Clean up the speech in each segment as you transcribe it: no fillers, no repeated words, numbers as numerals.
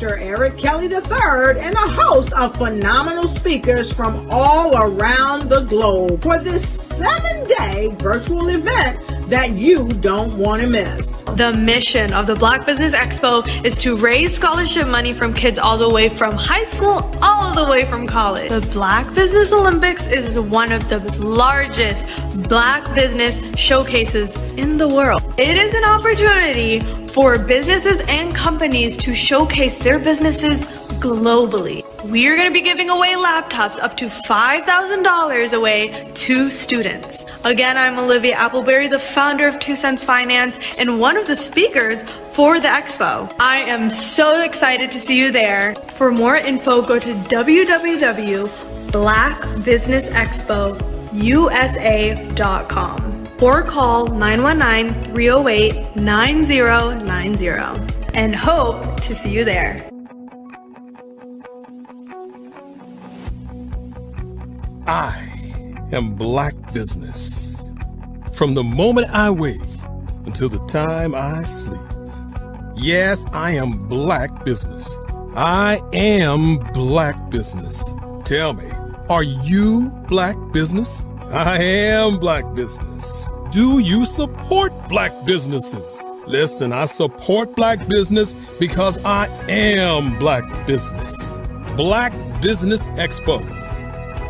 Dr. Eric Kelly III and a host of phenomenal speakers from all around the globe for this 7-day virtual event that you don't want to miss. The mission of the Black Business Expo is to raise scholarship money from kids all the way from high school all the way from college. The Black Business Olympics is one of the largest Black business showcases in the world. It is an opportunity for businesses and companies to showcase their businesses globally. We are going to be giving away laptops up to $5,000 away to students. Again, I'm Olivia Appleberry, the founder of 2 Cents Finance and one of the speakers for the expo. I am so excited to see you there. For more info, go to www.blackbusinessexpousa.com or call 919-308-9090 and hope to see you there. I am Black Business. From the moment I wake until the time I sleep. Yes, I am Black Business. I am Black Business. Tell me, are you Black Business? I am Black Business. Do you support Black businesses? Listen, I support Black business because I am Black Business. Black Business Expo,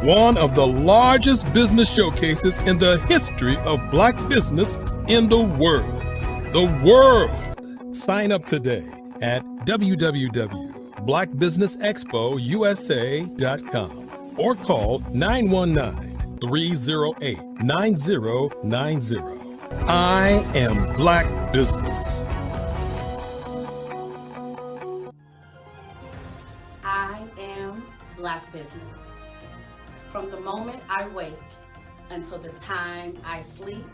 one of the largest business showcases in the history of Black business in the world. The world. Sign up today at www.blackbusinessexpousa.com or call 919-308-9090. I am Black Business. I am Black Business. From the moment I wake until the time I sleep,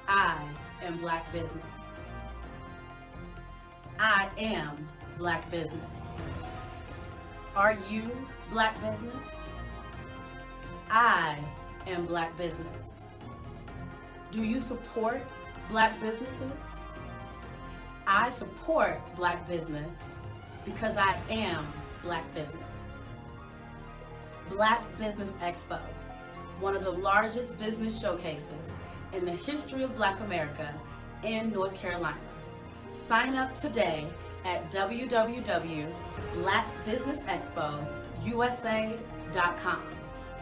I am Black Business. I am Black Business. Are you Black Business? I am Black Business. Do you support Black businesses? I support Black business because I am Black Business. Black Business Expo, one of the largest business showcases in the history of Black America in North Carolina. Sign up today at www.blackbusinessexpousa.com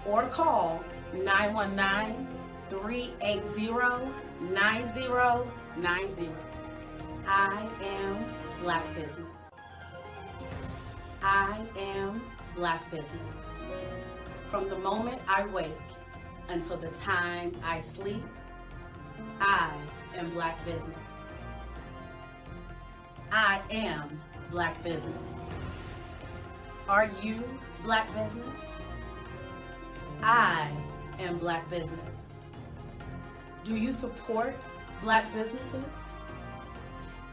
or call 919-380-9090. I am Black Business. I am Black Business. From the moment I wake until the time I sleep, I am Black Business. I am Black Business. Are you Black Business? I am Black Business. Do you support Black businesses?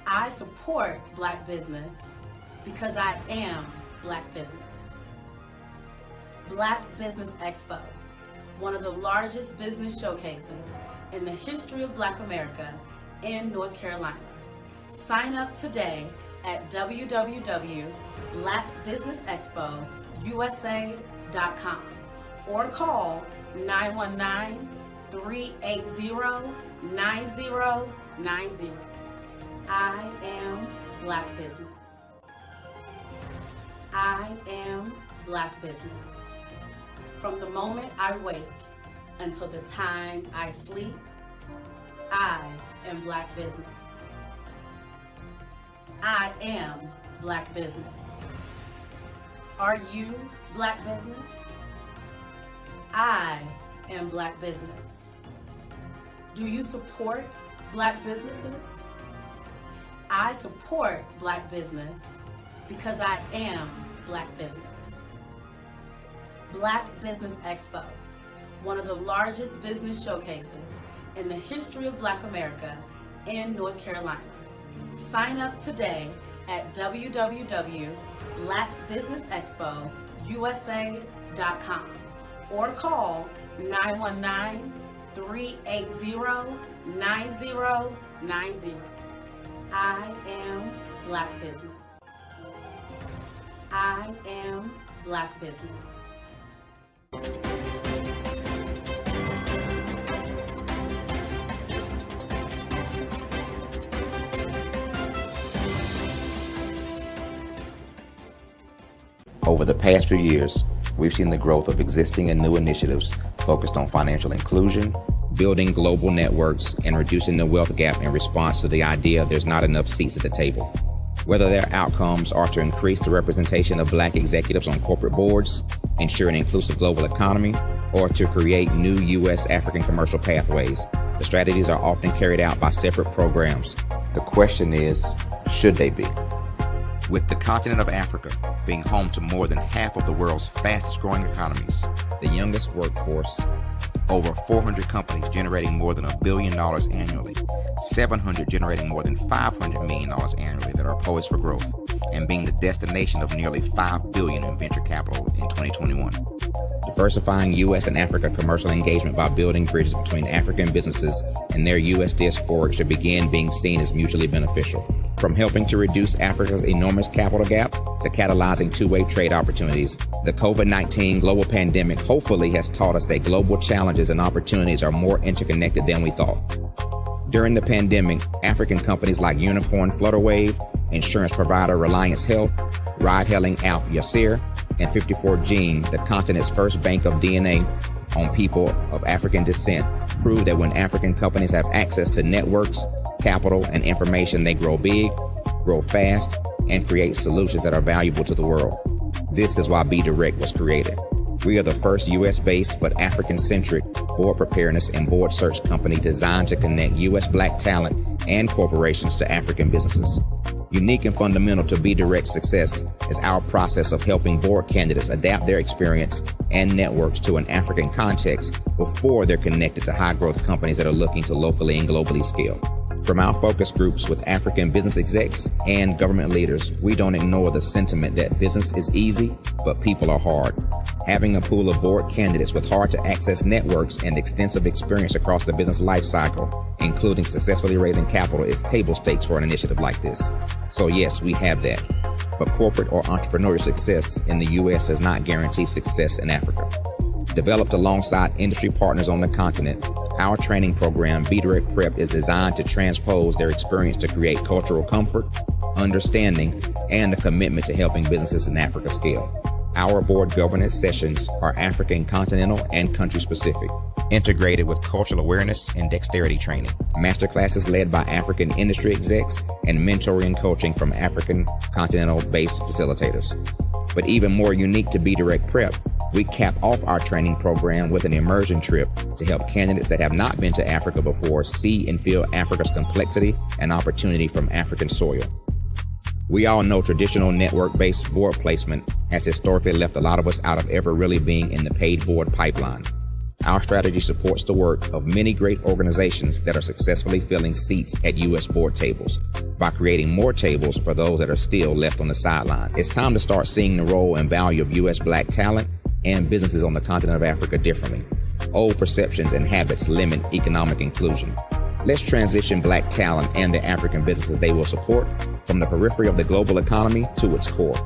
I support Black business because I am Black Business. Black Business Expo, one of the largest business showcases in the history of Black America in North Carolina. Sign up today at www.blackbusinessexpousa.com or call 919-380-9090. I am Black Business. I am Black Business. From the moment I wake until the time I sleep, I am Black business. I am Black business. Are you Black business? I am Black business. Do you support Black businesses? I support Black business because I am Black business. Black Business Expo, one of the largest business showcases in the history of Black America in North Carolina. Sign up today at www.blackbusinessexpousa.com or call 919-380-9090. I am Black business. I am Black business. Over the past few years, we've seen the growth of existing and new initiatives focused on financial inclusion, building global networks, and reducing the wealth gap in response to the idea there's not enough seats at the table. Whether their outcomes are to increase the representation of Black executives on corporate boards, ensure an inclusive global economy, or to create new U.S. African commercial pathways, the strategies are often carried out by separate programs. The question is, should they be? With the continent of Africa being home to more than half of the world's fastest growing economies, the youngest workforce, over 400 companies generating more than $1 billion annually, 700 generating more than $500 million annually that are poised for growth, and being the destination of nearly $5 billion in venture capital in 2021. Diversifying U.S. and Africa commercial engagement by building bridges between African businesses and their U.S. diaspora should begin being seen as mutually beneficial. From helping to reduce Africa's enormous capital gap to catalyzing two-way trade opportunities, the COVID-19 global pandemic hopefully has taught us that global challenges and opportunities are more interconnected than we thought. During the pandemic, African companies like Unicorn Flutterwave, insurance provider Reliance Health, ride-hailing app Yasir, and 54Gene, the continent's first bank of DNA on people of African descent, proved that when African companies have access to networks, capital, and information, they grow big, grow fast, and create solutions that are valuable to the world. This is why Be Direct was created. We are the first U.S.-based but African-centric board preparedness and board search company designed to connect U.S. Black talent and corporations to African businesses. Unique and fundamental to Be Direct's success is our process of helping board candidates adapt their experience and networks to an African context before they're connected to high-growth companies that are looking to locally and globally scale. From our focus groups with African business execs and government leaders, we don't ignore the sentiment that business is easy, but people are hard. Having a pool of board candidates with hard-to-access networks and extensive experience across the business life cycle, including successfully raising capital, is table stakes for an initiative like this. So yes, we have that. But corporate or entrepreneurial success in the U.S. does not guarantee success in Africa. Developed alongside industry partners on the continent, our training program, Be Direct Prep, is designed to transpose their experience to create cultural comfort, understanding, and a commitment to helping businesses in Africa scale. Our board governance sessions are African, continental, and country-specific, integrated with cultural awareness and dexterity training, masterclasses led by African industry execs, and mentoring coaching from African continental-based facilitators. But even more unique to Be Direct Prep, we cap off our training program with an immersion trip to help candidates that have not been to Africa before see and feel Africa's complexity and opportunity from African soil. We all know traditional network-based board placement has historically left a lot of us out of ever really being in the paid board pipeline. Our strategy supports the work of many great organizations that are successfully filling seats at U.S. board tables by creating more tables for those that are still left on the sideline. It's time to start seeing the role and value of U.S. Black talent and businesses on the continent of Africa differently. Old perceptions and habits limit economic inclusion. Let's transition Black talent and the African businesses they will support from the periphery of the global economy to its core.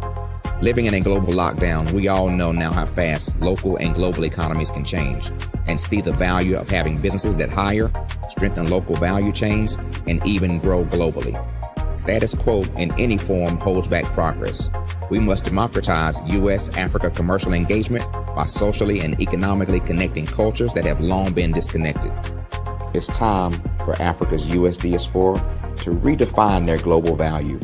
Living in a global lockdown, we all know now how fast local and global economies can change, and see the value of having businesses that hire, strengthen local value chains, and even grow globally. Status quo in any form holds back progress. We must democratize U.S.-Africa commercial engagement by socially and economically connecting cultures that have long been disconnected. It's time for Africa's U.S. diaspora to redefine their global value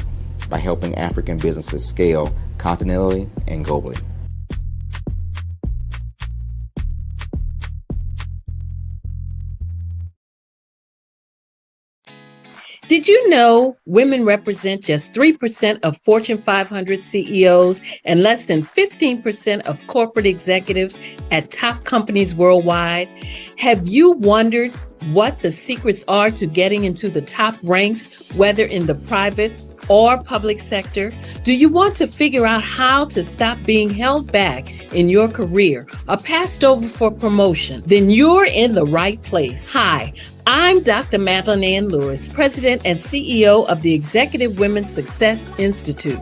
by helping African businesses scale continentally and globally. Did you know women represent just 3% of Fortune 500 CEOs and less than 15% of corporate executives at top companies worldwide? Have you wondered what the secrets are to getting into the top ranks, whether in the private or public sector? Do you want to figure out how to stop being held back in your career or passed over for promotion? Then you're in the right place. Hi, I'm Dr. Madeline Ann Lewis, President and CEO of the Executive Women's Success Institute.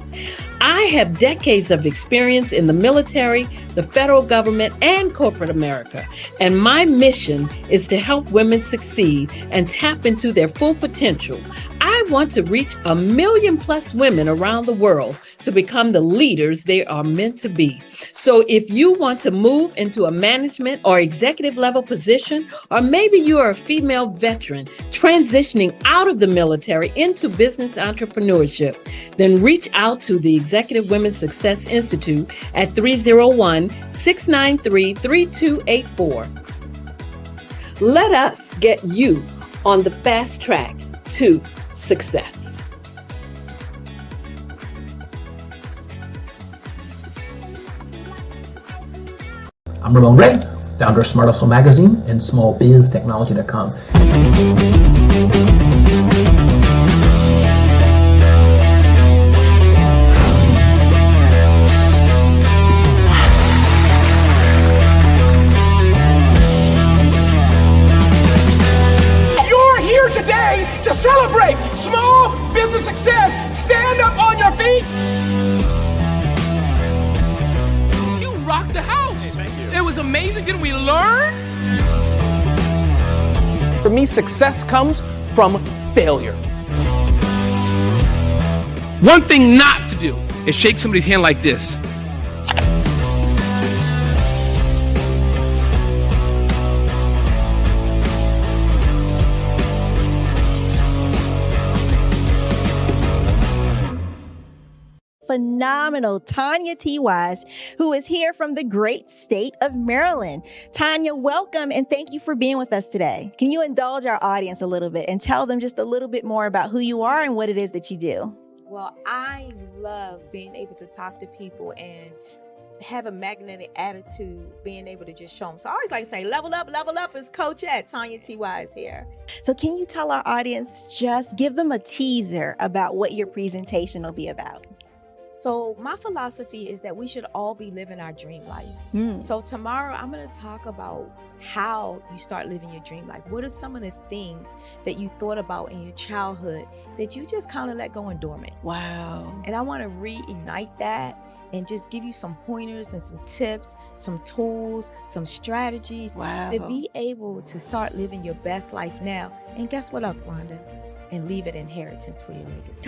I have decades of experience in the military, the federal government, and corporate America, and my mission is to help women succeed and tap into their full potential. I want to reach 1 million plus women around the world to become the leaders they are meant to be. So if you want to move into a management or executive level position, or maybe you are a female veteran transitioning out of the military into business entrepreneurship, then reach out to the Executive Women's Success Institute at 301-693-3284. Let us get you on the fast track to success. I'm Ramon Ray, founder of Smart Hustle Magazine and smallbiztechnology.com. You're here today to celebrate small business success. Stand up on your feet. You rocked the house. It was amazing. Didn't we learn? For me, success comes from failure. One thing not to do is shake somebody's hand like this. Phenomenal Tanya T. Wise, who is here from the great state of Maryland. Tanya, welcome and thank you for being with us today. Can you indulge our audience a little bit and tell them just a little bit more about who you are and what it is that you do? Well, I love being able to talk to people and have a magnetic attitude, being able to just show them. So I always like to say, level up is Coach at Tanya T. Wise here. So can you tell our audience, just give them a teaser about what your presentation will be about? So my philosophy is that we should all be living our dream life. So tomorrow I'm going to talk about how you start living your dream life. What are some of the things that you thought about in your childhood that you just kind of let go and dormant? Wow. And I want to reignite that and just give you some pointers and some tips, some tools, some strategies to be able to start living your best life now. And guess what, Rhonda? And leave an inheritance for your legacy.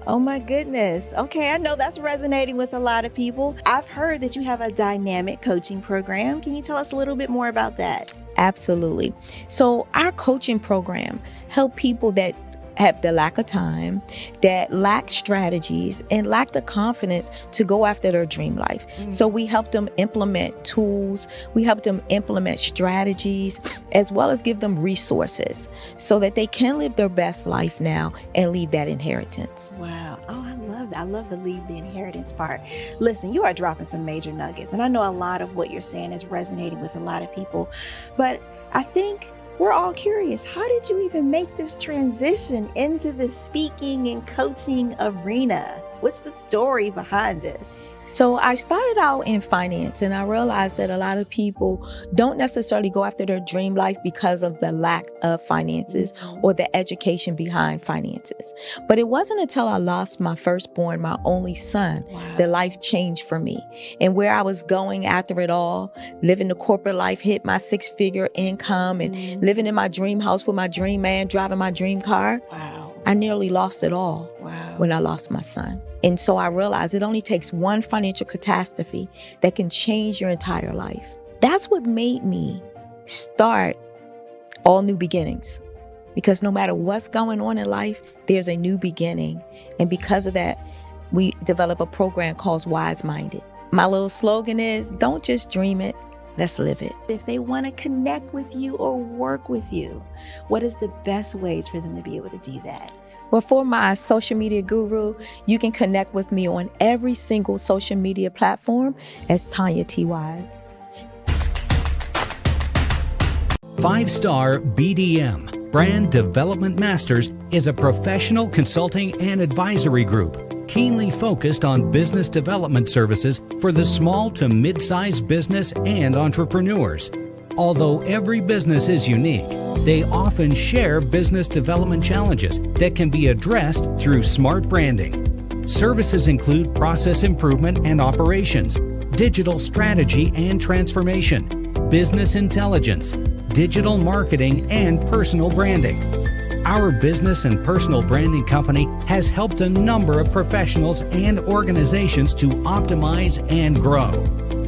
Oh my goodness. Okay, I know that's resonating with a lot of people. I've heard that you have a dynamic coaching program. Can you tell us a little bit more about that? Absolutely. So our coaching program help people that have the lack of time, that lack strategies, and lack the confidence to go after their dream life. So we help them implement tools, we help them implement strategies, as well as give them resources so that they can live their best life now and leave that inheritance. Wow. Oh, I love that. I love the leave the inheritance part. Listen, you are dropping some major nuggets, and I know a lot of what you're saying is resonating with a lot of people, but I think we're all curious. How did you even make this transition into the speaking and coaching arena? What's the story behind this? So I started out in finance, and I realized that a lot of people don't necessarily go after their dream life because of the lack of finances or the education behind finances. But it wasn't until I lost my firstborn, my only son, that life changed for me. And where I was going after it all, living the corporate life, hit my 6-figure income and living in my dream house with my dream man, driving my dream car. I nearly lost it all when I lost my son. And so I realized it only takes one financial catastrophe that can change your entire life. That's what made me start all new beginnings. Because no matter what's going on in life, there's a new beginning. And because of that, we develop a program called Wise Minded. My little slogan is, don't just dream it, let's live it. If they want to connect with you or work with you, what is the best ways for them to be able to do that? Well, for my social media guru, you can connect with me on every single social media platform as Tanya T. Wise. 5-Star BDM, Brand Development Masters, is a professional consulting and advisory group keenly focused on business development services for the small to mid-sized business and entrepreneurs. Although every business is unique, they often share business development challenges that can be addressed through smart branding. Services include process improvement and operations, digital strategy and transformation, business intelligence, digital marketing, and personal branding. Our business and personal branding company has helped a number of professionals and organizations to optimize and grow.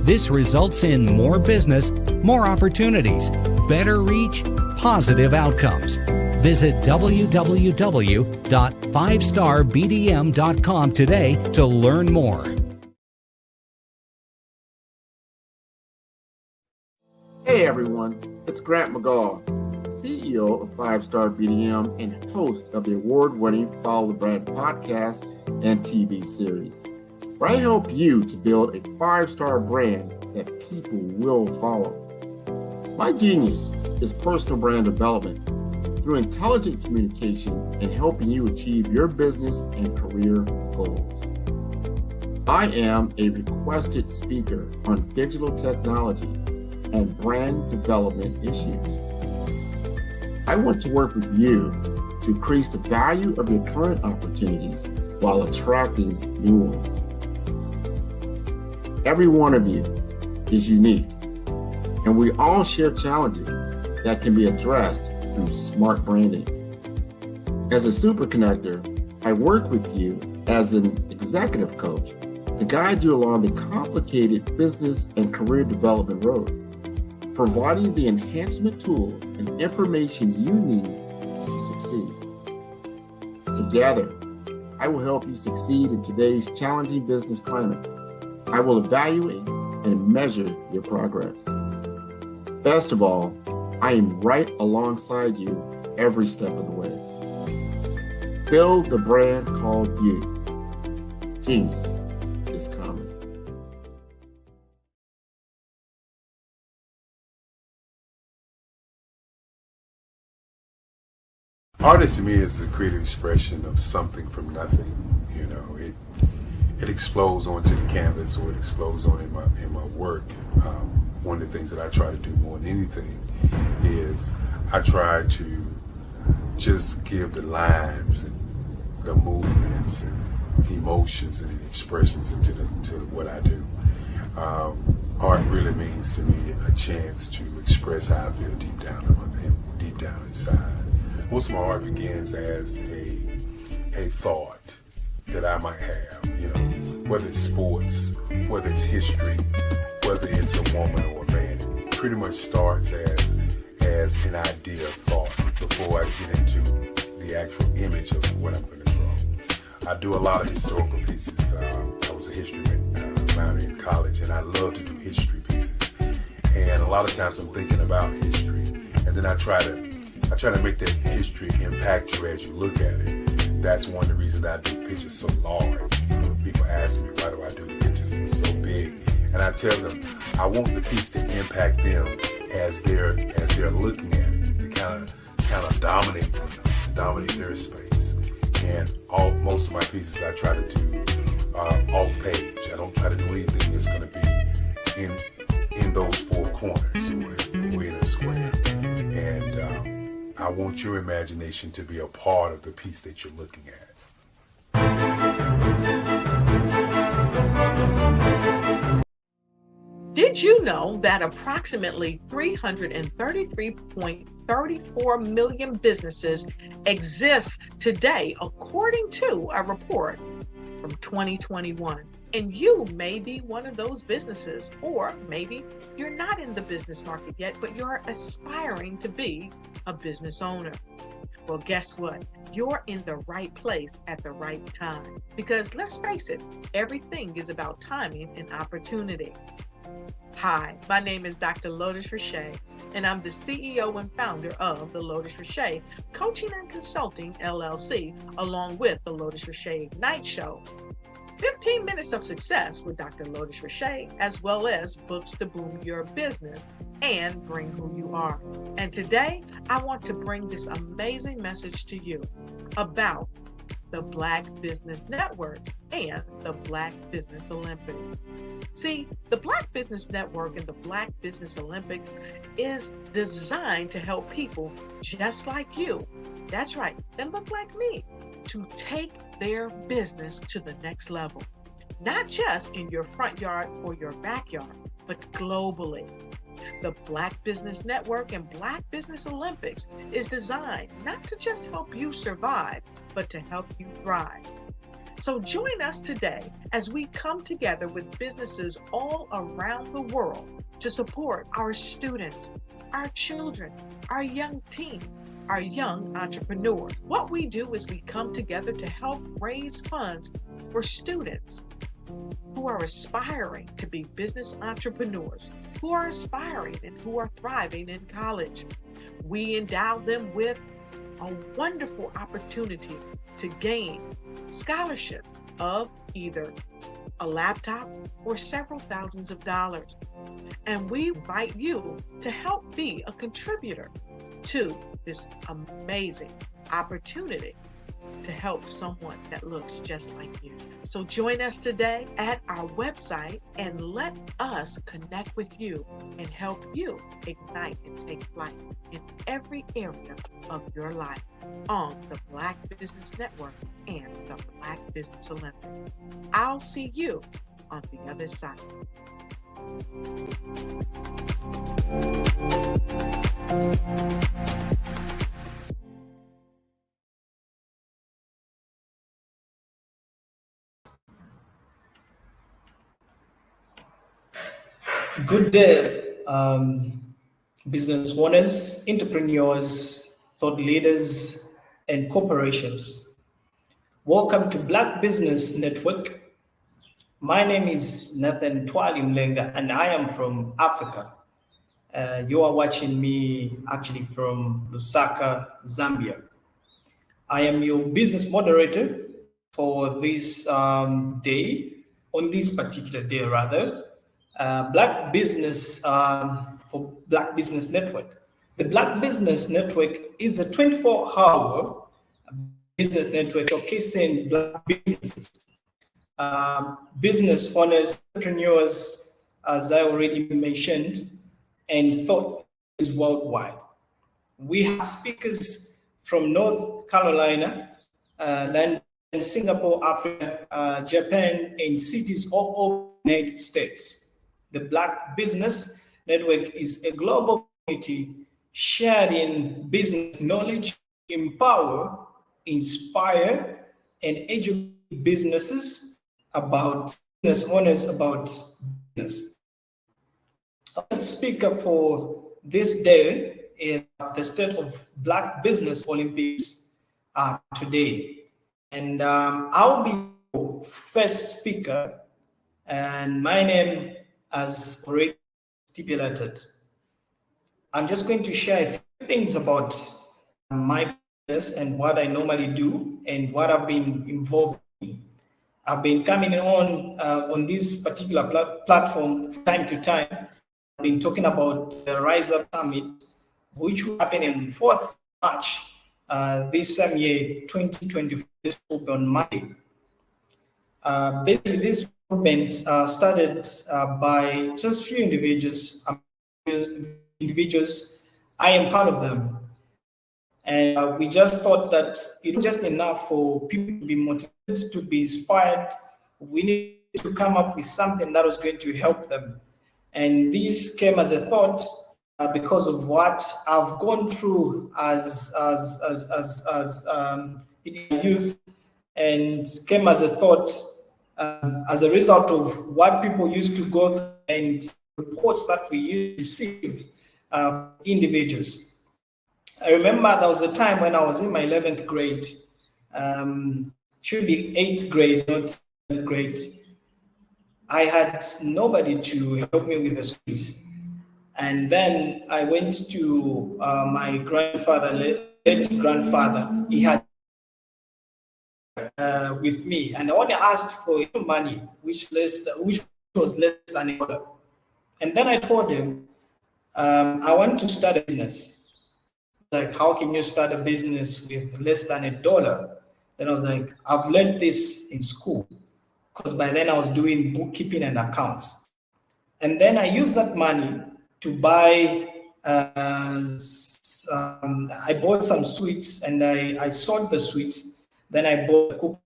This results in more business, more opportunities, better reach, positive outcomes. Visit www.5starbdm.com today to learn more. Hey everyone, it's Grant McGaw, CEO of 5-Star BDM and host of the award-winning Follow the Brand podcast and TV series, where I help you to build a 5-star brand that people will follow. My genius is personal brand development through intelligent communication and helping you achieve your business and career goals. I am a requested speaker on digital technology and brand development issues. I want to work with you to increase the value of your current opportunities while attracting new ones. Every one of you is unique, and we all share challenges that can be addressed through smart branding. As a super connector, I work with you as an executive coach to guide you along the complicated business and career development road, providing the enhancement tools and information you need to succeed. Together, I will help you succeed in today's challenging business climate. I will evaluate and measure your progress. Best of all, I am right alongside you every step of the way. Build the brand called you. Genius is coming. Art to me is a creative expression of something from nothing. You know, it explodes onto the canvas, or it explodes on in my work. One of the things that I try to do more than anything is I try to just give the lines and the movements and emotions and expressions into what I do. Art really means to me a chance to express how I feel deep down inside. Most of my art begins as a thought that I might have, you know, whether it's sports, whether it's history, whether it's a woman or a man. It pretty much starts as an idea of thought before I get into the actual image of what I'm going to draw. I do a lot of historical pieces. I was a history minor in college, and I love to do history pieces. And a lot of times I'm thinking about history, and then I try to make that history impact you as you look at it. That's one of the reasons I do pictures so large. People ask me, why do I do the pictures so big? And I tell them, I want the piece to impact them as they're looking at it. To kind of dominate them, dominate their space. And most of my pieces I try to do off page. I don't try to do anything that's going to be in those four corners or in a square. And I want your imagination to be a part of the piece that you're looking at. Did you know that approximately 333.34 million businesses exist today, according to a report from 2021? And you may be one of those businesses, or maybe you're not in the business market yet, but you're aspiring to be a business owner. Well, guess what? You're in the right place at the right time. Because let's face it, everything is about timing and opportunity. Hi, my name is Dr. Lotus Richey, and I'm the CEO and founder of the Lotus Richey Coaching and Consulting LLC, along with the Lotus Richey Ignite Show. 15 minutes of success with Dr. Lotus Richey, as well as books to boom your business and bring who you are. And today, I want to bring this amazing message to you about the Black Business Network and the Black Business Olympics. See, the Black Business Network and the Black Business Olympics is designed to help people just like you, that's right, that look like me, to take their business to the next level. Not just in your front yard or your backyard, but globally. The Black Business Network and Black Business Olympics is designed not to just help you survive, but to help you thrive. So join us today as we come together with businesses all around the world to support our students, our children, our young teens, our young entrepreneurs. What we do is we come together to help raise funds for students who are aspiring to be business entrepreneurs, who are aspiring and who are thriving in college. We endow them with a wonderful opportunity to gain scholarship of either a laptop or several thousands of dollars. And we invite you to help be a contributor to this amazing opportunity to help someone that looks just like you. So join us today at our website and let us connect with you and help you ignite and take flight in every area of your life on the Black Business Network and the Black Business Olympics. I'll see you on the other side. Good day, business owners, entrepreneurs, thought leaders, and corporations. Welcome to Black Business Network. My name is Nathan Twali Mlenga, and I am from Africa. You are watching me actually from Lusaka, Zambia. I am your business moderator for this day, on this particular day rather. Black Business for Black Business Network. The Black Business Network is the 24-hour business network showcasing Black businesses, business owners, entrepreneurs, as I already mentioned, and thought leaders worldwide. We have speakers from North Carolina, London, Singapore, Africa, Japan, and cities all over the United States. The Black Business Network is a global community sharing business knowledge, empower, inspire, and educate businesses about business owners about business. Our speaker for this day is the State of Black Business Olympics today. And I'll be the first speaker, and my name, as already stipulated, I'm just going to share a few things about my business and what I normally do and what I've been involved in. I've been coming on this particular platform from time to time. I've been talking about the Rise Up Summit, which will happen on 4th March this same year, 2024, on Monday. Basically, this movement started by just few individuals. I am part of them. And we just thought that it's just enough for people to be motivated, to be inspired. We need to come up with something that was going to help them. And this came as a thought because of what I've gone through as in youth, and came as a thought as a result of what people used to go through and reports that we used to receive individuals. I remember there was a time when I was in my 11th grade, should be 8th grade, not 7th grade. I had nobody to help me with the schools. And then I went to my grandfather, late grandfather. He had with me, and I only asked for money, which was less than $1. And then I told him, I want to start a business. Like, how can you start a business with less than $1? Then I was like, I've learned this in school, because by then I was doing bookkeeping and accounts. And then I used that money to buy, I bought some sweets, and I sold the sweets. Then I bought a cookie.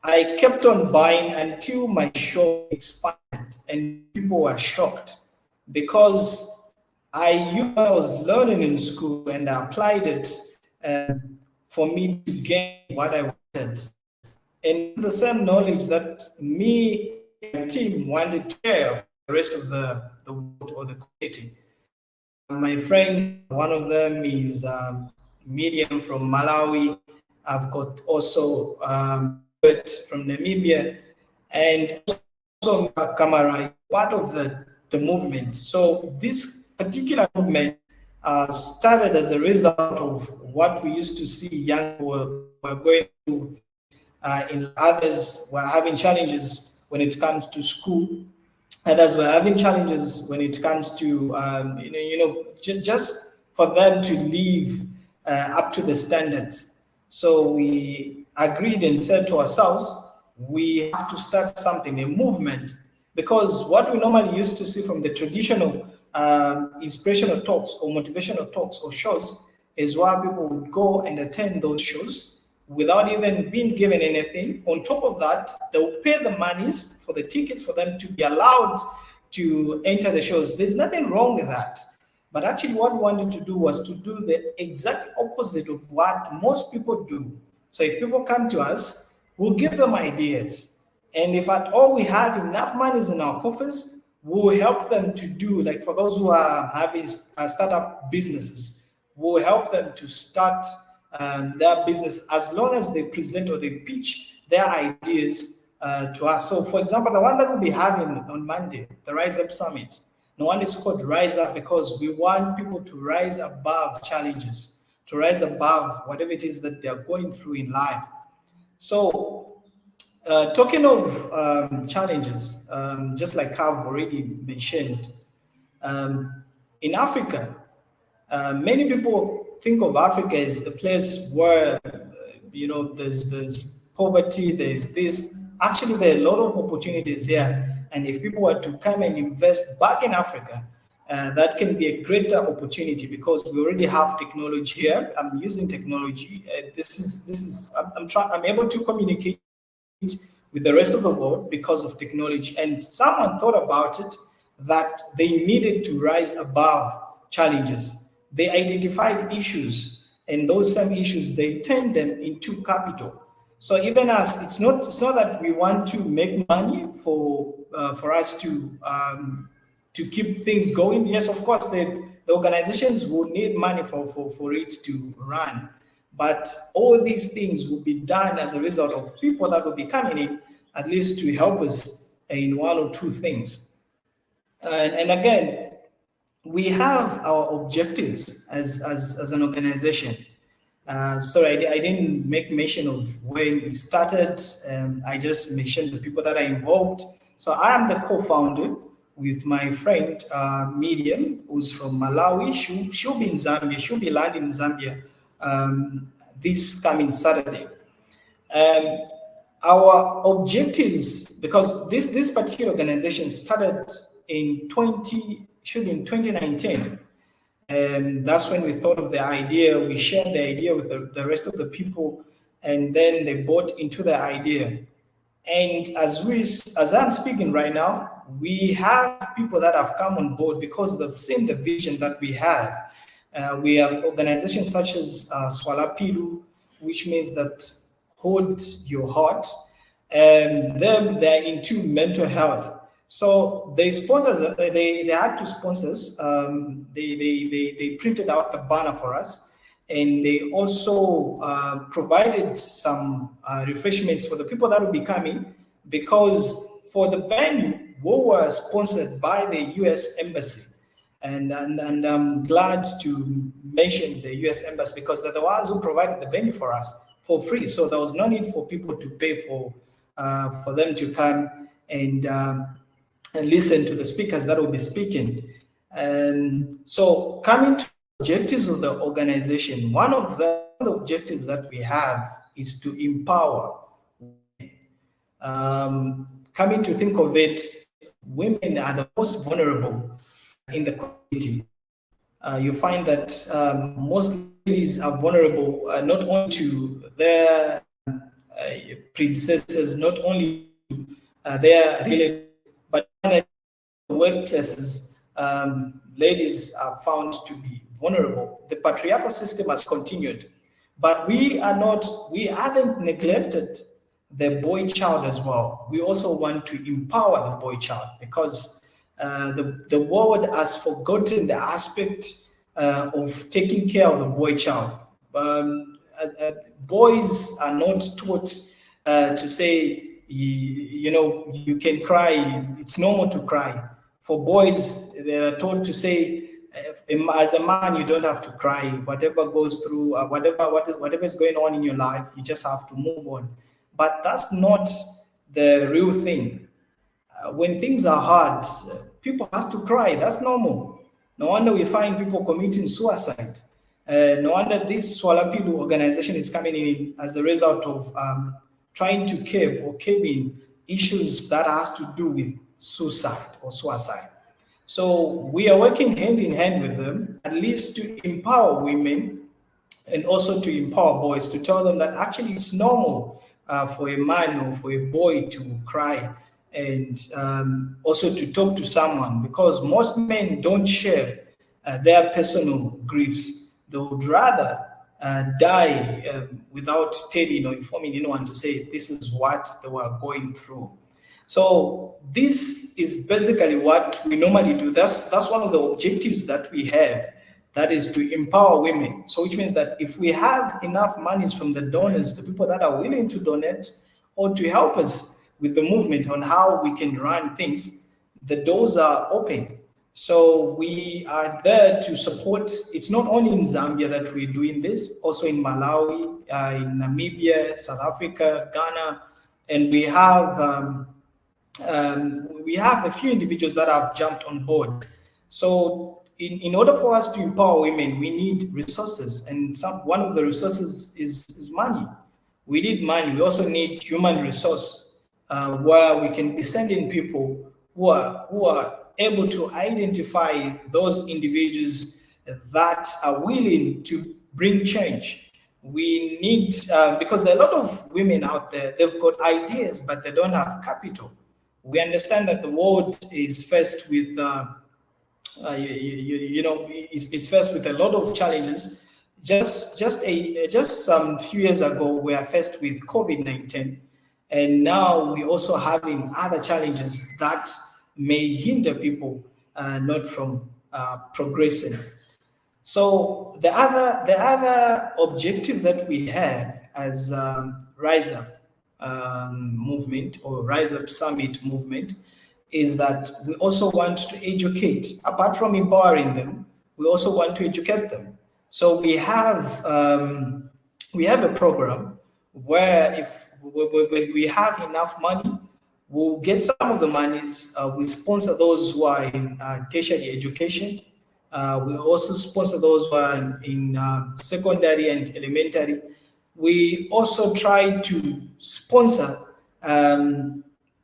I kept on buying until my shop expanded, and people were shocked because I used what I was learning in school and I applied it for me to gain what I wanted. And the same knowledge that me and my team wanted to share the rest of the world or the community. My friend, one of them is Medium from Malawi. I've got also from Namibia, and also Kamara, part of the movement. So this particular movement started as a result of what we used to see young people were going through. In others were having challenges when it comes to school. Others were having challenges when it comes to just for them to live up to the standards. So we agreed and said to ourselves, we have to start something, a movement, because what we normally used to see from the traditional inspirational talks or motivational talks or shows is where people would go and attend those shows without even being given anything. On top of that, they will pay the monies for the tickets for them to be allowed to enter the shows. There's nothing wrong with that. But actually what we wanted to do was to do the exact opposite of what most people do. So if people come to us, we'll give them ideas. And if at all we have enough monies in our coffers, we'll help them to do, like for those who are having startup businesses, we'll help them to start their business as long as they present or they pitch their ideas to us. So for example, the one that we'll be having on Monday, the Rise Up Summit, the one is called Rise Up because we want people to rise above challenges, to rise above whatever it is that they're going through in life. So talking of challenges, just like I've already mentioned, in Africa, many people think of Africa as a place where, there's poverty, there's this. Actually, there are a lot of opportunities here. And if people were to come and invest back in Africa, that can be a greater opportunity because we already have technology here. I'm using technology. I'm able to communicate with the rest of the world because of technology. And someone thought about it that they needed to rise above challenges. They identified issues, and those same issues, they turned them into capital. So even as it's not that we want to make money for us to keep things going. Yes, of course, the organizations will need money for it to run, but all these things will be done as a result of people that will be coming in, at least to help us in one or two things. And again, we have our objectives as an organization. Sorry, I didn't make mention of when it started. I just mentioned the people that are involved. So I am the co-founder with my friend Medium, who's from Malawi. She'll be in Zambia. She'll be landing in Zambia this coming Saturday. Our objectives, because this particular organization started in 2019. And that's when we thought of the idea. We shared the idea with the rest of the people, and then they bought into the idea. And as I'm speaking right now, we have people that have come on board because they've seen the vision that we have. We have organizations such as Swala Pilu, which means that hold your heart, and they're into mental health. So they sponsors, they had to sponsor us. They printed out the banner for us, and they also provided some refreshments for the people that will be coming, because for the venue, we were sponsored by the U.S. Embassy. And I'm glad to mention the U.S. Embassy, because they're the ones who provided the venue for us for free. So there was no need for people to pay for them to come and listen to the speakers that will be speaking. And so coming to objectives of the organization, one of the objectives that we have is to empower women. Coming to think of it, women are the most vulnerable in the community. You find that most ladies are vulnerable not only to their predecessors, not only to their relatives, but in the workplaces, ladies are found to be vulnerable. The patriarchal system has continued, but we haven't neglected the boy child as well. We also want to empower the boy child, because the world has forgotten the aspect of taking care of the boy child. Boys are not taught to say, you can cry, it's normal to cry. For boys, they are taught to say, as a man, you don't have to cry. Whatever goes through, whatever is going on in your life, you just have to move on. But that's not the real thing. When things are hard, people have to cry. That's normal. No wonder we find people committing suicide. No wonder this Swalapidu organization is coming in as a result of trying to curbing issues that has to do with suicide or suicide. So we are working hand in hand with them, at least to empower women and also to empower boys, to tell them that actually it's normal for a man or for a boy to cry, and also to talk to someone, because most men don't share their personal griefs. They would rather die without telling or informing anyone to say this is what they were going through. So this is basically what we normally do. That's one of the objectives that we have, that is to empower women. So which means that if we have enough monies from the donors, the people that are willing to donate or to help us with the movement on how we can run things, the doors are open. So we are there to support. It's not only in Zambia that we're doing this, also in Malawi, in Namibia, South Africa, Ghana, and we have a few individuals that have jumped on board. So in order for us to empower women, we need resources, and one of the resources is money. We need money. We also need human resource, where we can be sending people who are able to identify those individuals that are willing to bring change. We need, because there are a lot of women out there, they've got ideas, but they don't have capital. We understand that the world is faced with, is faced with a lot of challenges. Just some few years ago, we are faced with COVID-19, and now we're also having other challenges that may hinder people not from progressing. So the other objective that we have as Rise Up movement or Rise Up Summit movement is that we also want to educate. Apart from empowering them, we also want to educate them. So we have a program where if we have enough money, we'll get some of the monies. We sponsor those who are in tertiary education. We also sponsor those who are in secondary and elementary. We also try to sponsor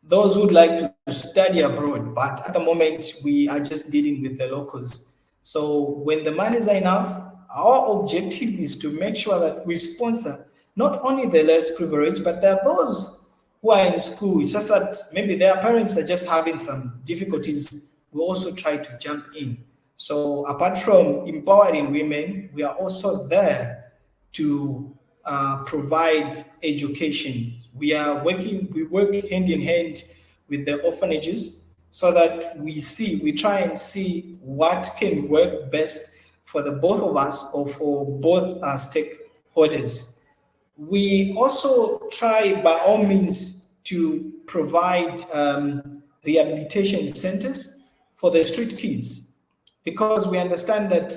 those who would like to study abroad, but at the moment we are just dealing with the locals. So when the monies are enough, our objective is to make sure that we sponsor not only the less privileged, but there are those who are in school. It's just that maybe their parents are just having some difficulties. We also try to jump in. So apart from empowering women, we are also there to provide education. We work hand in hand with the orphanages. so that we try and see what can work best for the both of us or for both our stakeholders. We also try by all means to provide rehabilitation centers for the street kids, because we understand that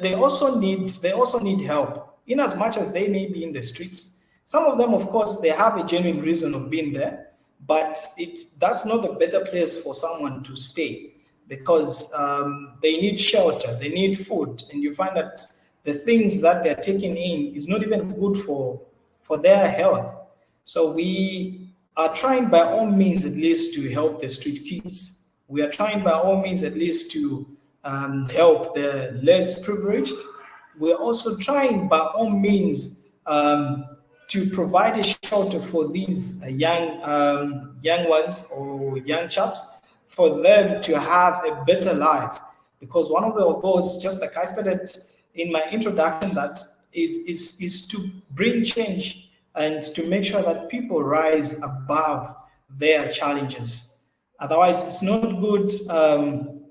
they also need help in as much as they may be in the streets. Some of them, of course, they have a genuine reason of being there, but that's not the better place for someone to stay, because they need shelter, they need food, and you find that the things that they're taking in is not even good for their health. So we are trying by all means at least to help the street kids. We are trying by all means at least to help the less privileged. We're also trying by all means to provide a shelter for these young ones or young chaps, for them to have a better life. Because one of the goals, just like I stated in my introduction, that is to bring change and to make sure that people rise above their challenges. Otherwise, it's not good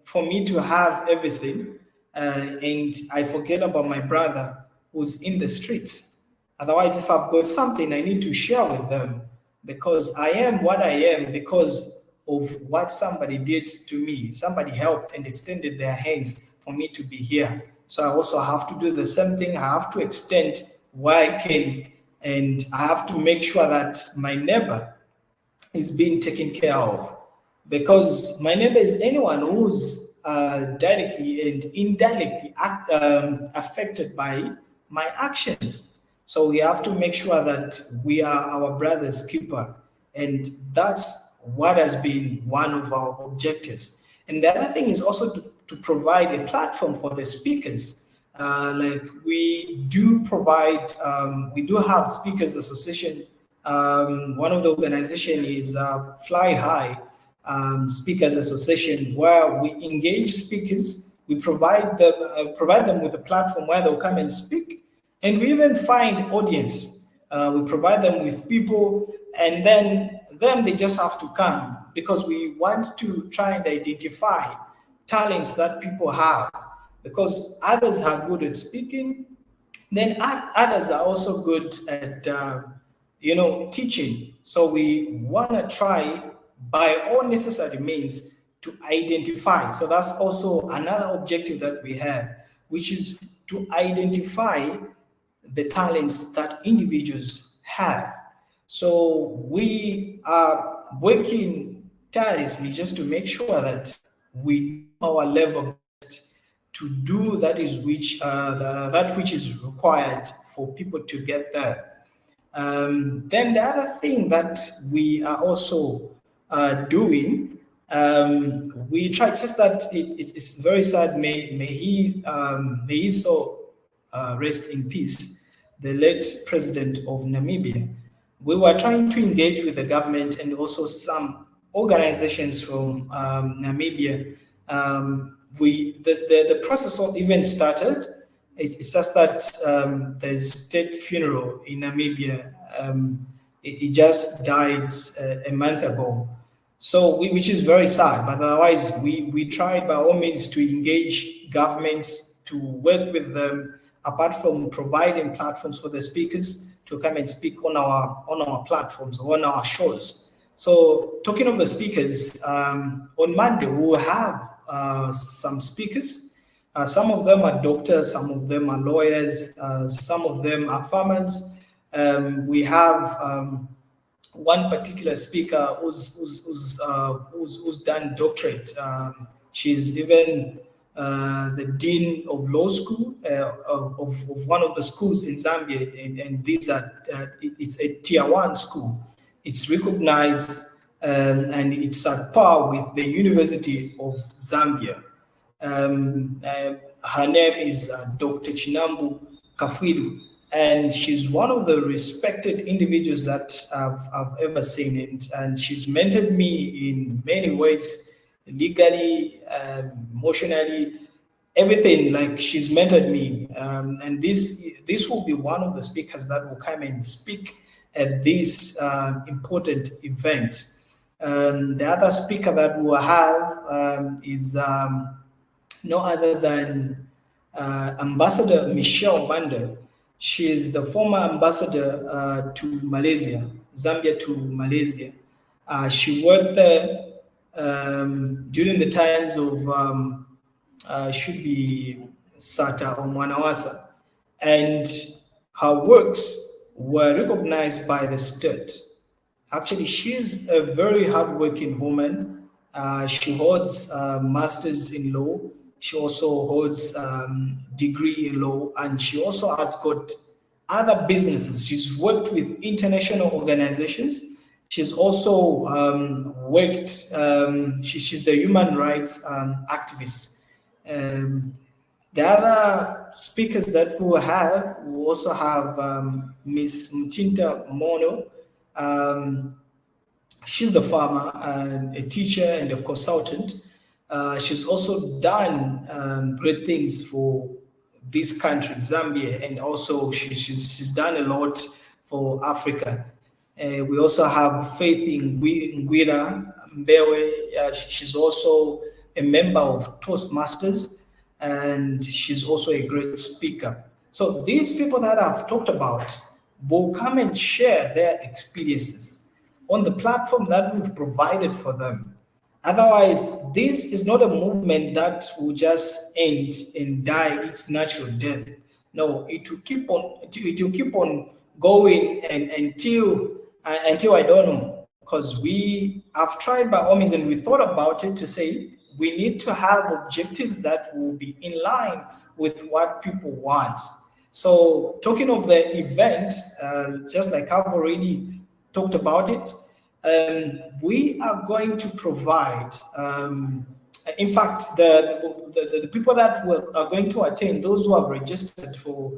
for me to have everything and I forget about my brother who's in the streets. Otherwise, if I've got something, I need to share with them, because I am what I am because of what somebody did to me. Somebody helped and extended their hands for me to be here. So I also have to do the same thing. I have to extend where I can, and I have to make sure that my neighbor is being taken care of, because my neighbor is anyone who's directly and indirectly affected by my actions. So we have to make sure that we are our brother's keeper, and that's what has been one of our objectives. And the other thing is also to provide a platform for the speakers. Like we do provide, we do have Speakers Association. One of the organization is Fly High Speakers Association, where we engage speakers. We provide them with a platform where they'll come and speak. And we even find audience. We provide them with people, and then they just have to come, because we want to try and identify talents that people have, because others are good at speaking, then others are also good at teaching. So we want to try by all necessary means to identify. So that's also another objective that we have, which is to identify the talents that individuals have. So we are working tirelessly just to make sure that we do our level best to do that which is required for people to get there. Then the other thing that we are also doing, we try. It's just that it's very sad. May he so rest in peace, the late president of Namibia. We were trying to engage with the government and also some organizations from Namibia. The process even started. It's just that there's state funeral in Namibia. It just died a month ago. So which is very sad, but otherwise we tried by all means to engage governments, to work with them, apart from providing platforms for the speakers to come and speak on our platforms, on our shows. So talking of the speakers, on Monday we will have some speakers. Some of them are doctors, some of them are lawyers, some of them are farmers. We have one particular speaker who's done doctorate. She's even the dean of law school of one of the schools in Zambia, and these are it's a tier 1 school. It's recognized and it's at par with the University of Zambia. Her name is Dr. Chinambu Kafwilu, and she's one of the respected individuals that I've ever seen, and she's mentored me in many ways, legally, emotionally, everything. Like, she's mentored me, and this will be one of the speakers that will come and speak at this important event. The other speaker that we will have is no other than Ambassador Michelle Manda. She is the former ambassador to Malaysia, Zambia to Malaysia. She worked there during the times of should be Sata or Mwanawasa, and her works were recognized by the state. Actually, she's a very hardworking woman. She holds a master's in law. She also holds degree in law, and she also has got other businesses. She's worked with international organizations. She's also worked, she's the human rights activist. The other speakers that we also have Miss Mtinta Mono. She's the farmer, and a teacher and a consultant. She's also done great things for this country, Zambia, and also she's done a lot for Africa. We also have Faith in Ngwira Mbewe. She's also a member of Toastmasters, and she's also a great speaker. So these people that I've talked about will come and share their experiences on the platform that we've provided for them. Otherwise, this is not a movement that will just end and die its natural death. No, it will keep on going and until I don't know, because we have tried by all means and we thought about it to say we need to have objectives that will be in line with what people want. So talking of the event, just like I've already talked about it, we are going to provide, in fact, the people that are going to attend, those who have registered for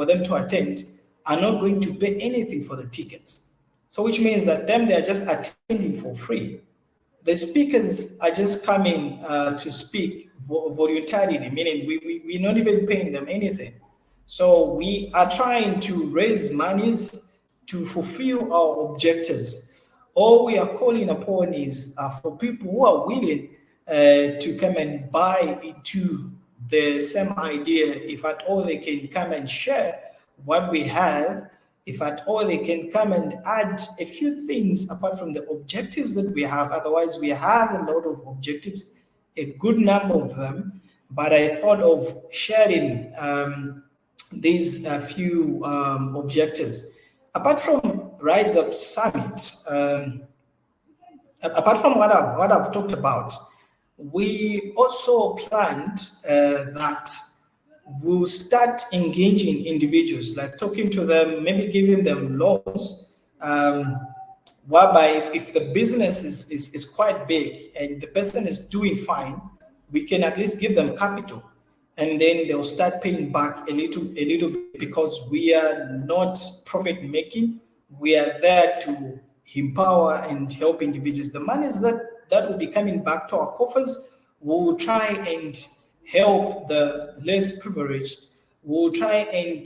them to attend, are not going to pay anything for the tickets. So which means that they are just attending for free. The speakers are just coming to speak voluntarily, meaning we're not even paying them anything. So we are trying to raise monies to fulfill our objectives. All we are calling upon is for people who are willing to come and buy into the same idea. If at all they can come and share what we have, if at all they can come and add a few things apart from the objectives that we have. Otherwise, we have a lot of objectives, a good number of them, but I thought of sharing these few objectives. Apart from Rise Up Summit, apart from what I've talked about, we also planned that we'll start engaging individuals, like talking to them, maybe giving them loans, whereby if the business is quite big and the person is doing fine, we can at least give them capital, and then they'll start paying back a little bit, because we are not profit making. We are there to empower and help individuals. The monies that will be coming back to our coffers, we'll try and help the less privileged. We'll try and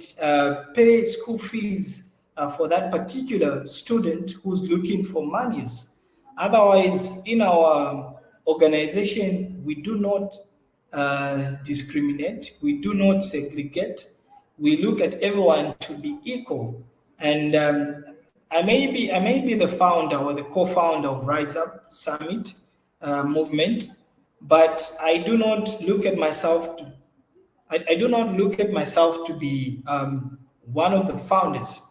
pay school fees for that particular student who's looking for monies. Otherwise, in our organization, we do not discriminate. We do not segregate. We look at everyone to be equal. And I may be the founder or the co-founder of Rise Up Summit movement, but I do not look at myself to, I do not look at myself to be one of the founders.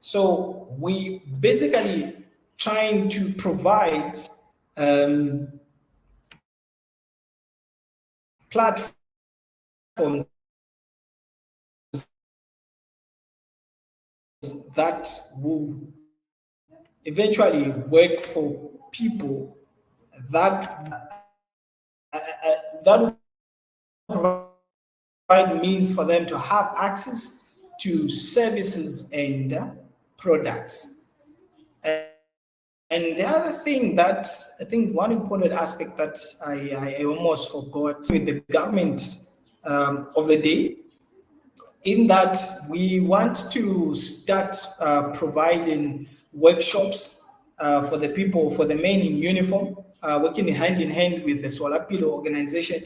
So we basically trying to provide platform that will eventually work for people that will provide means for them to have access to services and products. And the other thing that I think one important aspect that I almost forgot with the government of the day, in that we want to start providing workshops for the people, for the men in uniform, working hand in hand with the Swalapilo organization,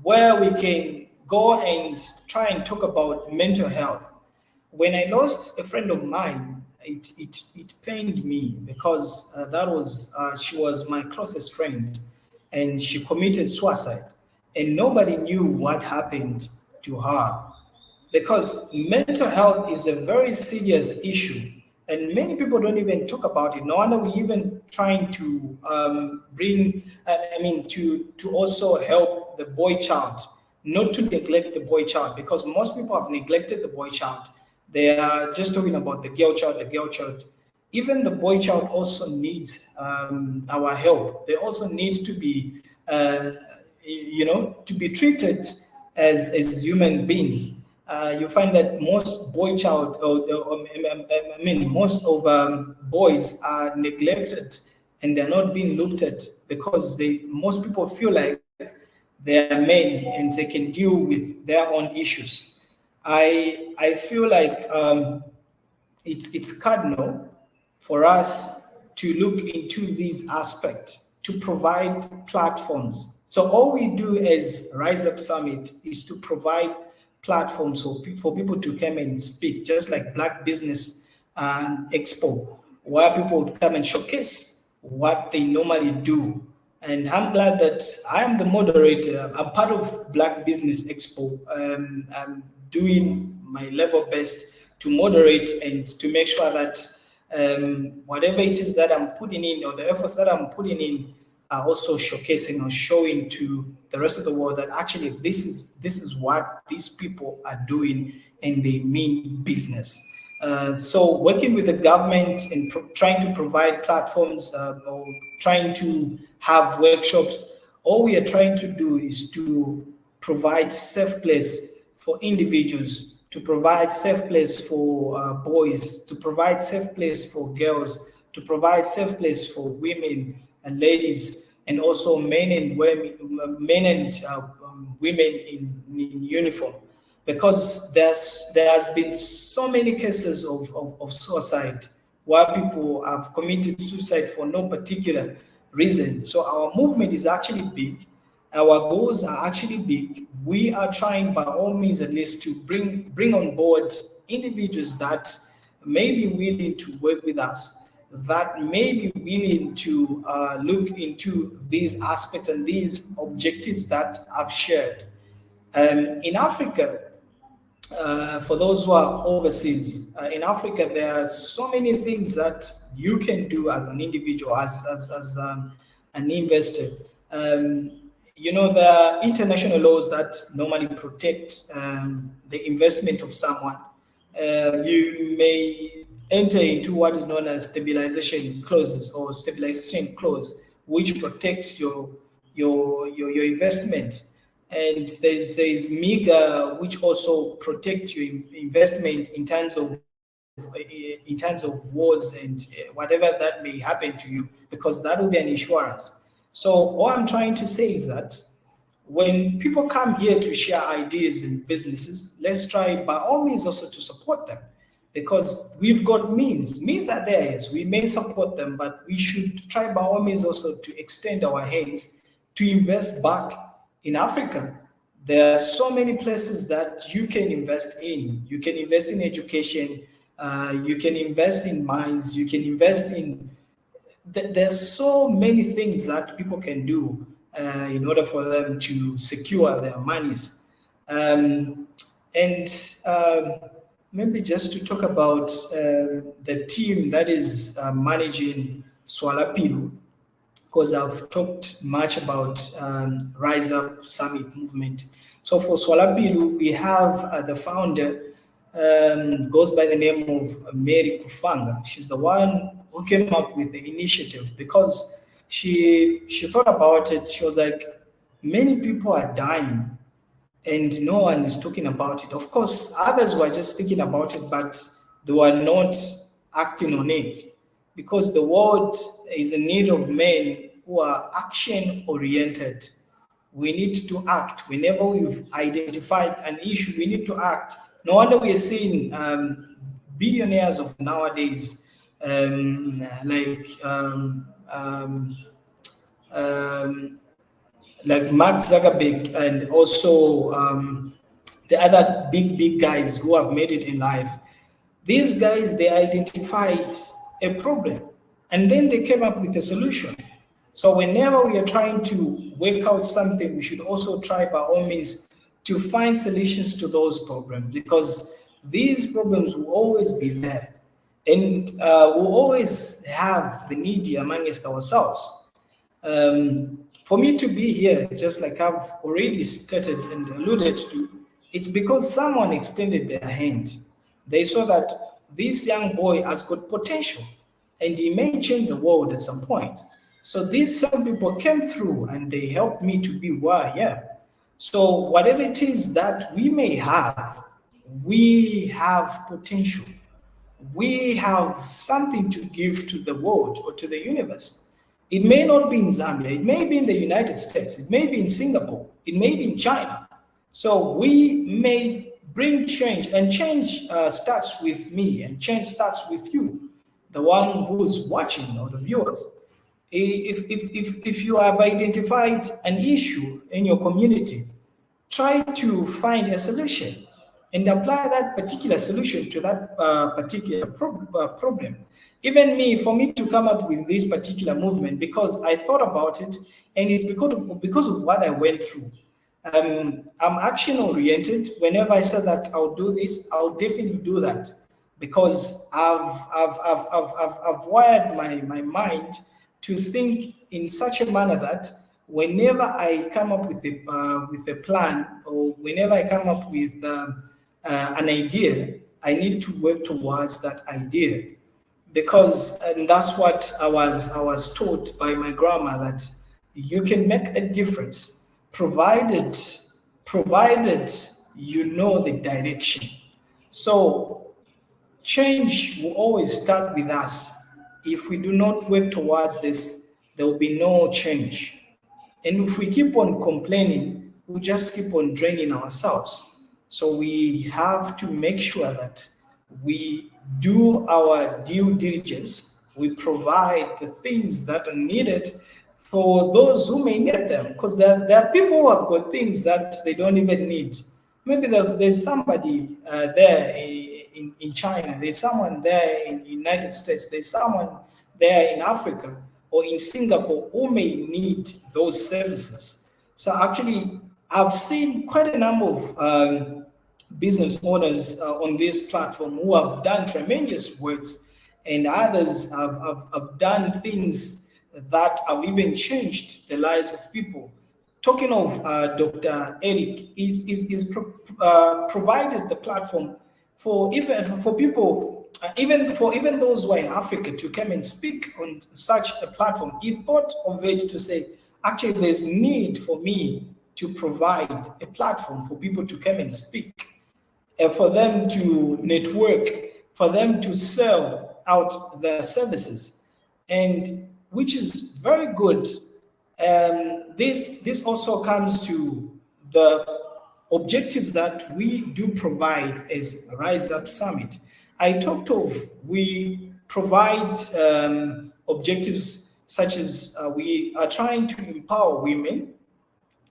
where we can go and try and talk about mental health. When I lost a friend of mine, it pained me because she was my closest friend, and she committed suicide, and nobody knew what happened to her, because mental health is a very serious issue, and many people don't even talk about it. No wonder we even trying to to also help the boy child, not to neglect the boy child, because most people have neglected the boy child. They are just talking about the girl child. Even the boy child also needs our help. They also need to be, to be treated as human beings. You find that most most of boys are neglected, and they're not being looked at because most people feel like they are men and they can deal with their own issues. I feel like it's cardinal for us to look into these aspects, to provide platforms. So all we do as Rise Up Summit is to provide platforms for people to come and speak, just like Black Business Expo, where people would come and showcase what they normally do. And I'm glad that I am the moderator. I'm part of Black Business Expo. I'm doing my level best to moderate and to make sure that whatever it is that I'm putting in, or the efforts that I'm putting in, are also showcasing or showing to the rest of the world that actually this is what these people are doing, and they mean business. So working with the government and trying to provide platforms or trying to have workshops, all we are trying to do is to provide safe place for individuals, to provide safe place for boys, to provide safe place for girls, to provide safe place for women and ladies, and also men and women, women in uniform. Because there has been so many cases of suicide where people have committed suicide for no particular reason. So our movement is actually big. Our goals are actually big. We are trying by all means at least to bring on board individuals that may be willing to work with us, that may be willing to look into these aspects and these objectives that I've shared. In Africa, for those who are overseas, in Africa, there are so many things that you can do as an individual, as an investor. There are international laws that normally protect the investment of someone. You may enter into what is known as stabilization clauses or stabilization clause, which protects your investment. And there's MIGA, which also protects your investment in terms of wars and whatever that may happen to you, because that will be an insurance. So all I'm trying to say is that when people come here to share ideas and businesses, let's try by all means also to support them, because we've got means. Means are there, yes, we may support them, but we should try by all means also to extend our hands to invest back in Africa. There are so many places that you can invest in. You can invest in education, you can invest in mines, you can invest in, there's so many things that people can do in order for them to secure their monies. Maybe just to talk about the team that is managing Swalapilu, because I've talked much about Rise Up Summit movement. So for Swalapilu, we have the founder, goes by the name of Mary Kufanga. She's the one who came up with the initiative, because she thought about it. She was like, many people are dying and no one is talking about it. Of course, others were just thinking about it, but they were not acting on it, because the world is in need of men who are action-oriented. We need to act. Whenever we've identified an issue, we need to act. No wonder we are seeing billionaires of nowadays like Mark Zuckerberg, and also the other big guys who have made it in life. These guys, they identified a problem and then they came up with a solution. So whenever we are trying to work out something, we should also try by all means to find solutions to those problems, because these problems will always be there, and we'll always have the needy amongst ourselves. For me to be here, just like I've already stated and alluded to, it's because someone extended their hand. They saw that this young boy has got potential and he may change the world at some point. So these some people came through and they helped me to be where I am. So whatever it is that we may have, we have potential. We have something to give to the world or to the universe. It may not be in Zambia, it may be in the United States, it may be in Singapore, it may be in China. So we may bring change, and change starts with me, and change starts with you, the one who's watching or the viewers. If you have identified an issue in your community, try to find a solution and apply that particular solution to that particular problem. Even me, for me to come up with this particular movement, because I thought about it, and it's because of what I went through. I'm action oriented. Whenever I said that I'll do this, I'll definitely do that, because I've wired my mind to think in such a manner that whenever I come up with a plan, or whenever I come up with an idea, I need to work towards that idea, because and that's what I was taught by my grandma, that you can make a difference provided you know the direction. So change will always start with us. If we do not work towards this, there will be no change. And if we keep on complaining, we'll just keep on draining ourselves. So we have to make sure that we do our due diligence. We provide the things that are needed for those who may need them, because there are people who have got things that they don't even need. Maybe there's somebody there in China, there's someone there in the United States, there's someone there in Africa or in Singapore who may need those services. So actually, I've seen quite a number of business owners on this platform who have done tremendous works, and others have done things that have even changed the lives of people. Talking of Dr. Eric, is provided the platform for people, even those who are in Africa, to come and speak on such a platform. He thought of it to say, actually, there's need for me to provide a platform for people to come and speak, for them to network, for them to sell out their services, and which is very good. This also comes to the objectives that we do provide as Rise Up Summit. I talked of, we provide objectives such as we are trying to empower women,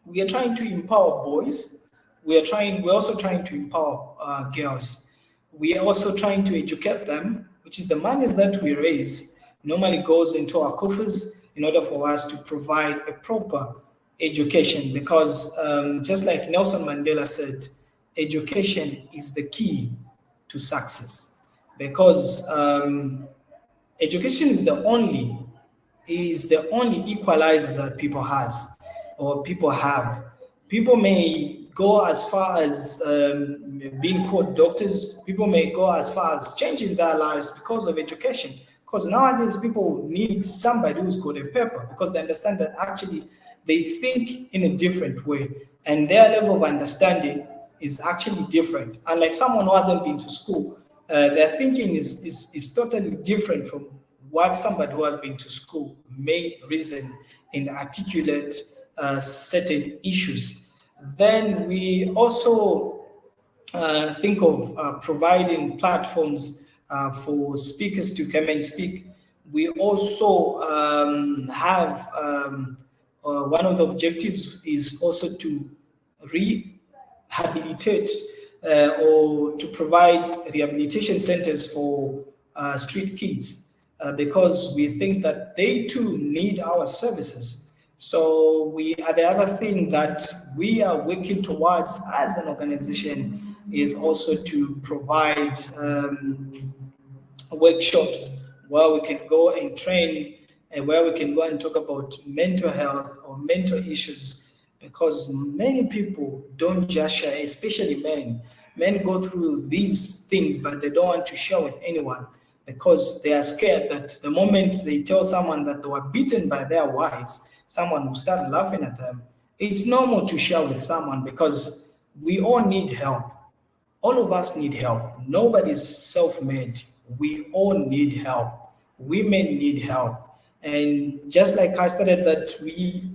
we are trying to empower boys, we're also trying to empower girls. We are also trying to educate them, which is the monies that we raise normally goes into our coffers in order for us to provide a proper education, because just like Nelson Mandela said, education is the key to success, because education is the only equalizer that people have. People may go as far as being called doctors. People may go as far as changing their lives because of education. Because nowadays people need somebody who's got a paper, because they understand that actually they think in a different way, and their level of understanding is actually different. Unlike someone who hasn't been to school, their thinking is totally different from what somebody who has been to school may reason and articulate certain issues. Then we also think of providing platforms for speakers to come and speak. We also have one of the objectives is also to rehabilitate or to provide rehabilitation centers for street kids because we think that they too need our services. So the other thing that we are working towards as an organization is also to provide workshops where we can go and train and where we can go and talk about mental health or mental issues, because many people don't just share, especially men. Men go through these things, but they don't want to share with anyone because they are scared that the moment they tell someone that they were beaten by their wives, someone will start laughing at them. It's normal to share with someone because we all need help. All of us need help. Nobody's self-made. We all need help. Women need help. And just like I stated that we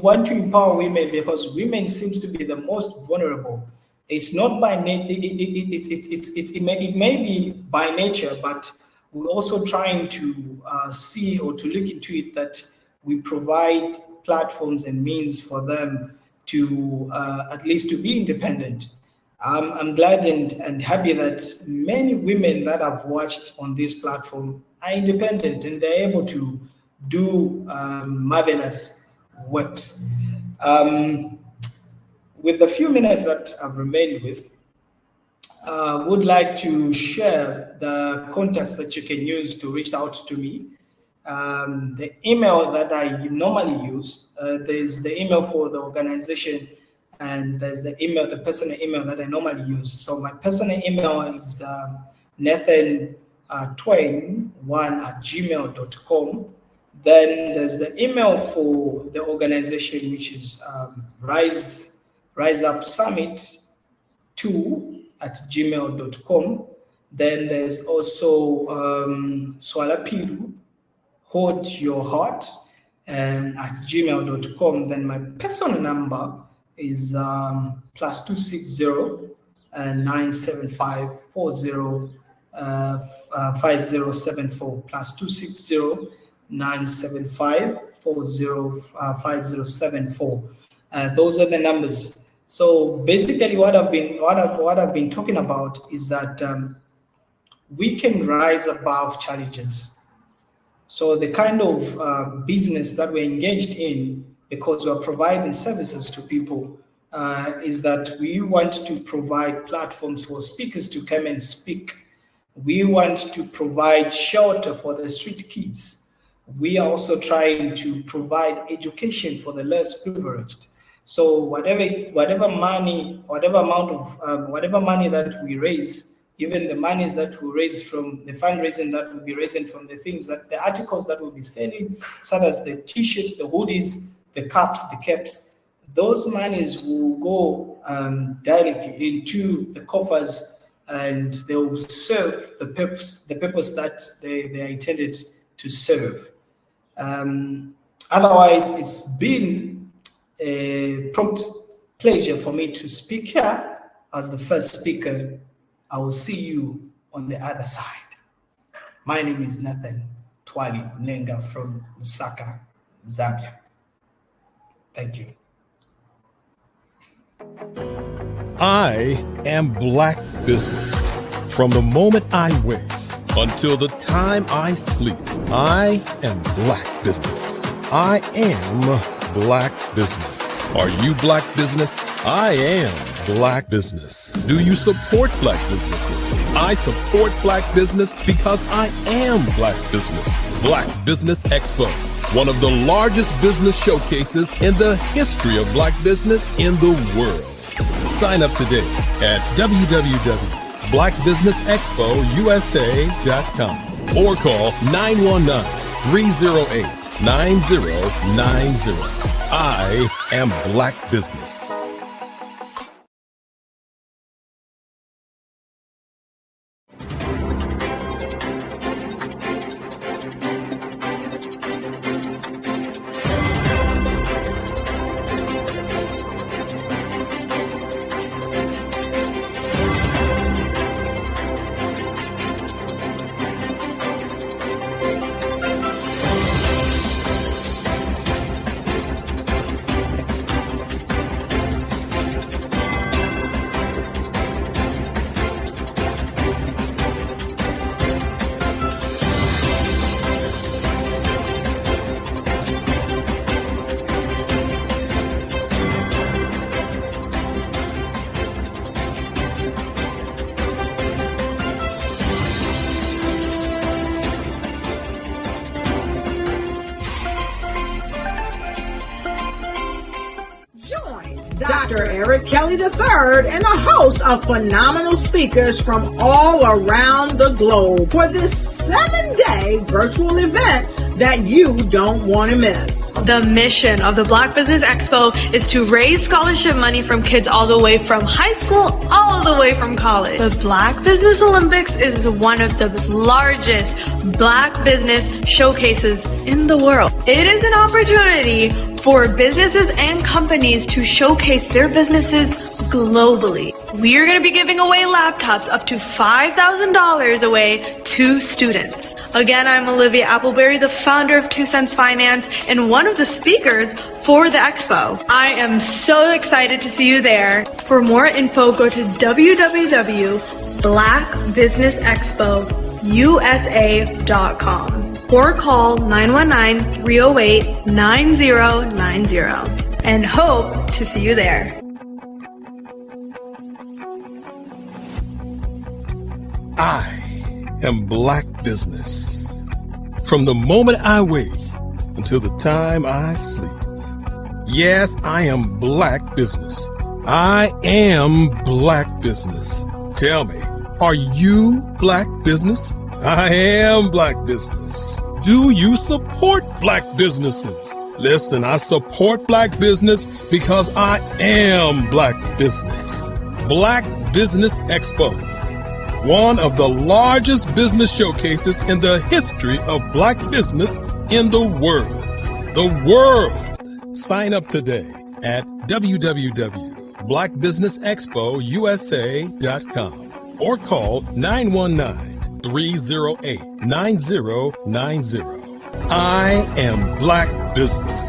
want to empower women because women seems to be the most vulnerable. It's not by nature, it may be by nature, but we're also trying to see or to look into it that we provide platforms and means for them to at least to be independent. I'm glad and happy that many women that I've watched on this platform are independent and they're able to do marvelous works. With the few minutes that I've remained with, would like to share the contacts that you can use to reach out to me. The email that I normally use, there's the email for the organization, and there's the personal email that I normally use. So my personal email is nathan.twain1@gmail.com. Then there's the email for the organization, which is Rise Up Summit 2@gmail.com. Then there's also Swalapilu, Hold Your Heart, @gmail.com. Then my personal number is +260 975 40 5074 +260 975 40 5074. Those are the numbers. So basically, what I've been talking about is that we can rise above challenges. So the kind of business that we're engaged in, because we're providing services to people, is that we want to provide platforms for speakers to come and speak. We want to provide shelter for the street kids. We are also trying to provide education for the less privileged. So whatever money that we raise, even the monies that we raise from the fundraising that we'll be raising from the things that the articles that we'll be selling, such as the t-shirts, the hoodies, the cups, the caps, those monies will go directly into the coffers, and they will serve the purpose that they are intended to serve. Otherwise, it's been a prompt pleasure for me to speak here as the first speaker. I will see you on the other side. My name is Nathan Twali Mlenga from Lusaka, Zambia. Thank you. I am Black Business. From the moment I wake until the time I sleep, I am Black Business. I am Black Business. Are you Black Business? I am Black Business. Do you support Black businesses? I support Black business because I am Black Business. Black Business Expo, one of the largest business showcases in the history of Black business in the world. Sign up today at www.blackbusinessexpousa.com or call 919-308-9090. I am Black Business. Dr. Eric Kelly III, and a host of phenomenal speakers from all around the globe for this 7-day virtual event that you don't want to miss. The mission of the Black Business Expo is to raise scholarship money from kids all the way from high school, all the way from college. The Black Business Olympics is one of the largest Black business showcases in the world. It is an opportunity for businesses and companies to showcase their businesses globally. We are going to be giving away laptops up to $5,000 away to students. Again, I'm Olivia Appleberry, the founder of 2 Cents Finance and one of the speakers for the expo. I am so excited to see you there. For more info, go to www.blackbusinessexpousa.com or call 919-308-9090 and hope to see you there. I am Black Business. From the moment I wake until the time I sleep. Yes, I am Black Business. I am Black Business. Tell me, are you Black Business? I am Black Business. Do you support Black businesses? Listen, I support Black business because I am Black Business. Black Business Expo, one of the largest business showcases in the history of Black business in the world. The world! Sign up today at www.blackbusinessexpousa.com or call 919-308-9090. I am Black Business.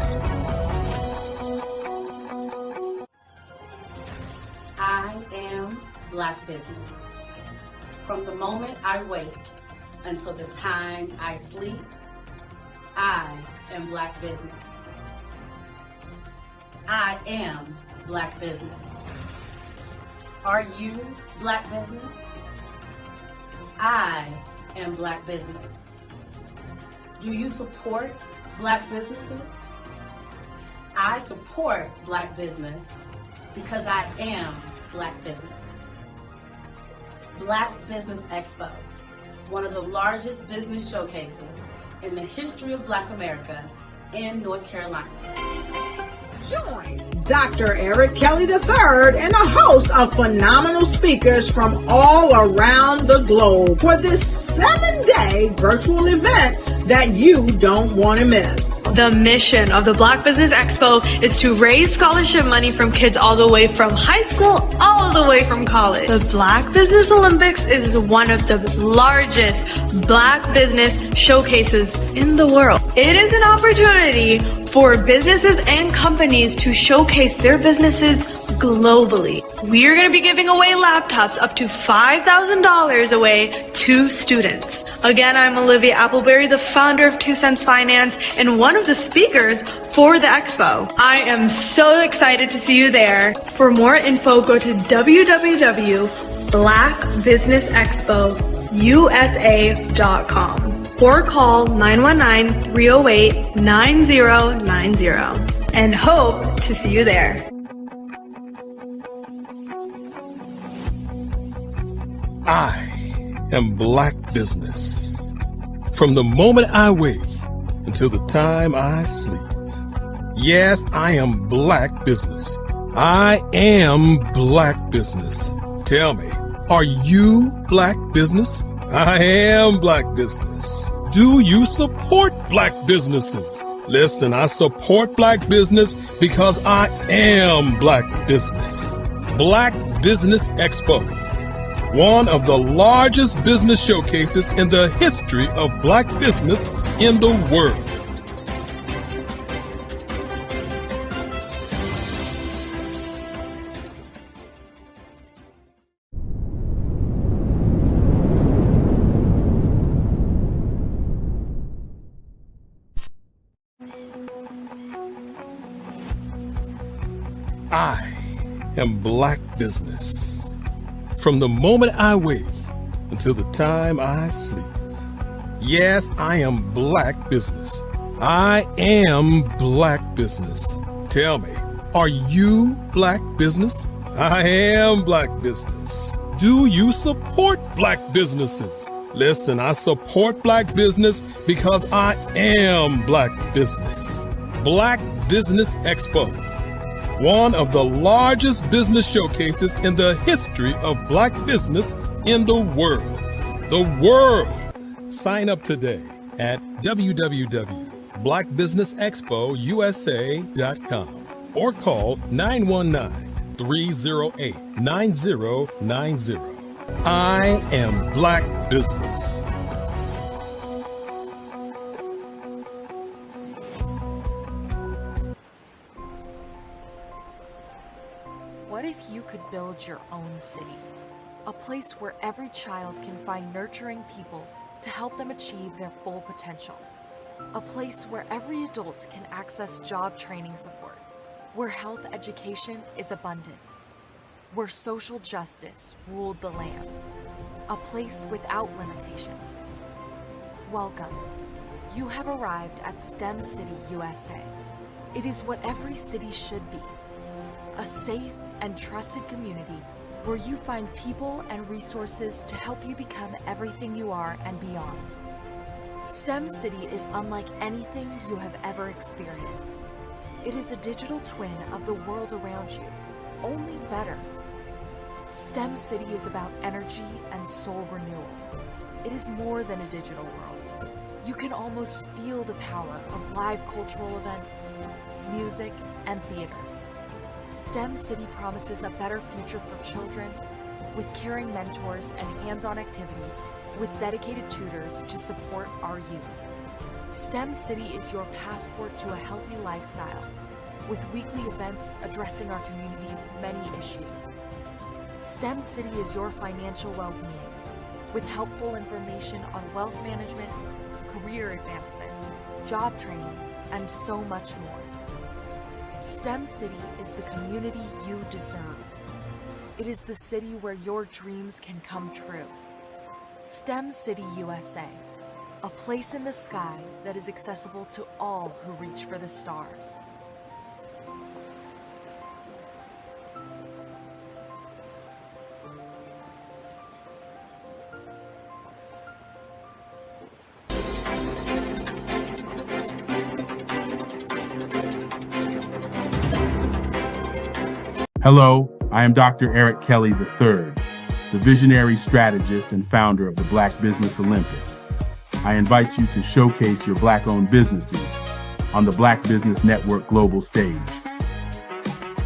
I am Black Business. From the moment I wake until the time I sleep, I am Black Business. I am Black Business. Are you Black Business? I am Black Business. Do you support Black businesses? I support Black business because I am Black Business. Black Business Expo, one of the largest business showcases in the history of Black America in North Carolina. Join Dr. Eric Kelly III and a host of phenomenal speakers from all around the globe for this 7-day virtual event that you don't want to miss. The mission of the Black Business Expo is to raise scholarship money from kids all the way from high school, all the way from college. The Black Business Olympics is one of the largest Black business showcases in the world. It is an opportunity for businesses and companies to showcase their businesses globally. We are going to be giving away laptops up to $5,000 away to students. Again, I'm Olivia Appleberry, the founder of 2 Cents Finance and one of the speakers for the expo. I am so excited to see you there. For more info, go to www.blackbusinessexpousa.com or call 919-308-9090 and hope to see you there. I am Black Business. From the moment I wake until the time I sleep. Yes, I am Black Business. I am Black Business. Tell me, are you Black Business? I am Black Business. Do you support Black businesses? Listen, I support Black business because I am Black Business. Black Business Expo, one of the largest business showcases in the history of Black business in the world. I am Black Business. From the moment I wake until the time I sleep. Yes, I am Black Business. I am Black Business. Tell me, Are you Black business? I am Black business. Do you support Black businesses? Listen, I support Black business because I am Black business. Black Business Expo, one of the largest business showcases in the history of Black business in the world. The world! Sign up today at www.blackbusinessexpousa.com or call 919-308-9090. I am Black business. What if you could build your own city? A place where every child can find nurturing people to help them achieve their full potential. A place where every adult can access job training support, where health education is abundant, where social justice ruled the land. A place without limitations. Welcome. You have arrived at STEM City USA. It is what every city should be. A safe and trusted community where you find people and resources to help you become everything you are and beyond. STEM City is unlike anything you have ever experienced. It is a digital twin of the world around you, only better. STEM City is about energy and soul renewal. It is more than a digital world. You can almost feel the power of live cultural events, music, and theater. STEM City promises a better future for children, with caring mentors and hands-on activities, with dedicated tutors to support our youth. STEM City is your passport to a healthy lifestyle, with weekly events addressing our community's many issues. STEM City is your financial well-being, with helpful information on wealth management, career advancement, job training, and so much more. STEM City is the community you deserve. It is the city where your dreams can come true. STEM City USA, a place in the sky that is accessible to all who reach for the stars. Hello, I am Dr. Eric Kelly III, the visionary strategist and founder of the Black Business Olympics. I invite you to showcase your Black-owned businesses on the Black Business Network global stage.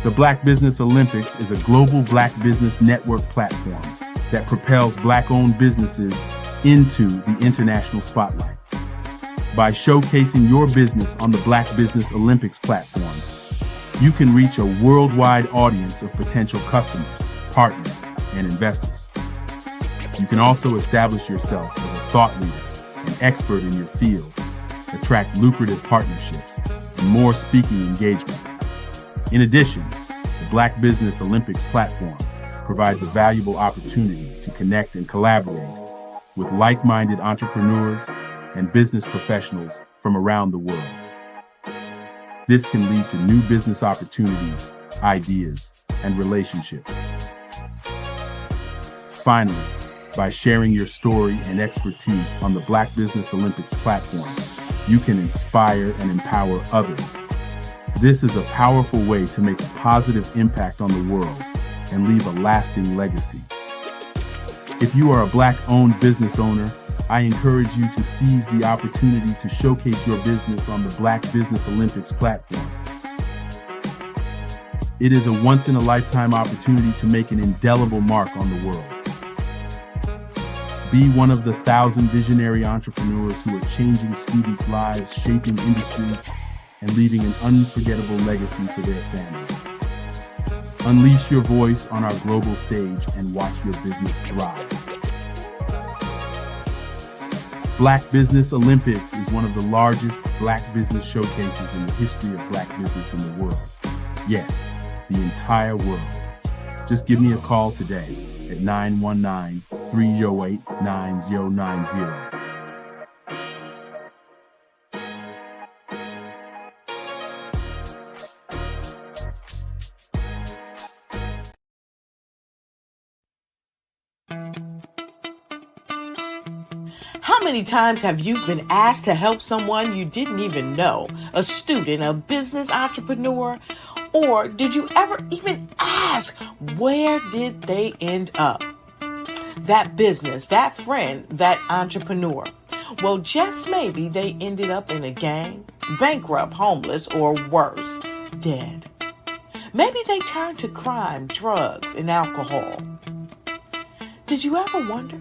The Black Business Olympics is a global Black Business Network platform that propels Black-owned businesses into the international spotlight. By showcasing your business on the Black Business Olympics platform, you can reach a worldwide audience of potential customers, partners, and investors. You can also establish yourself as a thought leader, an expert in your field, attract lucrative partnerships, and more speaking engagements. In addition, the Black Business Olympics platform provides a valuable opportunity to connect and collaborate with like-minded entrepreneurs and business professionals from around the world. This can lead to new business opportunities, ideas, and relationships. Finally, by sharing your story and expertise on the Black Business Olympics platform, you can inspire and empower others. This is a powerful way to make a positive impact on the world and leave a lasting legacy. If you are a Black-owned business owner, I encourage you to seize the opportunity to showcase your business on the Black Business Olympics platform. It is a once-in-a-lifetime opportunity to make an indelible mark on the world. Be one of the 1,000 visionary entrepreneurs who are changing students' lives, shaping industries, and leaving an unforgettable legacy for their families. Unleash your voice on our global stage and watch your business thrive. Black Business Olympics is one of the largest Black business showcases in the history of Black business in the world. Yes, the entire world. Just give me a call today at 919-308-9090. How many times have you been asked to help someone you didn't even know? A student, a business entrepreneur? Or did you ever even ask, where did they end up? That business, that friend, that entrepreneur. Well, just maybe they ended up in a gang, bankrupt, homeless, or worse, dead. Maybe they turned to crime, drugs, and alcohol. Did you ever wonder?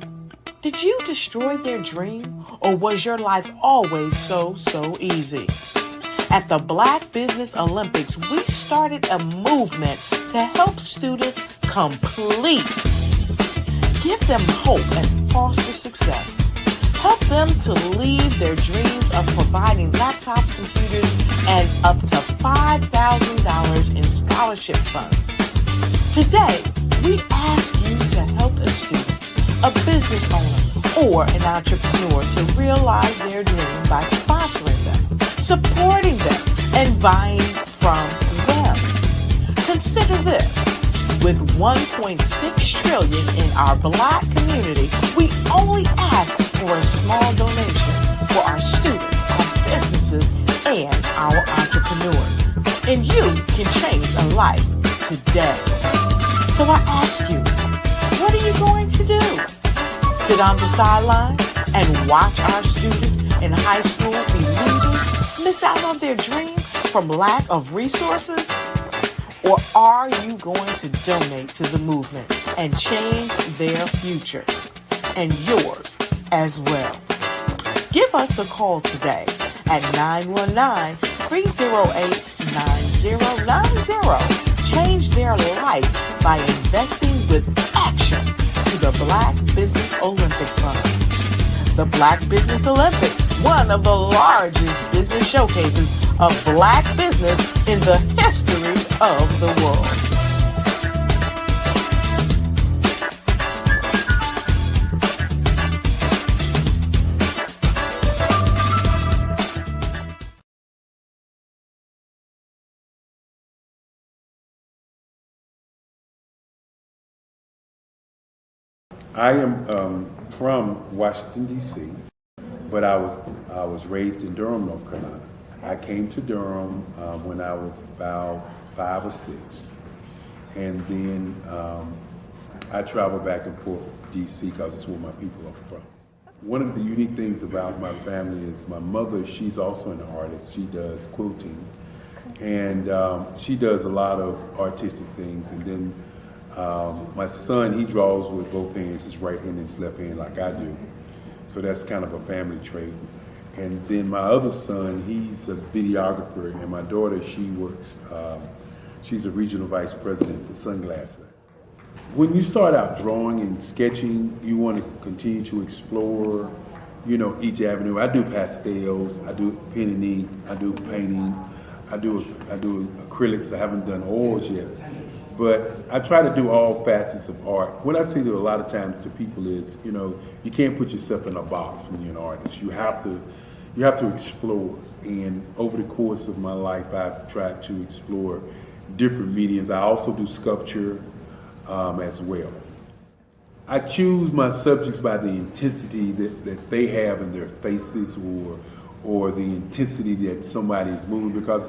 Did you destroy their dream, or was your life always so easy? At the Black Business Olympics, we started a movement to help students complete. Give them hope and foster success. Help them to leave their dreams of providing laptops, computers, and up to $5,000 in scholarship funds. Today, we ask you to help a student, a business owner, or an entrepreneur to realize their dream by sponsoring them, supporting them, and buying from them. Consider this. With $1.6 trillion in our Black community, we only ask for a small donation for our students, our businesses, and our entrepreneurs. And you can change a life today. So I ask you, what are you going to do? Sit on the sideline and watch our students in high school be leaders, miss out on their dream from lack of resources? Or are you going to donate to the movement and change their future and yours as well? Give us a call today at 919-308-9090. Change their life by investing with action to the Black Business Olympic Fund. The Black Business Olympics, one of the largest business showcases of Black business in the history of the world. I am from Washington, D.C., but I was raised in Durham, North Carolina. I came to Durham when I was about 5 or 6, and then I traveled back and forth to D.C. because it's where my people are from. One of the unique things about my family is my mother, she's also an artist. She does quilting, and she does a lot of artistic things. And then my son, he draws with both hands, his right hand and his left hand like I do. So that's kind of a family trait. And then my other son, he's a videographer, and my daughter, she works, she's a regional vice president for Sunglass Lab. When you start out drawing and sketching, you want to continue to explore, you know, each avenue. I do pastels, I do pen and ink, I do painting, I do acrylics. I haven't done oils yet. But I try to do all facets of art. What I say to a lot of times to people is, you know, you can't put yourself in a box when you're an artist. You have to explore. And over the course of my life, I've tried to explore different mediums. I also do sculpture as well. I choose my subjects by the intensity that they have in their faces, or the intensity that somebody is moving, because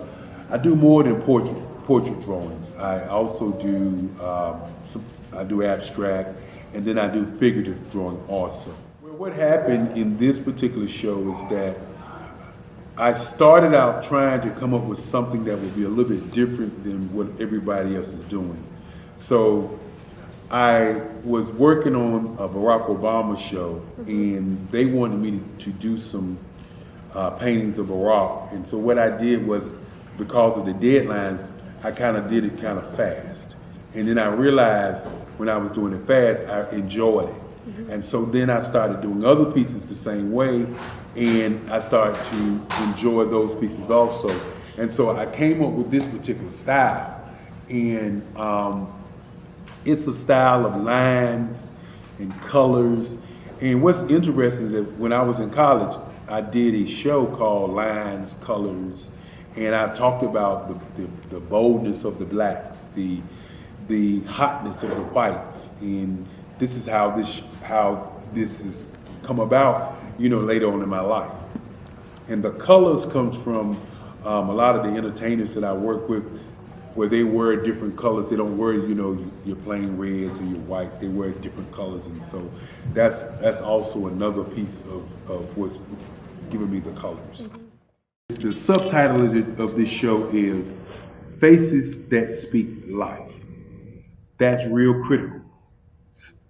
I do more than portrait drawings. I also do I do abstract, and then I do figurative drawing also. Well, what happened in this particular show is that I started out trying to come up with something that would be a little bit different than what everybody else is doing. So I was working on a Barack Obama show, and they wanted me to do some paintings of Barack. And so what I did was, because of the deadlines, I kind of did it kind of fast. And then I realized when I was doing it fast, I enjoyed it. And so then I started doing other pieces the same way, and I started to enjoy those pieces also. And so I came up with this particular style. And it's a style of lines and colors. And what's interesting is that when I was in college, I did a show called Lines, Colors, and I talked about the boldness of the blacks, the hotness of the whites, and this is how this has come about. later on in my life. And the colors comes from a lot of the entertainers that I work with, where they wear different colors. They don't wear, your plain reds or your whites. They wear different colors, and so that's also another piece of what's giving me the colors. The subtitle of this show is Faces That Speak Life. That's real critical.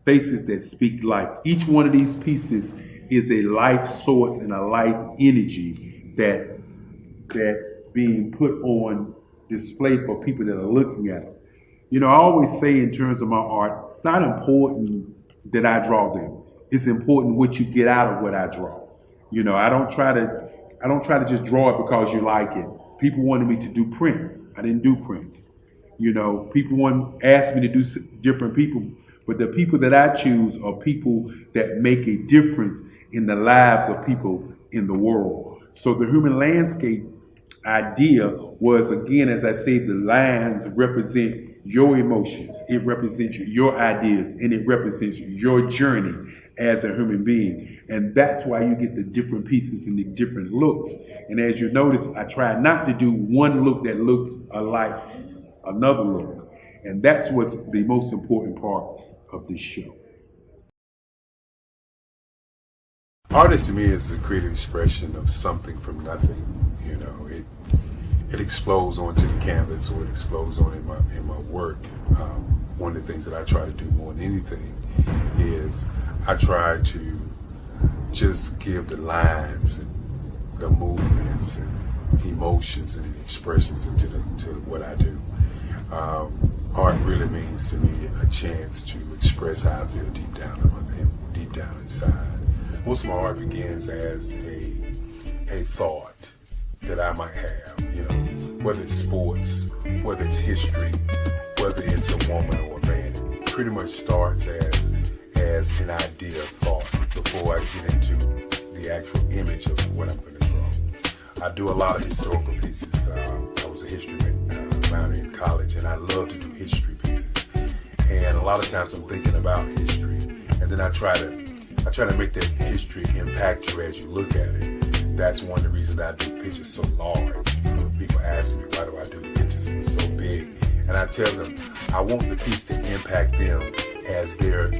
Faces that speak life. Each one of these pieces is a life source and a life energy that's being put on display for people that are looking at it. I always say in terms of my art, it's not important that I draw them. It's important what you get out of what I draw. I don't try to just draw it because you like it. People wanted me to do prints. I didn't do prints. People asked me to do different people, but the people that I choose are people that make a difference in the lives of people in the world. So the human landscape idea was, again, as I say, the lines represent your emotions, it represents your ideas, and it represents your journey as a human being. And that's why you get the different pieces and the different looks. And as you notice, I try not to do one look that looks alike another look. And that's what's the most important part of this show. Art to me is a creative expression of something from nothing. It explodes onto the canvas, or it explodes on in my work. One of the things that I try to do more than anything is I try to just give the lines and the movements and emotions and expressions into what I do. Art really means to me a chance to express how I feel deep down inside. Most of my art begins as a thought that I might have, whether it's sports, whether it's history, whether it's a woman or a man. It pretty much starts as an idea of thought before I get into the actual image of what I'm going to draw. I do a lot of historical pieces. I was a history minor in college, and I love to do history pieces. And a lot of times I'm thinking about history, and then I try to make that history impact you as you look at it. That's one of the reasons I do pictures so large. People ask me, why do I do pictures so big? And I tell them, I want the piece to impact them as they're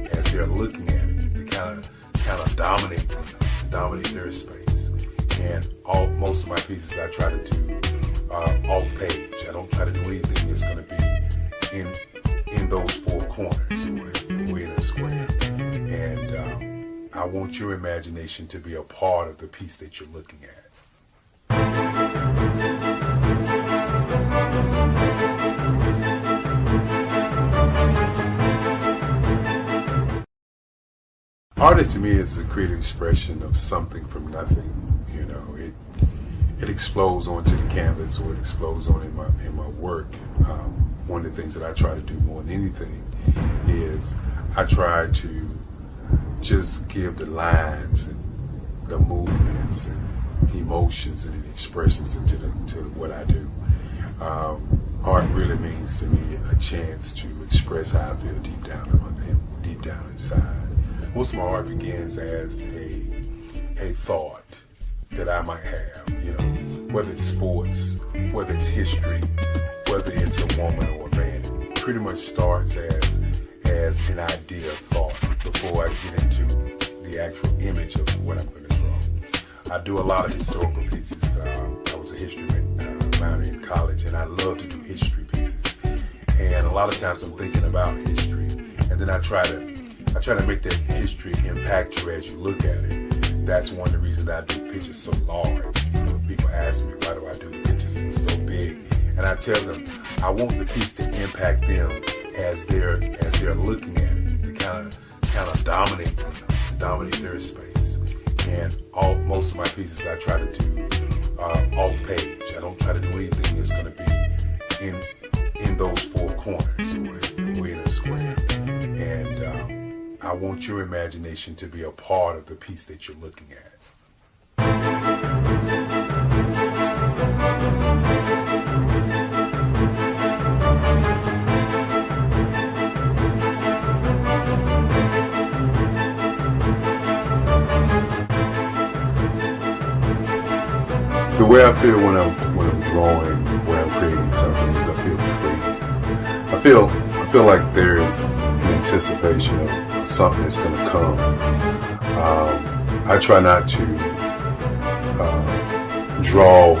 looking at it. To kind of dominate them, dominate their space. And most of my pieces I try to do off page. I don't try to do anything that's going to be in those four corners or in a square. And I want your imagination to be a part of the piece that you're looking at. Art to me is a creative expression of something from nothing. It explodes onto the canvas, or it explodes on in my work. One of the things that I try to do more than anything is I try to just give the lines and the movements and emotions and expressions into what I do. Art really means to me a chance to express how I feel deep down inside. Most of my art begins as a thought that I might have, whether it's sports, whether it's history, whether it's a woman or a man. It pretty much starts as an idea of thought before I get into the actual image of what I'm going to draw. I do a lot of historical pieces. I was a history minor in college, and I love to do history pieces. And a lot of times I'm thinking about history, and then I try to make that history impact you as you look at it. That's one of the reasons I do pictures so large. People ask me, why do I do pictures so big? And I tell them, I want the piece to impact them as they're looking at it. To kind of dominate them, dominate their space. And most of my pieces I try to do off page. I don't try to do anything that's going to be in those four corners or in a square. And I want your imagination to be a part of the piece that you're looking at. The way I feel when I'm drawing, when I'm creating something, is I feel free. I feel like there's an anticipation of something that's going to come. I try not to draw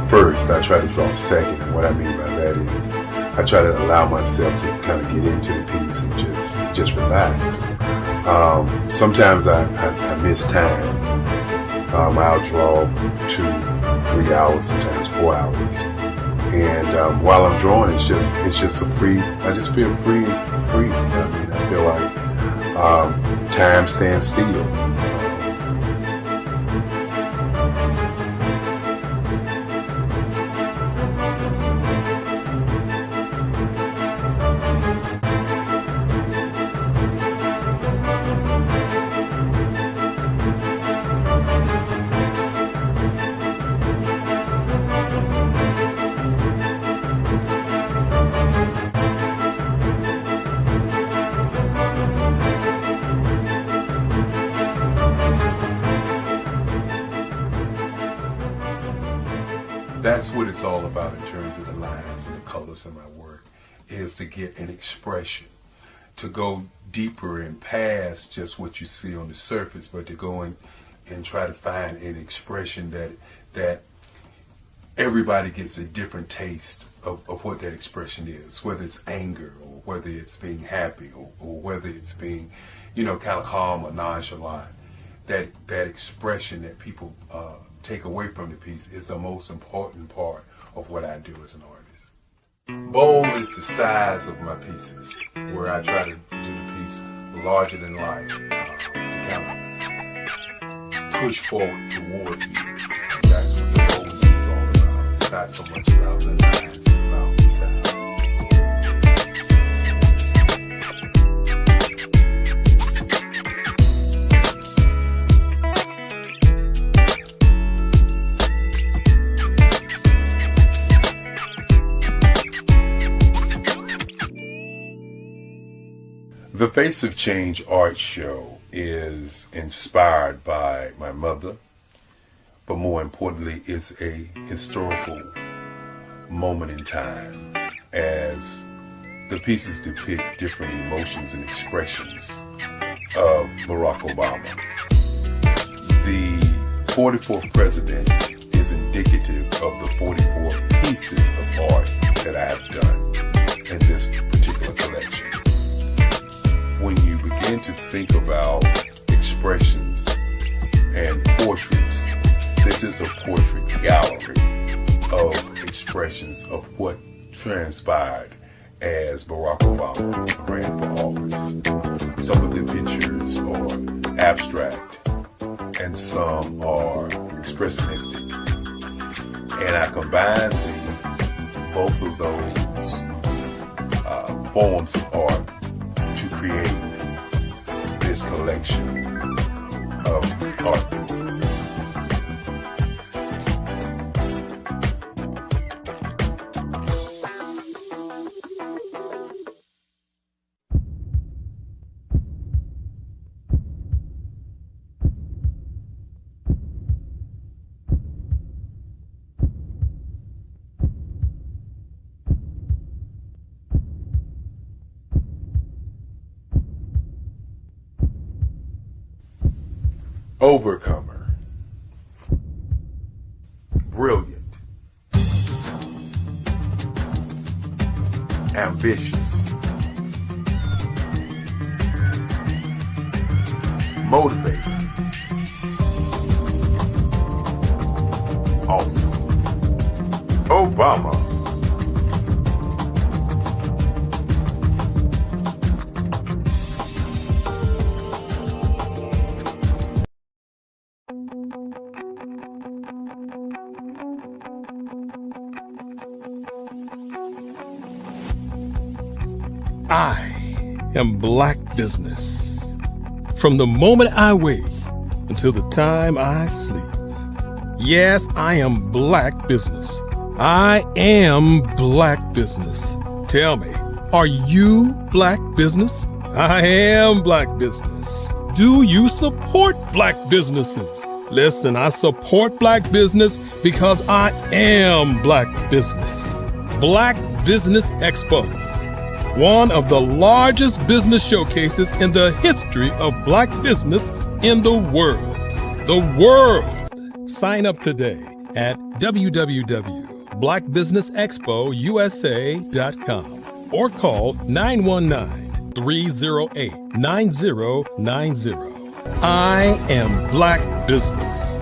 first. I try to draw second. And what I mean by that is I try to allow myself to kind of get into the piece and just relax. Sometimes I miss time. I'll draw 2, 3 hours, sometimes 4 hours. And while I'm drawing, it's just a free. I just feel free. I mean, I feel like time stands still. That's what it's all about in terms of the lines and the colors in my work, is to get an expression, to go deeper and past just what you see on the surface, but to go in and try to find an expression that everybody gets a different taste of what that expression is, whether it's anger or whether it's being happy or whether it's being, kind of calm or nonchalant. That expression that people take away from the piece is the most important part of what I do as an artist. Bold is the size of my pieces, where I try to do the piece larger than life, to kind of push forward toward you. That's what the boldness is all about. It's not so much about the lines, it's about the size. The Face of Change art show is inspired by my mother, but more importantly, it's a historical moment in time as the pieces depict different emotions and expressions of Barack Obama. The 44th president is indicative of the 44 pieces of art that I have done in this particular collection. When you begin to think about expressions and portraits, this is a portrait gallery of expressions of what transpired as Barack Obama ran for office. Some of the pictures are abstract and some are expressionistic. And I combined both of those forms of art to create this collection of art pieces. Overcomer, brilliant, ambitious, motivated, awesome. Obama. I am Black Business. From the moment I wake until the time I sleep. Yes, I am Black Business. I am Black Business. Tell me, are you Black Business? I am Black Business. Do you support Black businesses? Listen, I support Black business because I am Black business. Black Business Expo, one of the largest business showcases in the history of Black business in the world. The world! Sign up today at www.blackbusinessexpousa.com or call 919-308-9090. I am Black business.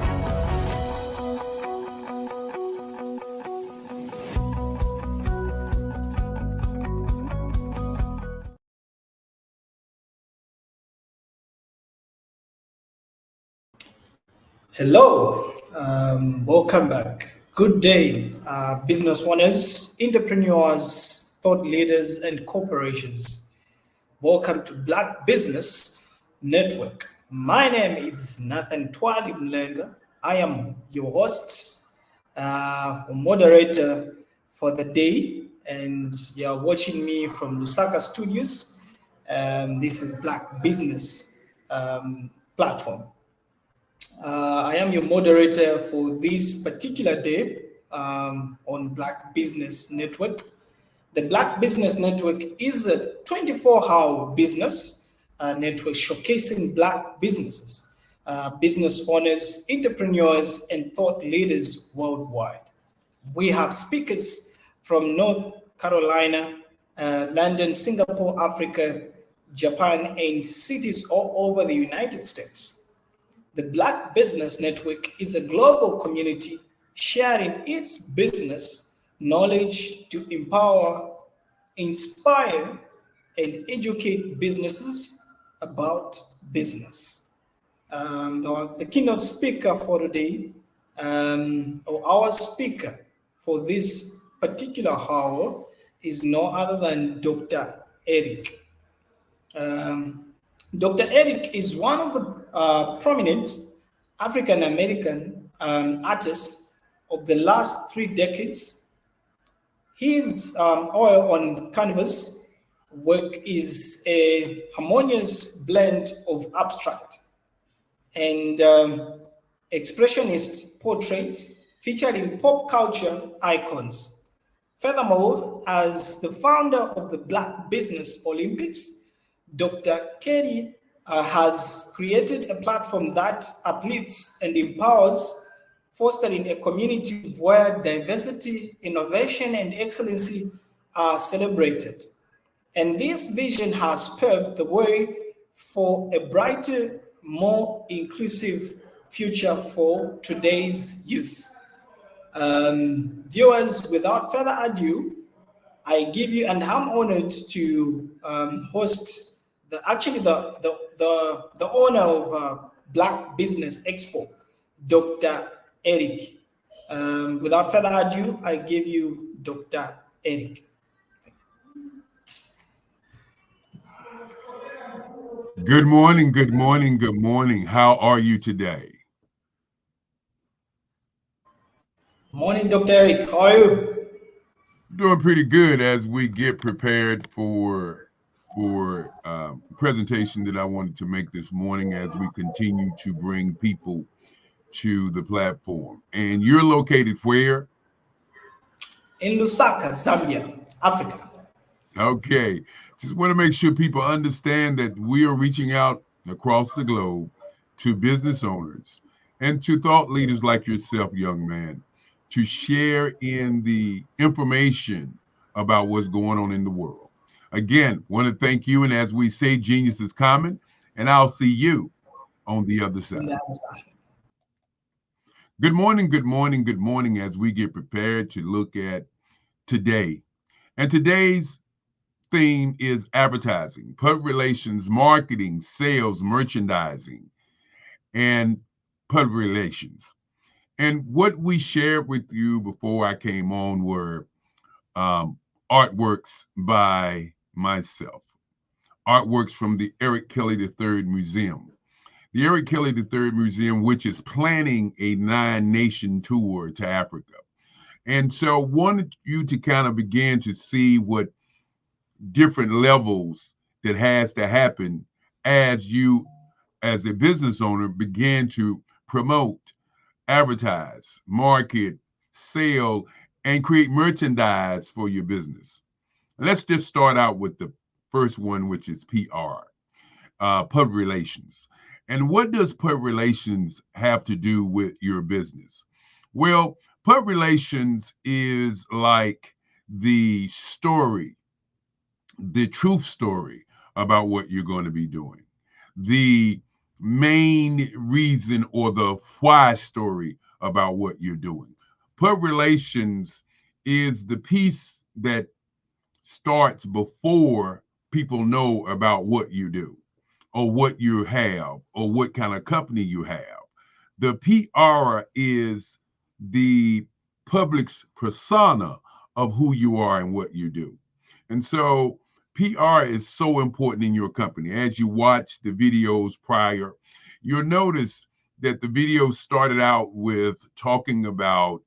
Hello, welcome back. Good day, business owners, entrepreneurs, thought leaders, and corporations. Welcome to Black Business Network. My name is Nathan Twali Mlenga. I am your host, moderator for the day, and you're watching me from Lusaka Studios. This is Black Business platform. I am your moderator for this particular day on Black Business Network. The Black Business Network is a 24-hour business network showcasing Black businesses, business owners, entrepreneurs, and thought leaders worldwide. We have speakers from North Carolina, London, Singapore, Africa, Japan, and cities all over the United States. The Black Business Network is a global community sharing its business knowledge to empower, inspire, and educate businesses about business. The keynote speaker for today, or our speaker for this particular hour, is no other than Dr. Eric. Dr. Eric is one of the prominent African-American artists of the last 3 decades. His oil on canvas work is a harmonious blend of abstract and expressionist portraits featuring pop culture icons. Furthermore, as the founder of the Black Business Olympics, Dr. Kerry has created a platform that uplifts and empowers, fostering a community where diversity, innovation, and excellency are celebrated. And this vision has paved the way for a brighter, more inclusive future for today's youth. Viewers, without further ado, I give you, and I'm honored to host the owner of Black Business Expo, Dr. Eric. Without further ado, I give you Dr. Eric. Good morning, good morning, good morning. How are you today? Morning, Dr. Eric. How are you? Doing pretty good as we get prepared for presentation that I wanted to make this morning as we continue to bring people to the platform. And you're located where? In Lusaka, Zambia, Africa. Okay. Just want to make sure people understand that we are reaching out across the globe to business owners and to thought leaders like yourself, young man, to share in the information about what's going on in the world. Again, want to thank you. And as we say, genius is common, and I'll see you on the other side. Good morning, good morning, good morning as we get prepared to look at today. And today's theme is advertising, public relations, marketing, sales, merchandising, and public relations. And what we shared with you before I came on were artworks by myself, artworks from the Eric Kelly III Museum. The Eric Kelly III Museum, which is planning a 9-nation tour to Africa. And so wanted you to kind of begin to see what different levels that has to happen as you, as a business owner, begin to promote, advertise, market, sell, and create merchandise for your business. Let's just start out with the first one, which is PR, public relations. And what does public relations have to do with your business? Well, public relations is like the story, the truth story about what you're going to be doing. The main reason or the why story about what you're doing. Public relations is the piece that starts before people know about what you do or what you have or what kind of company you have. The PR is the public's persona of who you are and what you do. And so PR is so important in your company. As you watch the videos prior, you'll notice that the videos started out with talking about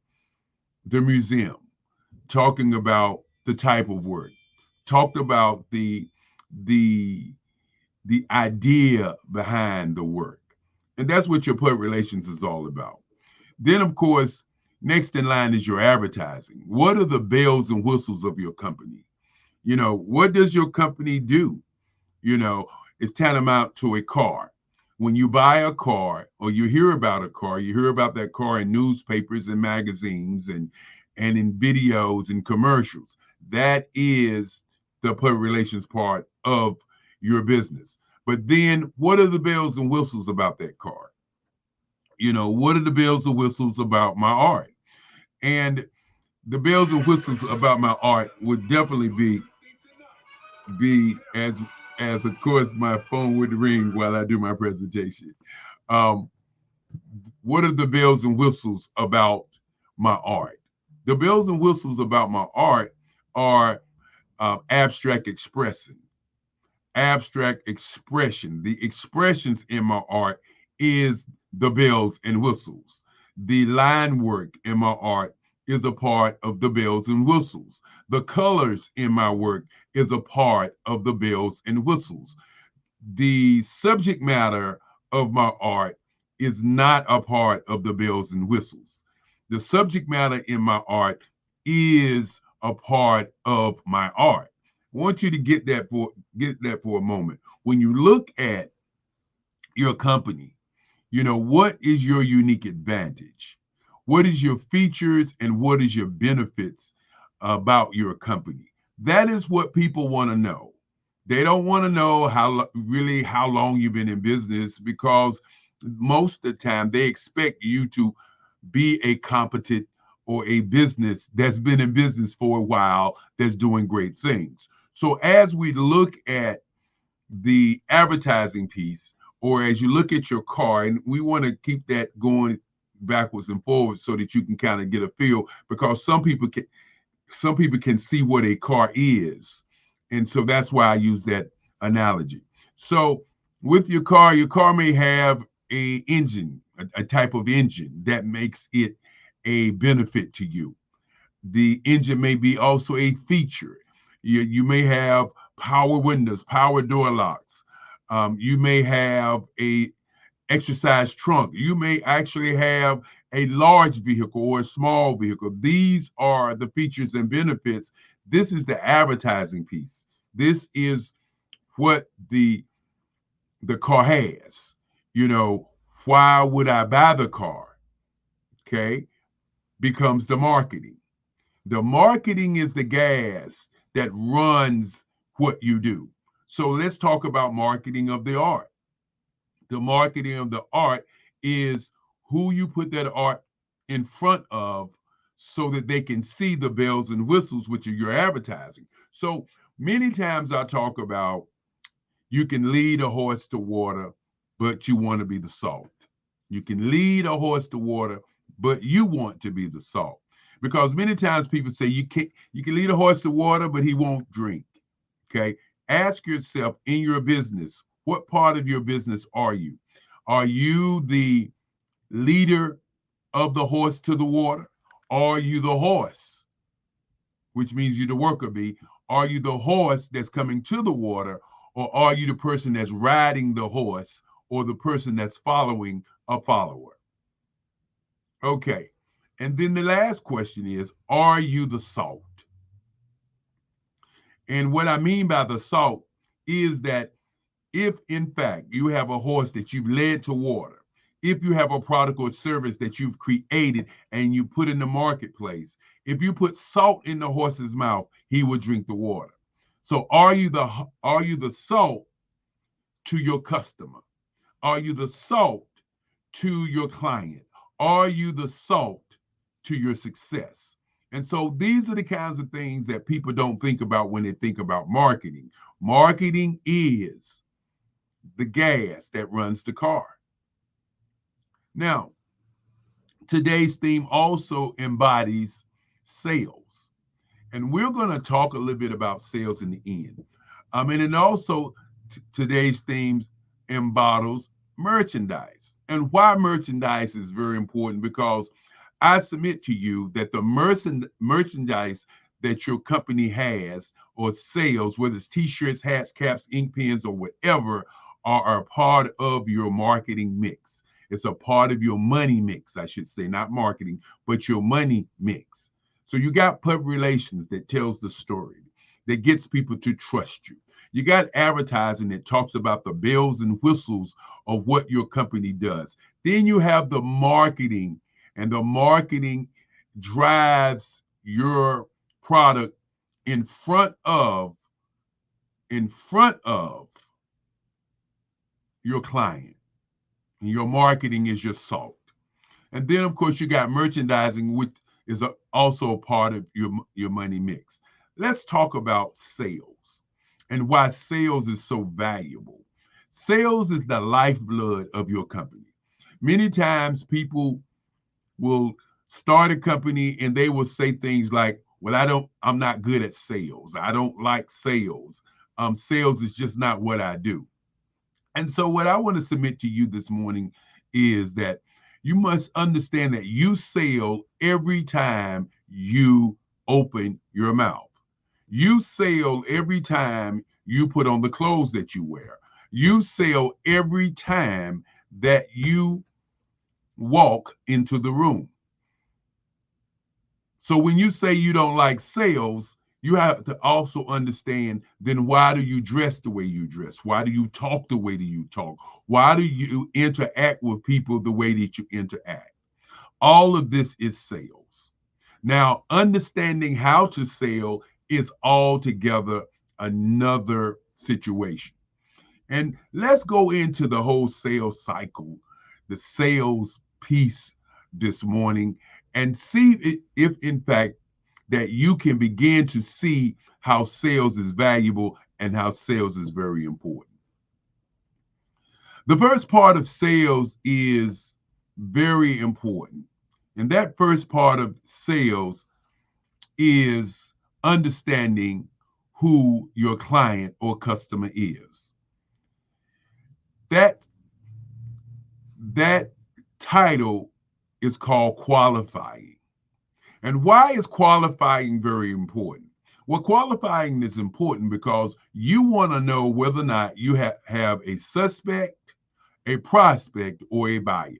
the museum, talking about the type of work, talked about the idea behind the work. And that's what your public relations is all about. Then, of course, next in line is your advertising. What are the bells and whistles of your company? You know, what does your company do? You know, it's tantamount to a car. When you buy a car or you hear about a car, you hear about that car in newspapers and magazines and in videos and commercials. That is the public relations part of your business. But then what are the bells and whistles about that car? You know, what are the bells and whistles about my art? And the bells and whistles about my art would definitely be as of course my phone would ring while I do my presentation. What are the bells and whistles about my art? The bells and whistles about my art are abstract expression. Abstract expression. The expressions in my art is the bells and whistles. The line work in my art is a part of the bells and whistles. The colors in my work is a part of the bells and whistles. The subject matter of my art is not a part of the bells and whistles. The subject matter in my art is a part of my art. I want you to get that for a moment. When you look at your company, you know, what is your unique advantage? What is your features and what is your benefits about your company? That is what people want to know. They don't want to know how long you've been in business, because most of the time they expect you to be a competent or a business that's been in business for a while, that's doing great things. So as we look at the advertising piece, or as you look at your car, and we want to keep that going backwards and forwards so that you can kind of get a feel, because some people can see what a car is. And so that's why I use that analogy. So with your car may have a engine, a type of engine that makes it a benefit to you. The engine may be also a feature. You may have power windows, power door locks. You may have a exercise trunk. You may actually have a large vehicle or a small vehicle. These are the features and benefits. This is the advertising piece. This is what the car has. You know, why would I buy the car? Okay, becomes the marketing. The marketing is the gas that runs what you do. So let's talk about marketing of the art. The marketing of the art is who you put that art in front of so that they can see the bells and whistles, which are your advertising. So many times I talk about you can lead a horse to water, but you want to be the salt. You can lead a horse to water, but you want to be the salt. Because many times people say you can lead a horse to water, but he won't drink. Okay. Ask yourself in your business, what part of your business are you? Are you the leader of the horse to the water? Are you the horse, which means you're the worker bee? Are you the horse that's coming to the water, or are you the person that's riding the horse, or the person that's following a follower? Okay. And then the last question is, are you the salt? And what I mean by the salt is that if in fact you have a horse that you've led to water, if you have a product or service that you've created and you put in the marketplace, if you put salt in the horse's mouth, he will drink the water. So are you the salt to your customer? Are you the salt to your client? Are you the salt to your success? And so these are the kinds of things that people don't think about when they think about marketing. Marketing is the gas that runs the car. Now, today's theme also embodies sales. And we're going to talk a little bit about sales in the end. And then also today's themes embodies merchandise. And why merchandise is very important, because I submit to you that the merchandise that your company has or sells, whether it's t-shirts, hats, caps, ink pens, or whatever, are a part of your marketing mix. It's a part of your money mix, I should say, not marketing, but your money mix. So you got public relations that tells the story, that gets people to trust you. You got advertising that talks about the bells and whistles of what your company does. Then you have the marketing, and the marketing drives your product in front of your client. And your marketing is your salt. And then, of course, you got merchandising, which is also a part of your money mix. Let's talk about sales and why sales is so valuable. Sales is the lifeblood of your company. Many times people will start a company and they will say things like, well, I'm not good at sales. I don't like sales. Sales is just not what I do. And so what I want to submit to you this morning is that you must understand that you sell every time you open your mouth. You sell every time you put on the clothes that you wear. You sell every time that you walk into the room. So when you say you don't like sales, you have to also understand, then why do you dress the way you dress? Why do you talk the way that you talk? Why do you interact with people the way that you interact? All of this is sales. Now, understanding how to sell is altogether another situation. And let's go into the whole sales cycle, the sales piece this morning, and see if in fact that you can begin to see how sales is valuable and how sales is very important. The first part of sales is very important. And that first part of sales is understanding who your client or customer is. That title is called qualifying. And why is qualifying very important? Well, qualifying is important because you want to know whether or not you have a suspect, a prospect, or a buyer.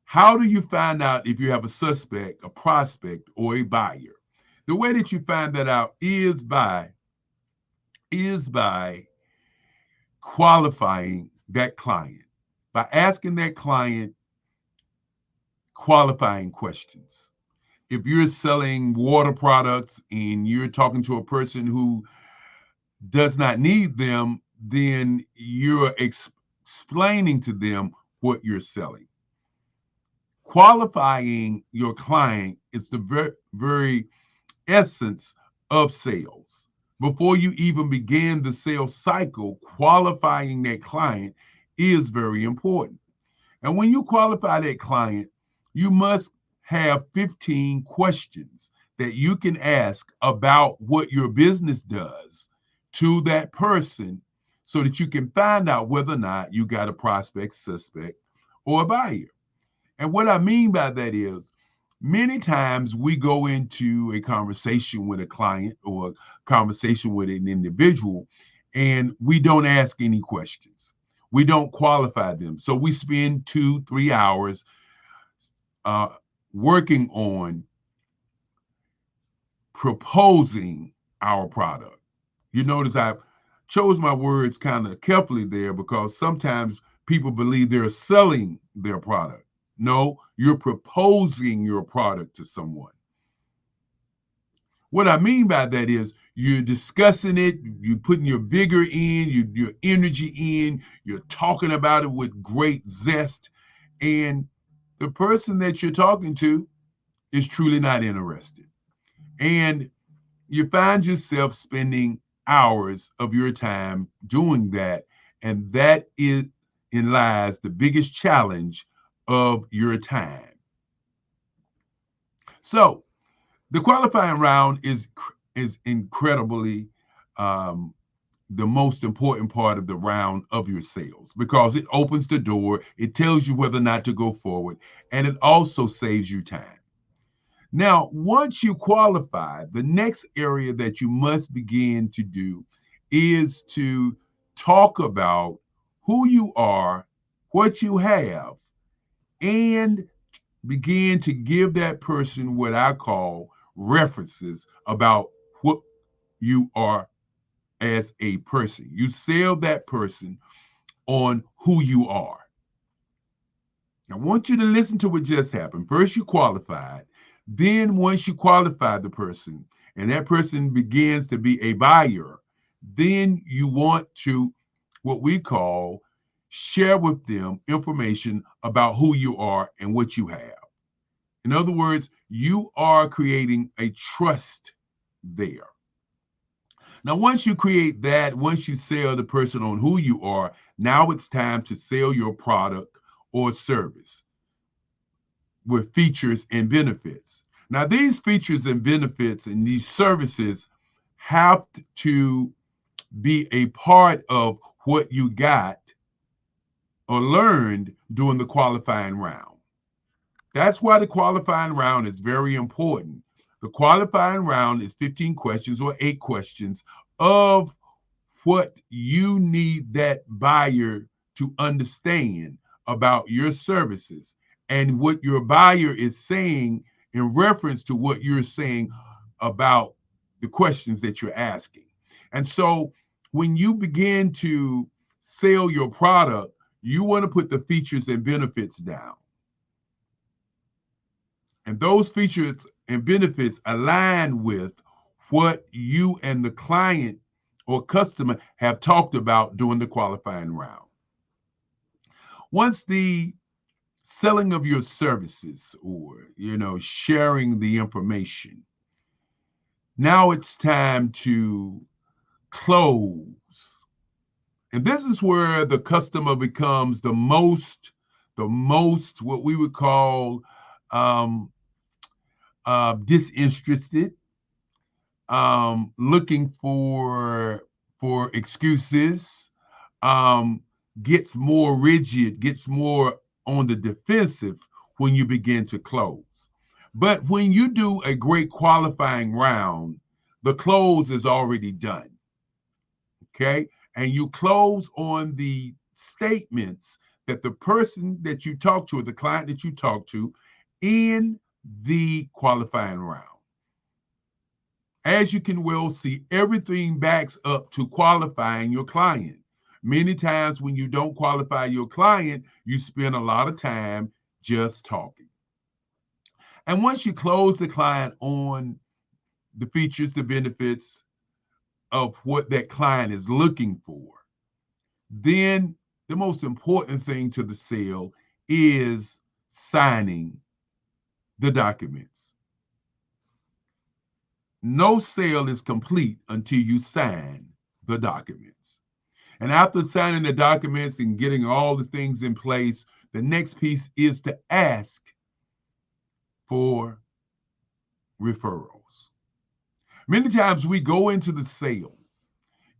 How do you find out if you have a suspect, a prospect, or a buyer? The way that you find that out is by qualifying that client, by asking that client qualifying questions. If you're selling water products and you're talking to a person who does not need them, then you're explaining to them what you're selling. Qualifying your client is the very essence of sales. Before you even begin the sales cycle, qualifying that client is very important. And when you qualify that client, you must have 15 questions that you can ask about what your business does to that person so that you can find out whether or not you got a prospect, suspect, or a buyer. And what I mean by that is, many times we go into a conversation with a client or a conversation with an individual and we don't ask any questions. we don't qualify them. So we spend 2-3 hours working on proposing our product. You notice I chose my words kind of carefully there because sometimes people believe they're selling their product. No, you're proposing your product to someone. What I mean by that is you're discussing it, you're putting your vigor in, your energy in, you're talking about it with great zest, and the person that you're talking to is truly not interested. And you find yourself spending hours of your time doing that, and that is in lies the biggest challenge of your time. So the qualifying round is incredibly the most important part of the round of your sales because it opens the door, it tells you whether or not to go forward, and it also saves you time. Now, once you qualify, the next area that you must begin to do is to talk about who you are, what you have, and begin to give that person what I call references about what you are as a person. You sell that person on who you are. I want you to listen to what just happened. First, you qualified. Then, once you qualify the person and that person begins to be a buyer, then you want to, what we call, share with them information about who you are and what you have. In other words, you are creating a trust there. Now, once you create that, once you sell the person on who you are, now it's time to sell your product or service with features and benefits. Now, these features and benefits and these services have to be a part of what you got or learned during the qualifying round. That's why the qualifying round is very important. The qualifying round is 15 questions or 8 questions of what you need that buyer to understand about your services and what your buyer is saying in reference to what you're saying about the questions that you're asking. And so when you begin to sell your product, you want to put the features and benefits down. And those features and benefits align with what you and the client or customer have talked about during the qualifying round. Once the selling of your services or, sharing the information, now it's time to close. And this is where the customer becomes the most what we would call disinterested, looking for excuses, gets more rigid, gets more on the defensive when you begin to close. But when you do a great qualifying round, the close is already done. Okay? And you close on the statements that the person that you talk to or the client that you talk to in the qualifying round. As you can well see, everything backs up to qualifying your client. Many times when you don't qualify your client, you spend a lot of time just talking. And once you close the client on the features, the benefits of what that client is looking for, then the most important thing to the sale is signing the documents. No sale is complete until you sign the documents. And after signing the documents and getting all the things in place, the next piece is to ask for referrals. Many times we go into the sale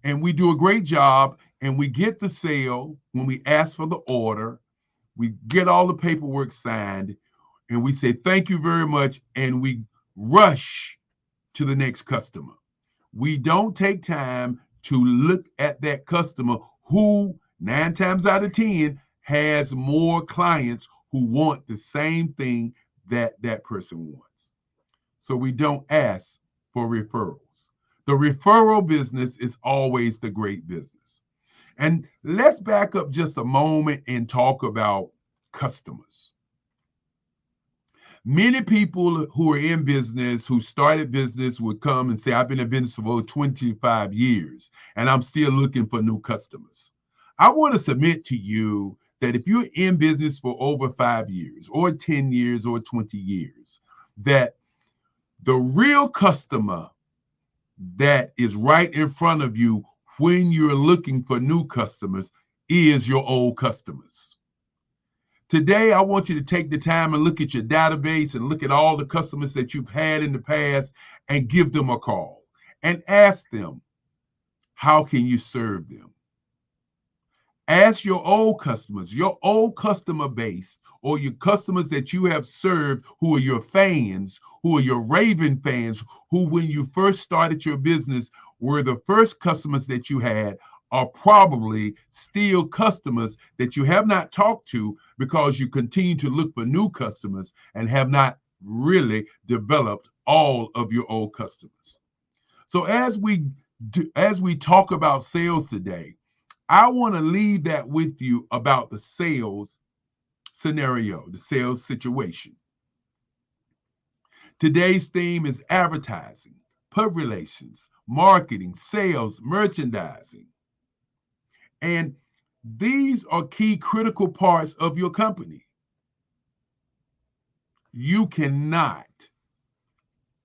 and we do a great job and we get the sale when we ask for the order, we get all the paperwork signed, and we say, thank you very much, and we rush to the next customer. We don't take time to look at that customer who 9 times out of 10 has more clients who want the same thing that that person wants. So we don't ask for referrals. The referral business is always the great business. And let's back up just a moment and talk about customers. Many people who are in business, who started business, would come and say, I've been in business for over 25 years, and I'm still looking for new customers. I want to submit to you that if you're in business for over 5 years, or 10 years, or 20 years, that the real customer that is right in front of you when you're looking for new customers is your old customers. Today, I want you to take the time and look at your database and look at all the customers that you've had in the past and give them a call and ask them, how can you serve them? Ask your old customers, your old customer base, or your customers that you have served who are your fans, who are your raving fans, who when you first started your business were the first customers that you had, are probably still customers that you have not talked to because you continue to look for new customers and have not really developed all of your old customers. So as we talk about sales today, I want to leave that with you about the sales scenario, the sales situation. Today's theme is advertising, public relations, marketing, sales, merchandising. And these are key critical parts of your company. You cannot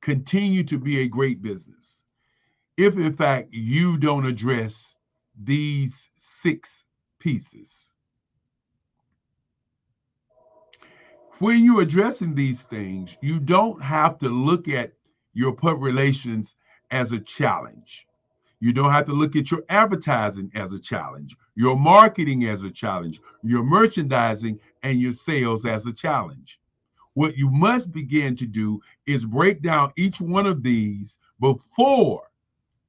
continue to be a great business if, in fact, you don't address these 6 pieces. When you're addressing these things, you don't have to look at your public relations as a challenge. You don't have to look at your advertising as a challenge, your marketing as a challenge, your merchandising and your sales as a challenge. What you must begin to do is break down each one of these before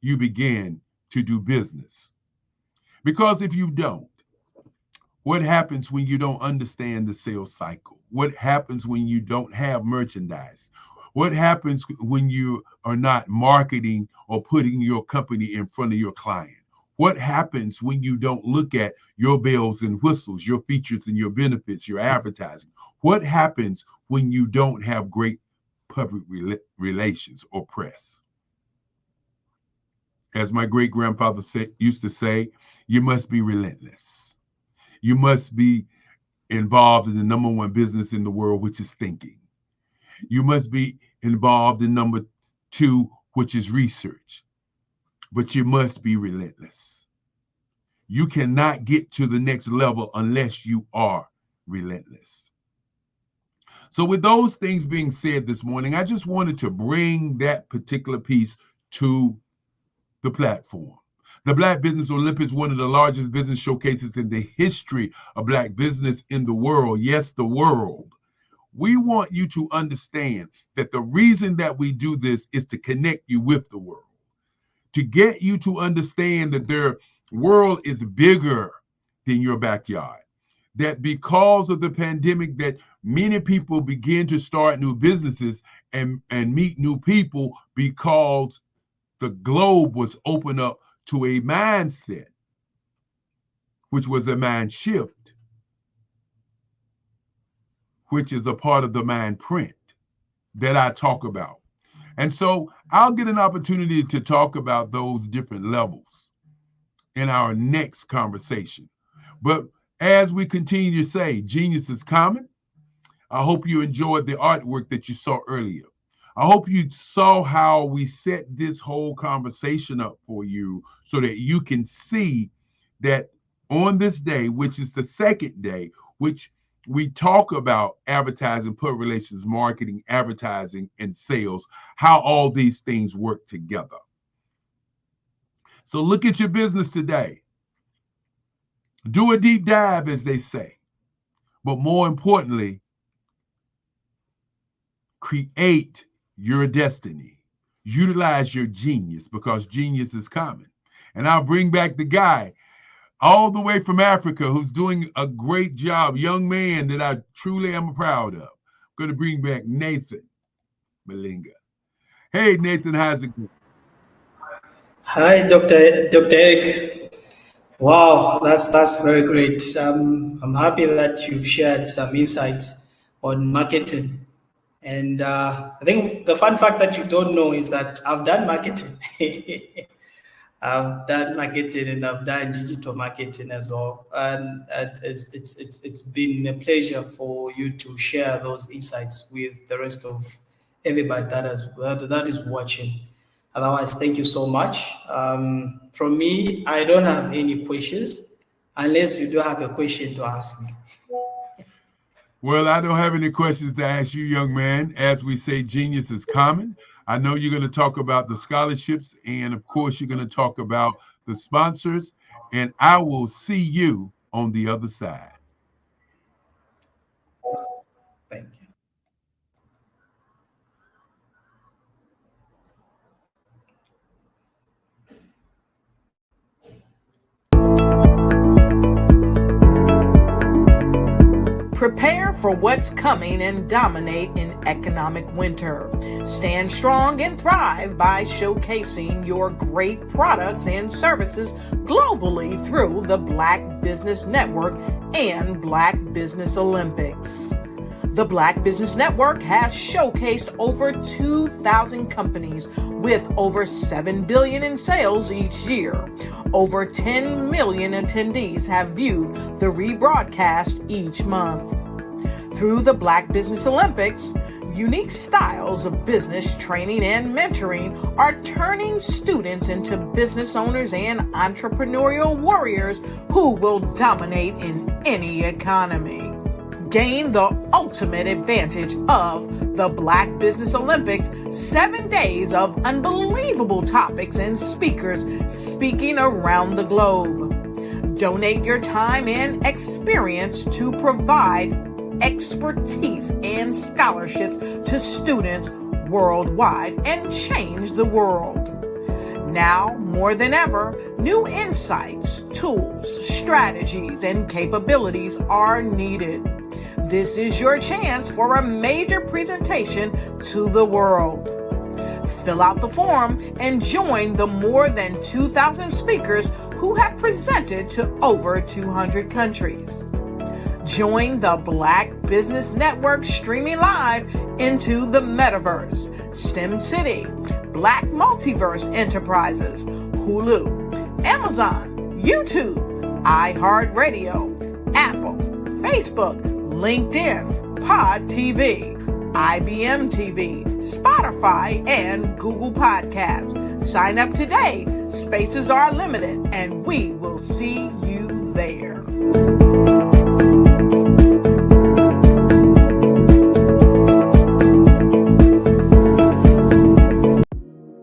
you begin to do business. Because if you don't, what happens when you don't understand the sales cycle? What happens when you don't have merchandise? What happens when you are not marketing or putting your company in front of your client? What happens when you don't look at your bells and whistles, your features and your benefits, your advertising? What happens when you don't have great public relations or press? As my great grandfather used to say, you must be relentless. You must be involved in the number 1 business in the world, which is thinking. You must be involved in number 2, which is research. But you must be relentless. You cannot get to the next level unless you are relentless. So with those things being said this morning, I just wanted to bring that particular piece to the platform. The Black Business Olympics, one of the largest business showcases in the history of Black business in the world. Yes, the world. We want you to understand that the reason that we do this is to connect you with the world, to get you to understand that their world is bigger than your backyard, that because of the pandemic that many people begin to start new businesses and meet new people because the globe was opened up to a mindset, which was a mind shift, which is a part of the mind print that I talk about. And so I'll get an opportunity to talk about those different levels in our next conversation. But as we continue to say, genius is common. I hope you enjoyed the artwork that you saw earlier. I hope you saw how we set this whole conversation up for you so that you can see that on this day, which is the second day, which we talk about advertising, public relations, marketing, advertising, and sales, how all these things work together. So look at your business today. Do a deep dive, as they say. But more importantly, create your destiny. Utilize your genius, because genius is common. And I'll bring back the guy all the way from Africa, who's doing a great job, young man that I truly am proud of. I'm going to bring back Nathan Malinga. Hey, Nathan, how's it going? Hi, Dr. Eric. Wow, that's very great. I'm happy that you've shared some insights on marketing. And I think the fun fact that you don't know is that I've done marketing. I've done marketing and I've done digital marketing as well. And it's been a pleasure for you to share those insights with the rest of everybody that is watching. Otherwise, thank you so much. From me, I don't have any questions unless you do have a question to ask me. Well, I don't have any questions to ask you, young man. As we say, genius is common. I know you're going to talk about the scholarships, and of course, you're going to talk about the sponsors, and I will see you on the other side. Thank you. Prepare for what's coming and dominate in economic winter. Stand strong and thrive by showcasing your great products and services globally through the Black Business Network and Black Business Olympics. The Black Business Network has showcased over 2,000 companies with over $7 billion in sales each year. Over 10 million attendees have viewed the rebroadcast each month. Through the Black Business Olympics, unique styles of business training and mentoring are turning students into business owners and entrepreneurial warriors who will dominate in any economy. Gain the ultimate advantage of the Black Business Olympics, 7 days of unbelievable topics and speakers speaking around the globe. Donate your time and experience to provide expertise and scholarships to students worldwide and change the world. Now, more than ever, new insights, tools, strategies, and capabilities are needed. This is your chance for a major presentation to the world. Fill out the form and join the more than 2,000 speakers who have presented to over 200 countries. Join the Black Business Network streaming live into the metaverse, STEM City, Black Multiverse Enterprises, Hulu, Amazon, YouTube, iHeartRadio, Apple, Facebook, LinkedIn, Pod TV, IBM TV, Spotify, and Google Podcasts. Sign up today. Spaces are limited, and we will see you there.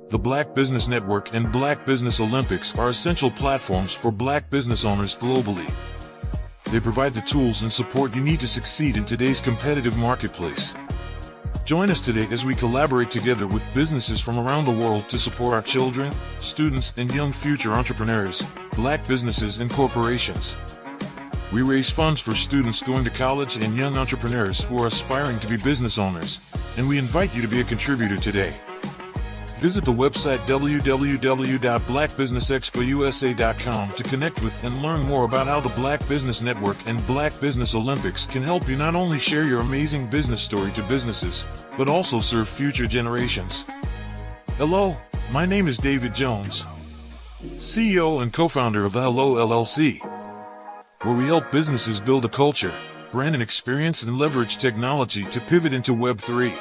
The Black Business Network and Black Business Olympics are essential platforms for Black business owners globally. They provide the tools and support you need to succeed in today's competitive marketplace. Join us today as we collaborate together with businesses from around the world to support our children, students, and young future entrepreneurs, Black businesses, and corporations. We raise funds for students going to college and young entrepreneurs who are aspiring to be business owners, and we invite you to be a contributor today. Visit the website www.blackbusinessexpousa.com to connect with and learn more about how the Black Business Network and Black Business Olympics can help you not only share your amazing business story to businesses, but also serve future generations. Hello, my name is David Jones, CEO and co-founder of the Hello LLC, where we help businesses build a culture, brand and experience, and leverage technology to pivot into Web 3.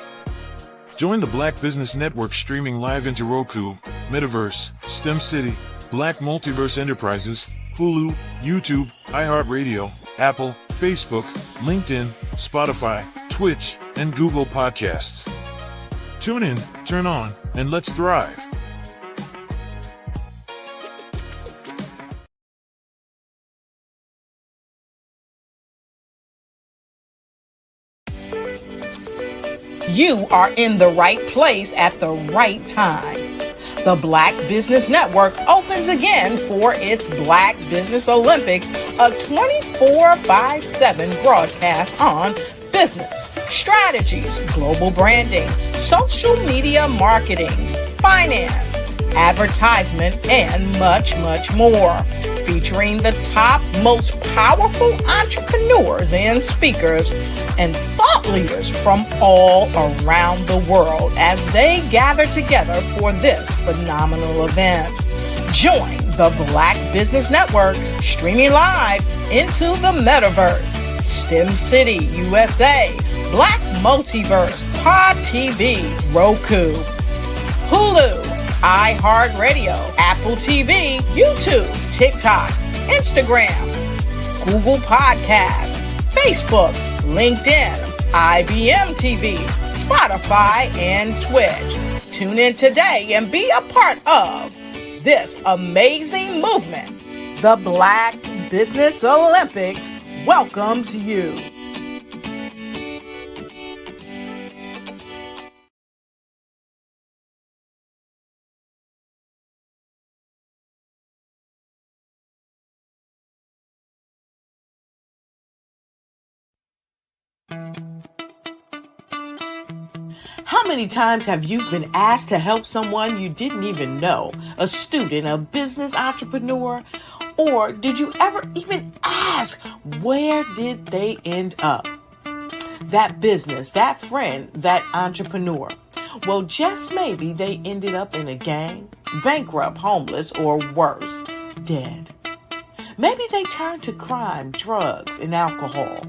Join the Black Business Network streaming live into Roku, Metaverse, STEM City, Black Multiverse Enterprises, Hulu, YouTube, iHeartRadio, Apple, Facebook, LinkedIn, Spotify, Twitch, and Google Podcasts. Tune in, turn on, and let's thrive. You are in the right place at the right time. The Black Business Network opens again for its Black Business Olympics, a 24/7 broadcast on business, strategies, global branding, social media marketing, finance, advertisement, and much, much more. Featuring the top, most powerful entrepreneurs and speakers and thought leaders from all around the world as they gather together for this phenomenal event. Join the Black Business Network streaming live into the metaverse, STEM City USA, Black Multiverse, Pod TV, Roku, Hulu, iHeartRadio, Apple TV, YouTube, TikTok, Instagram, Google Podcasts, Facebook, LinkedIn, IBM TV, Spotify, and Twitch. Tune in today and be a part of this amazing movement. The Black Business Olympics welcomes you. How many times have you been asked to help someone you didn't even know? A student, a business entrepreneur? Or did you ever even ask, where did they end up? That business, that friend, that entrepreneur. Well, just maybe they ended up in a gang, bankrupt, homeless, or worse, dead. Maybe they turned to crime, drugs, and alcohol.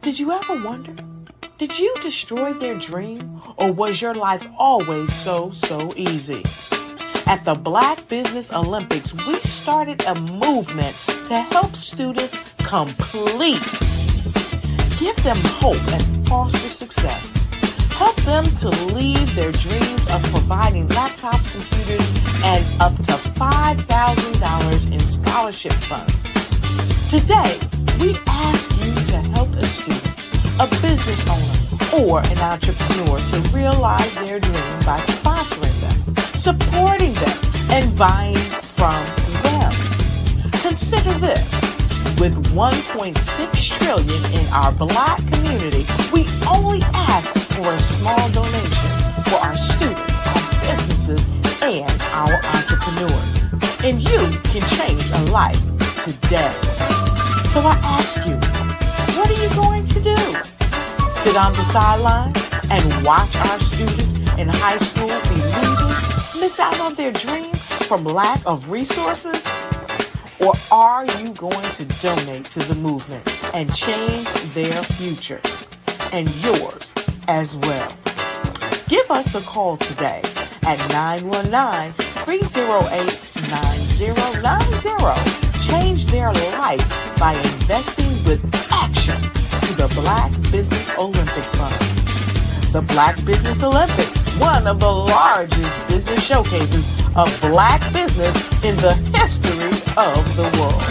Did you ever wonder? Did you destroy their dream, or was your life always so easy? At the Black Business Olympics, we started a movement to help students complete. Give them hope and foster success. Help them to leave their dreams of providing laptops, computers, and up to $5,000 in scholarship funds. Today, we ask you to help a student, a business owner, or an entrepreneur to realize their dream by sponsoring them, supporting them, and buying from them. Consider this. With $1.6 trillion in our Black community, we only ask for a small donation for our students, our businesses, and our entrepreneurs. And you can change a life today. So I ask you, what are you going to do? Sit on the sideline and watch our students in high school be leaders, miss out on their dreams from lack of resources? Or are you going to donate to the movement and change their future and yours as well? Give us a call today at 919-308-9090. Change their life by investing with action to the Black Business Olympic Fund. The Black Business Olympics, one of the largest business showcases of Black business in the history of the world.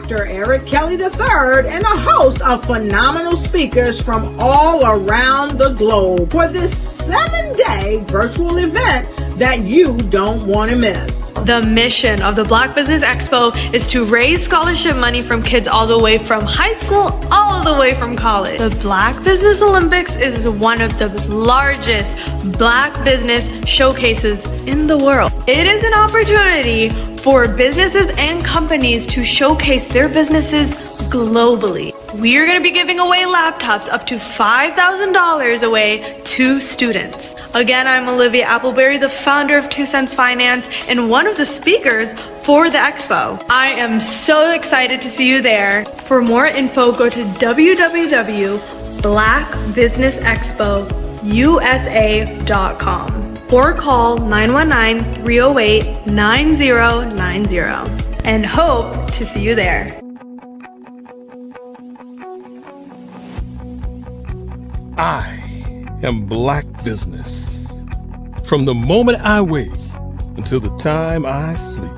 Dr. Eric Kelly III and a host of phenomenal speakers from all around the globe for this 7-day virtual event that you don't want to miss. The mission of the Black Business Expo is to raise scholarship money from kids all the way from high school, all the way from college. The Black Business Olympics is one of the largest Black business showcases in the world. It is an opportunity for businesses and companies to showcase their businesses globally. We are going to be giving away laptops up to $5,000 away to students. Again, I'm Olivia Appleberry, the founder of 2 Cents Finance and one of the speakers for the expo. I am so excited to see you there. For more info, go to www.blackbusinessexpousa.com or call 919-308-9090 and hope to see you there. I am Black Business. From the moment I wake until the time I sleep.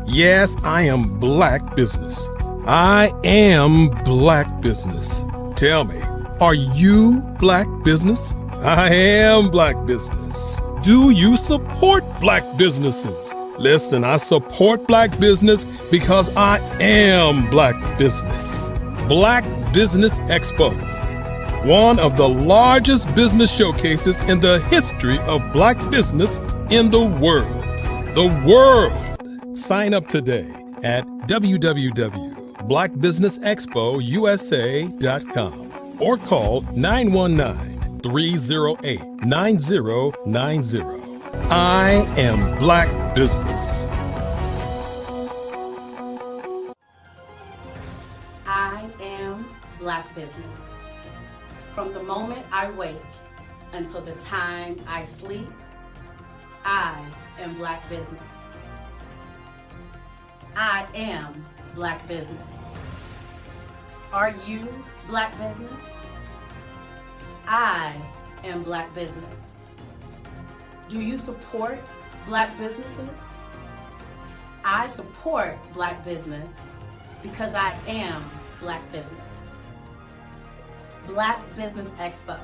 Yes, I am Black Business. I am Black Business. Tell me, are you Black Business? I am Black Business. Do you support Black businesses? Listen, I support Black business because I am Black Business. Black Business Expo, one of the largest business showcases in the history of Black business in the world. The world! Sign up today at www.blackbusinessexpousa.com or call 919-308-9090. I am Black Business. I am Black Business. From the moment I wake until the time I sleep, I am Black Business. I am Black Business. Are you Black Business? I am Black Business. Do you support Black businesses? I support Black business because I am Black business. Black Business Expo,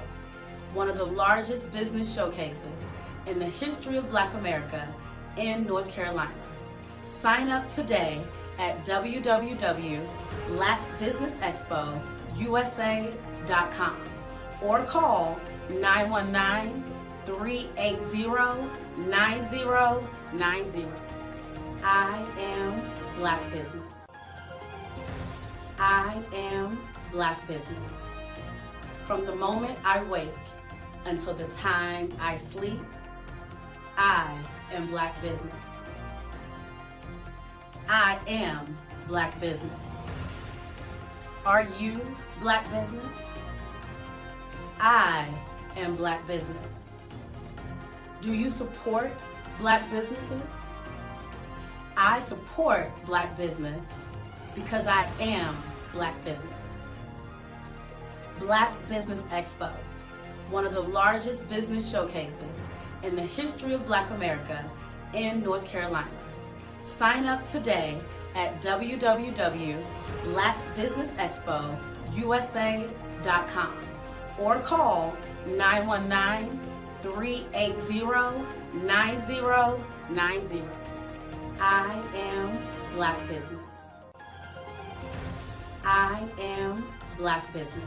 one of the largest business showcases in the history of Black America in North Carolina. Sign up today at www.blackbusinessexpousa.com or call 919-380-9090. I am Black Business. I am Black Business. From the moment I wake until the time I sleep, I am Black Business. I am Black Business. Are you Black Business? I am Black Business. Do you support Black businesses? I support Black business because I am Black business. Black Business Expo, one of the largest business showcases in the history of Black America in North Carolina. Sign up today at www.blackbusinessexpousa.com or call 919-380-9090. I am Black Business. I am Black Business.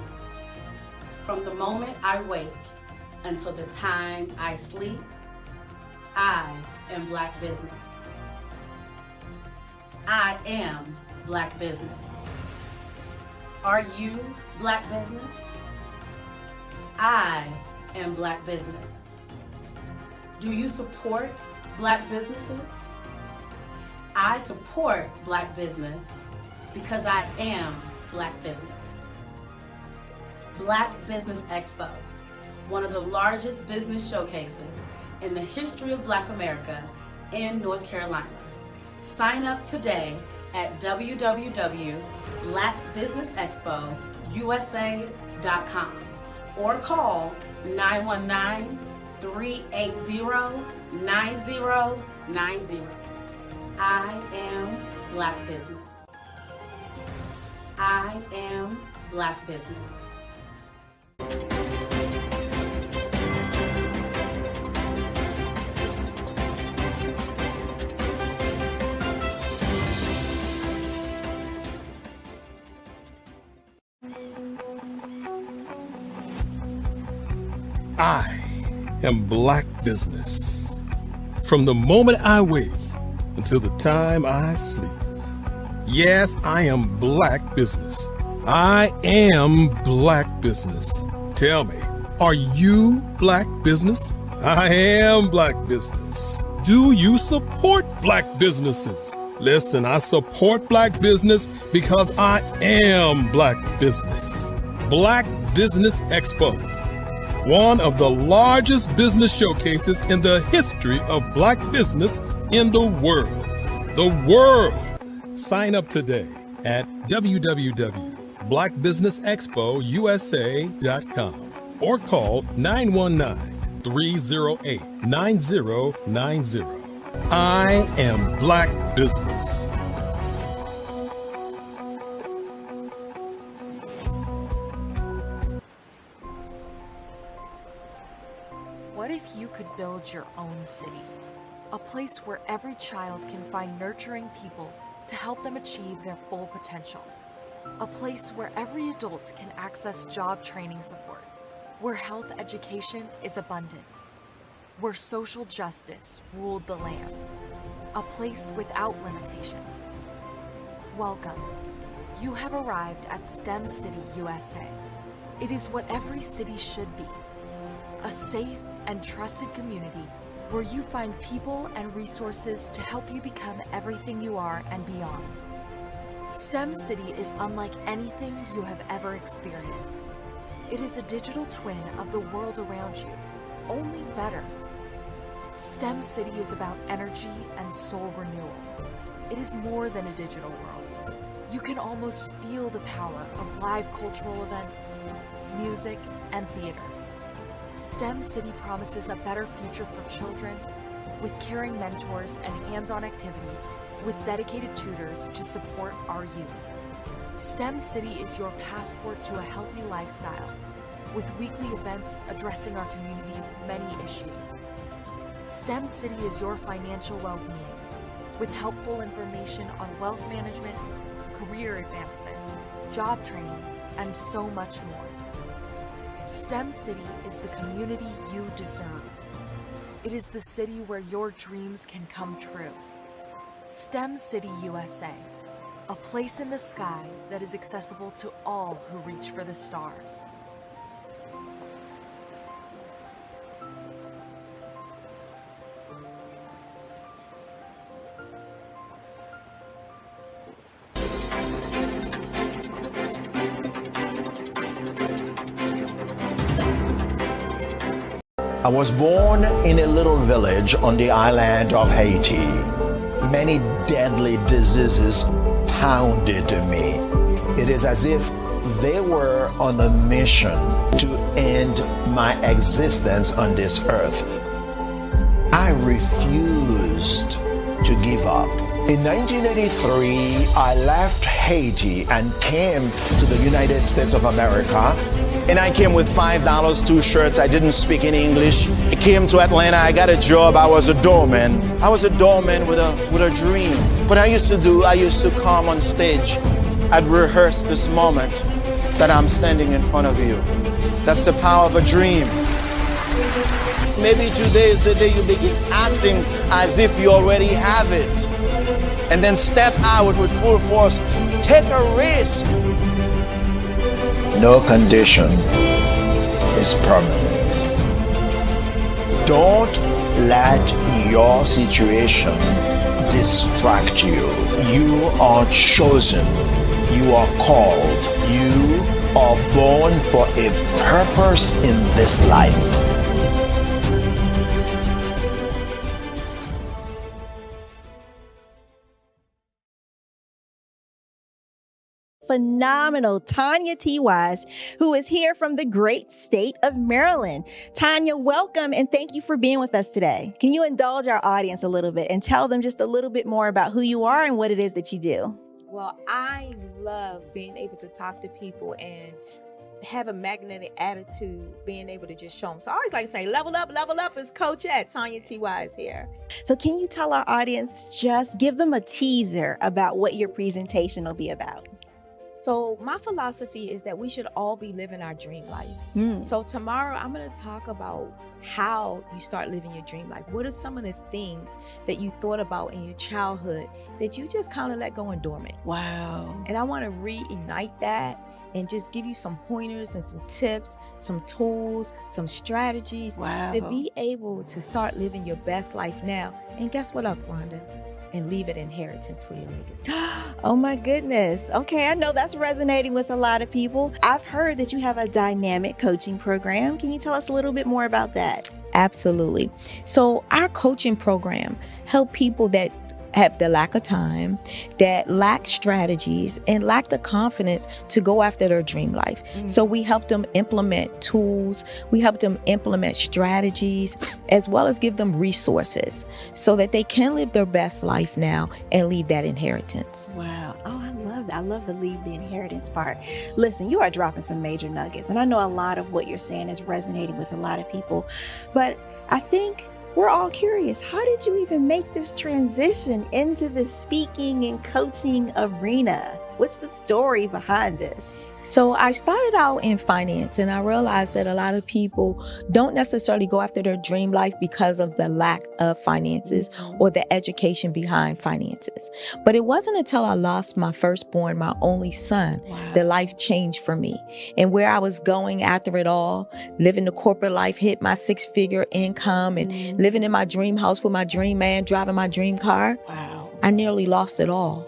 From the moment I wake until the time I sleep, I am Black Business. I am Black Business. Are you Black Business? I am Black Business. Do you support Black businesses? I support Black business because I am Black business. Black Business Expo, one of the largest business showcases in the history of Black America in North Carolina. Sign up today at www.blackbusinessexpousa.com or call 919-380-9090. I am Black Business. I am Black Business. I am Black Business. From the moment I wake until the time I sleep. Yes, I am Black Business. I am Black Business. Tell me, are you Black Business? I am Black Business. Do you support Black businesses? Listen, I support Black business because I am Black Business. Black Business Expo, one of the largest business showcases in the history of Black business in the world. The world! Sign up today at www.blackbusinessexpousa.com or call 919-308-9090. I am Black Business. What if you could build your own city? A place where every child can find nurturing people to help them achieve their full potential. A place where every adult can access job training support, where health education is abundant, where social justice ruled the land. A place without limitations. Welcome. You have arrived at STEM City USA. It is what every city should be. A safe and trusted community where you find people and resources to help you become everything you are and beyond. STEM City is unlike anything you have ever experienced. It is a digital twin of the world around you, only better. STEM City is about energy and soul renewal. It is more than a digital world. You can almost feel the power of live cultural events, music, and theater. STEM City promises a better future for children with caring mentors and hands-on activities with dedicated tutors to support our youth. STEM City is your passport to a healthy lifestyle with weekly events addressing our community's many issues. STEM City is your financial well-being with helpful information on wealth management, career advancement, job training, and so much more. STEM City is the community you deserve. It is the city where your dreams can come true. STEM City USA, a place in the sky that is accessible to all who reach for the stars. I was born in a little village on the island of Haiti. Many deadly diseases pounded me. It is as if they were on a mission to end my existence on this earth. I refused to give up. In 1983, I left Haiti and came to the United States of America. And I came with $5, 2 shirts. I didn't speak in English. I came to Atlanta. I got a job. I was a doorman. I was a doorman with a dream. What I used to do, I used to come on stage. I'd rehearse this moment that I'm standing in front of you. That's the power of a dream. Maybe today is the day you begin acting as if you already have it. And then step out with full force. Take a risk. No condition is permanent. Don't let your situation distract you. You are chosen. You are called. You are born for a purpose in this life. Phenomenal Tanya T. Wise, who is here from the great state of Maryland. Tanya, welcome and thank you for being with us today. Can you indulge our audience a little bit and tell them just a little bit more about who you are and what it is that you do? Well, I love being able to talk to people and have a magnetic attitude, being able to just show them. So I always like to say, level up is Coach at Tanya T.Y. is here. So can you tell our audience, just give them a teaser about what your presentation will be about? So my philosophy is that we should all be living our dream life. So tomorrow I'm going to talk about how you start living your dream life. What are some of the things that you thought about in your childhood that you just kind of let go and dormant? Wow. And I want to reignite that and just give you some pointers and some tips, some tools, some strategies to be able to start living your best life now. And guess what, Rhonda? And leave an inheritance for your legacy. Oh my goodness. Okay, I know that's resonating with a lot of people. I've heard that you have a dynamic coaching program. Can you tell us a little bit more about that? Absolutely. So our coaching program help people that have the lack of time, that lack strategies, and lack the confidence to go after their dream life. So we help them implement tools, we help them implement strategies, as well as give them resources so that they can live their best life now and leave that inheritance. Wow. Oh, I love that. I love the leave the inheritance part. Listen, you are dropping some major nuggets, and I know a lot of what you're saying is resonating with a lot of people, but I think we're all curious. How did you even make this transition into the speaking and coaching arena? What's the story behind this? So I started out in finance, and I realized that a lot of people don't necessarily go after their dream life because of the lack of finances or the education behind finances. But it wasn't until I lost my firstborn, my only son, that life changed for me. And where I was going after it all, living the corporate life, hit my 6-figure income and living in my dream house with my dream man, driving my dream car. I nearly lost it all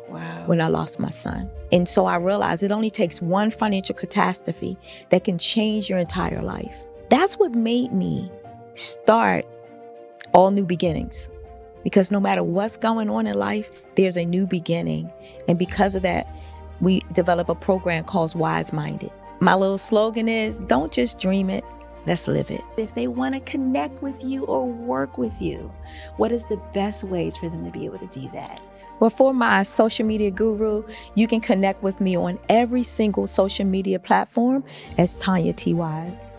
when I lost my son. And so I realized it only takes one financial catastrophe that can change your entire life. That's what made me start All New Beginnings. Because no matter what's going on in life, there's a new beginning. And because of that, we develop a program called Wise Minded. My little slogan is, don't just dream it, let's live it. If they want to connect with you or work with you, what is the best ways for them to be able to do that? Well, for my social media guru, you can connect with me on every single social media platform as Tanya T. Wise.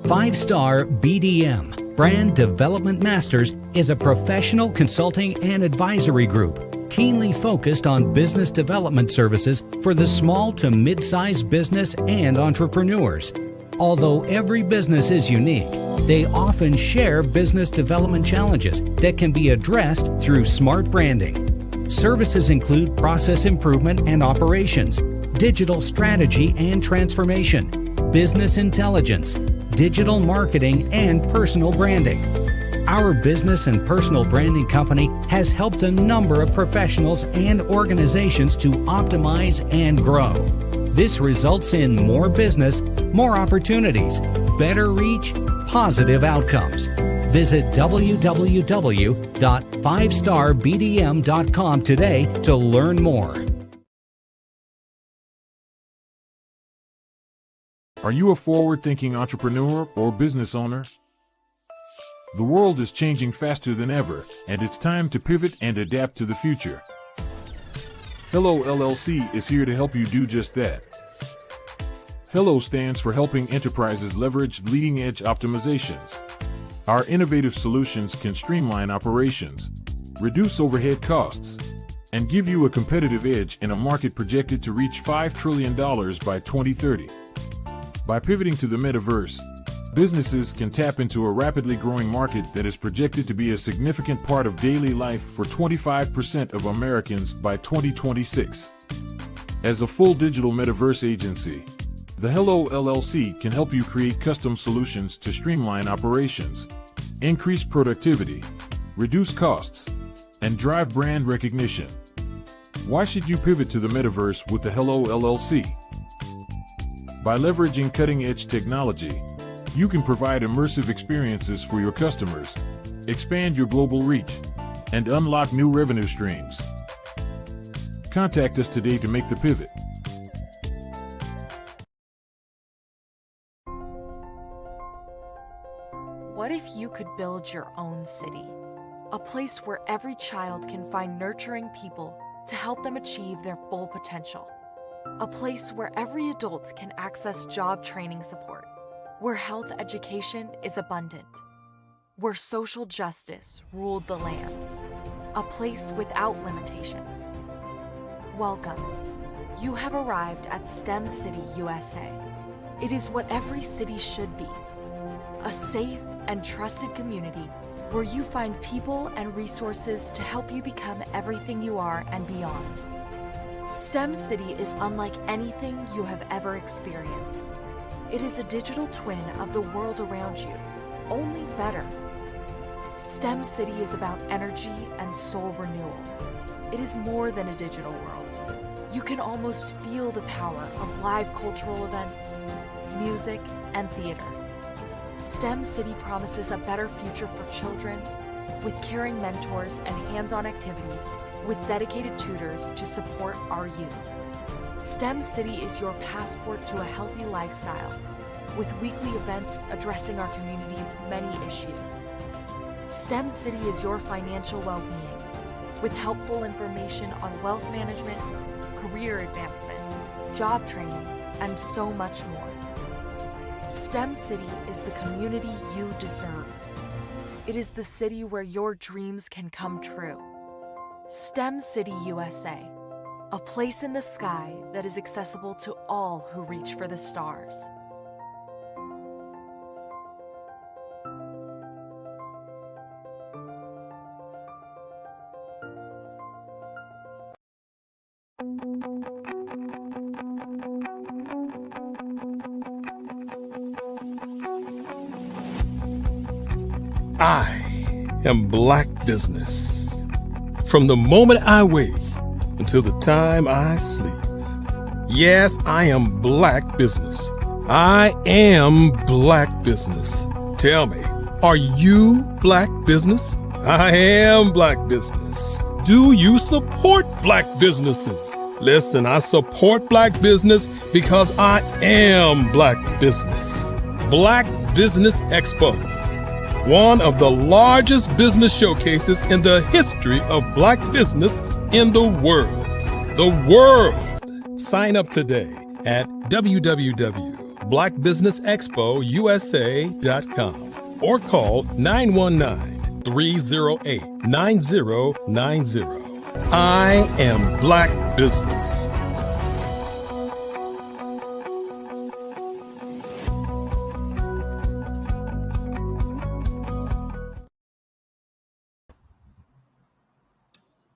Five-Star BDM, Brand Development Masters, is a professional consulting and advisory group keenly focused on business development services for the small to mid-sized business and entrepreneurs. Although every business is unique, they often share business development challenges that can be addressed through smart branding. Services include process improvement and operations, digital strategy and transformation, business intelligence, digital marketing, and personal branding. Our business and personal branding company has helped a number of professionals and organizations to optimize and grow. This results in more business, more opportunities, better reach, positive outcomes. Visit www.fivestarbdm.com today to learn more. Are you a forward-thinking entrepreneur or business owner? The world is changing faster than ever, and it's time to pivot and adapt to the future. Hello LLC is here to help you do just that. Hello stands for helping enterprises leverage leading-edge optimizations. Our innovative solutions can streamline operations, reduce overhead costs, and give you a competitive edge in a market projected to reach $5 trillion by 2030. By pivoting to the metaverse, businesses can tap into a rapidly growing market that is projected to be a significant part of daily life for 25% of Americans by 2026. As a full digital metaverse agency, the Hello LLC can help you create custom solutions to streamline operations, increase productivity, reduce costs, and drive brand recognition. Why should you pivot to the metaverse with the Hello LLC? By leveraging cutting-edge technology, you can provide immersive experiences for your customers, expand your global reach, and unlock new revenue streams. Contact us today to make the pivot. you could build your own city? A place where every child can find nurturing people to help them achieve their full potential. A place where every adult can access job training support, where health education is abundant, where social justice ruled the land. A place without limitations. Welcome. You have arrived at STEM City USA. It is what every city should be. A safe and trusted community where you find people and resources to help you become everything you are and beyond. STEM City is unlike anything you have ever experienced. It is a digital twin of the world around you, only better. STEM City is about energy and soul renewal. It is more than a digital world. You can almost feel the power of live cultural events, music, and theater. STEM City promises a better future for children with caring mentors and hands-on activities with dedicated tutors to support our youth. STEM City is your passport to a healthy lifestyle with weekly events addressing our community's many issues. STEM City is your financial well-being with helpful information on wealth management, career advancement, job training, and so much more. STEM City is the community you deserve. It is the city where your dreams can come true. STEM City USA, a place in the sky that is accessible to all who reach for the stars. I am Black Business. From the moment I wake until the time I sleep. Yes, I am Black Business. I am Black Business. Tell me, are you Black Business? I am Black Business. Do you support Black businesses? Listen, I support Black business because I am Black Business. Black Business Expo, one of the largest business showcases in the history of Black business in the world. The world! Sign up today at www.blackbusinessexpousa.com or call 919-308-9090. I am Black Business.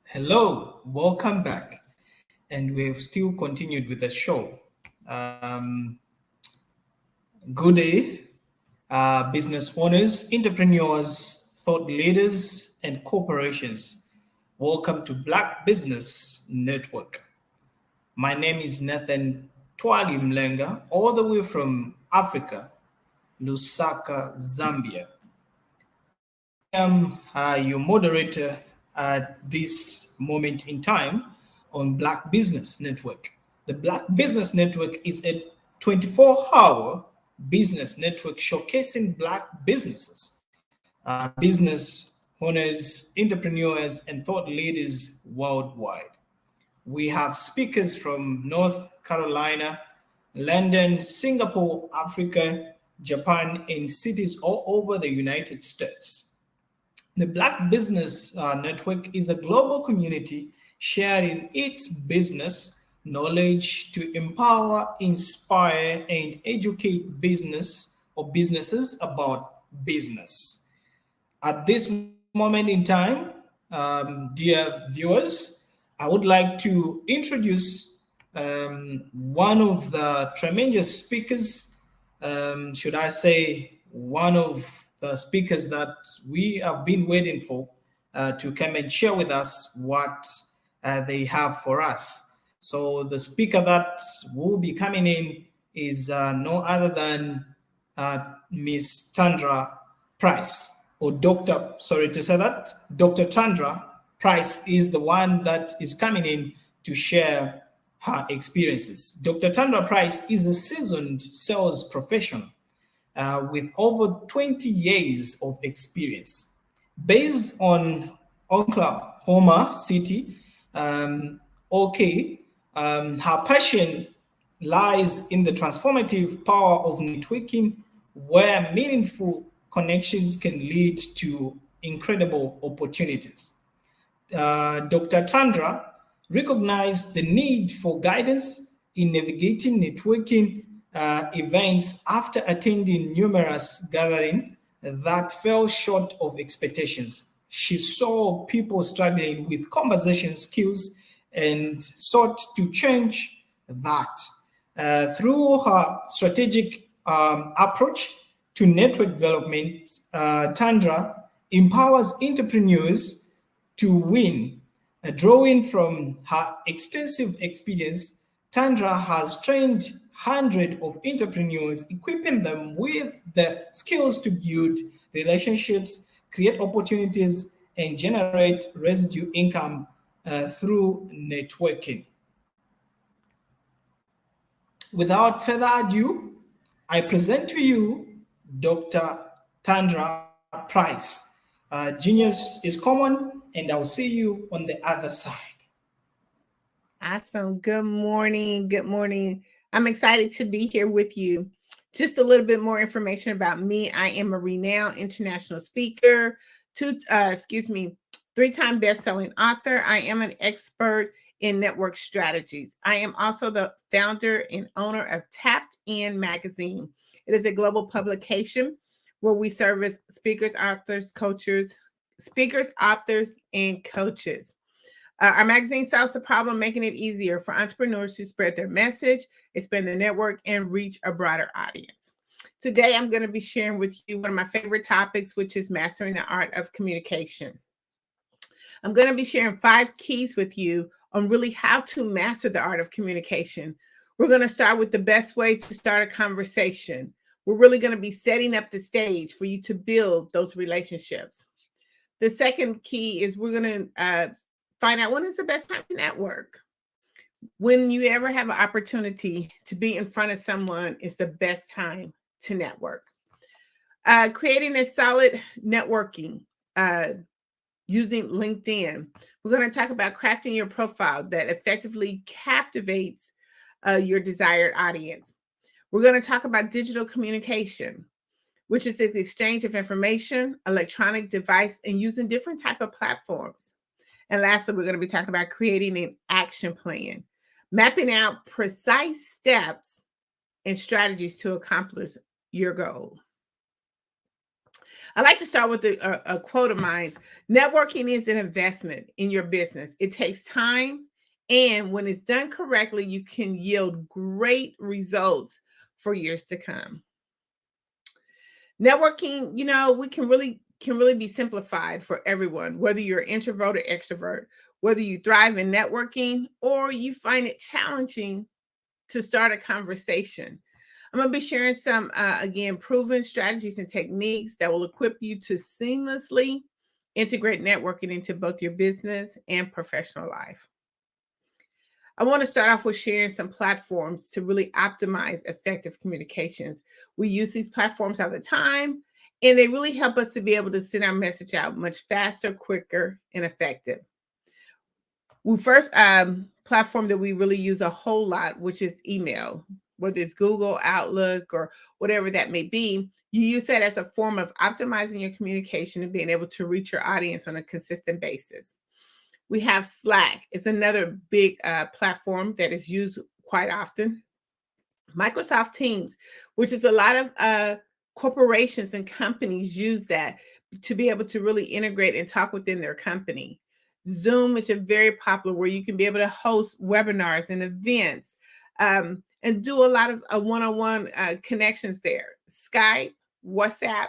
Hello, welcome back. And we've still continued with the show. Good day, business owners, entrepreneurs, thought leaders, and corporations. Welcome to Black Business Network. My name is Nathan Twali Mlenga, all the way from Africa, Lusaka, Zambia. I am your moderator at this moment in time on Black Business Network. The Black Business Network is a 24-hour business network showcasing Black businesses, business owners, entrepreneurs, and thought leaders worldwide. We have speakers from North Carolina, London, Singapore, Africa, Japan, and cities all over the United States. The Black Business Network is a global community sharing its business knowledge to empower, inspire, and educate business or businesses about business. At this moment in time, dear viewers, I would like to introduce one of the tremendous speakers, should I say, one of the speakers that we have been waiting for to come and share with us what they have for us. So the speaker that will be coming in is no other than Miss Tandra Price, or Dr. Sorry to say that, Dr. Tandra Price is the one that is coming in to share her experiences. Dr. Tandra Price is a seasoned sales professional with over 20 years of experience. Based on Oklahoma City, OK, her passion lies in the transformative power of networking, where meaningful connections can lead to incredible opportunities. Dr. Tandra recognized the need for guidance in navigating networking events after attending numerous gatherings that fell short of expectations. She saw people struggling with conversation skills and sought to change that. Through her strategic approach to network development, Tandra empowers entrepreneurs to win. Drawing from her extensive experience, Tandra has trained hundreds of entrepreneurs, equipping them with the skills to build relationships, create opportunities, and generate residual income through networking. Without further ado, I present to you Dr. Tandra Price. Genius is common, and I'll see you on the other side. Awesome. Good morning. Good morning. I'm excited to be here with you. Just a little bit more information about me. I am a renowned international speaker, three-time best-selling author. I am an expert in network strategies. I am also the founder and owner of Tapped In magazine. It is a global publication where we service speakers, authors, and coaches. Our magazine solves the problem, making it easier for entrepreneurs to spread their message, expand their network, and reach a broader audience. Today, I'm going to be sharing with you one of my favorite topics, which is mastering the art of communication. I'm going to be sharing 5 keys with you on really how to master the art of communication. We're going to start with the best way to start a conversation. We're really going to be setting up the stage for you to build those relationships. The second key is we're going to find out when is the best time to network. When you ever have an opportunity to be in front of someone is the best time to network. Creating a solid networking using LinkedIn. We're going to talk about crafting your profile that effectively captivates your desired audience. We're going to talk about digital communication, which is the exchange of information, electronic device, and using different type of platforms. And lastly, we're going to be talking about creating an action plan, mapping out precise steps and strategies to accomplish your goal. I like to start with a quote of mine. Networking is an investment in your business. It takes time, and when it's done correctly, you can yield great results for years to come. Networking, we can really be simplified for everyone, whether you're an introvert or extrovert, whether you thrive in networking or you find it challenging to start a conversation. I'm going to be sharing some, again, proven strategies and techniques that will equip you to seamlessly integrate networking into both your business and professional life. I want to start off with sharing some platforms to really optimize effective communications. We use these platforms all the time, and they really help us to be able to send our message out much faster, quicker, and effective. We first platform that we really use a whole lot, which is email, whether it's Google, Outlook, or whatever that may be. You use that as a form of optimizing your communication and being able to reach your audience on a consistent basis. We have Slack. It's another big platform that is used quite often. Microsoft Teams, which is a lot of corporations and companies use that to be able to really integrate and talk within their company. Zoom, which is very popular, where you can be able to host webinars and events and do a lot of one-on-one connections there. Skype, WhatsApp,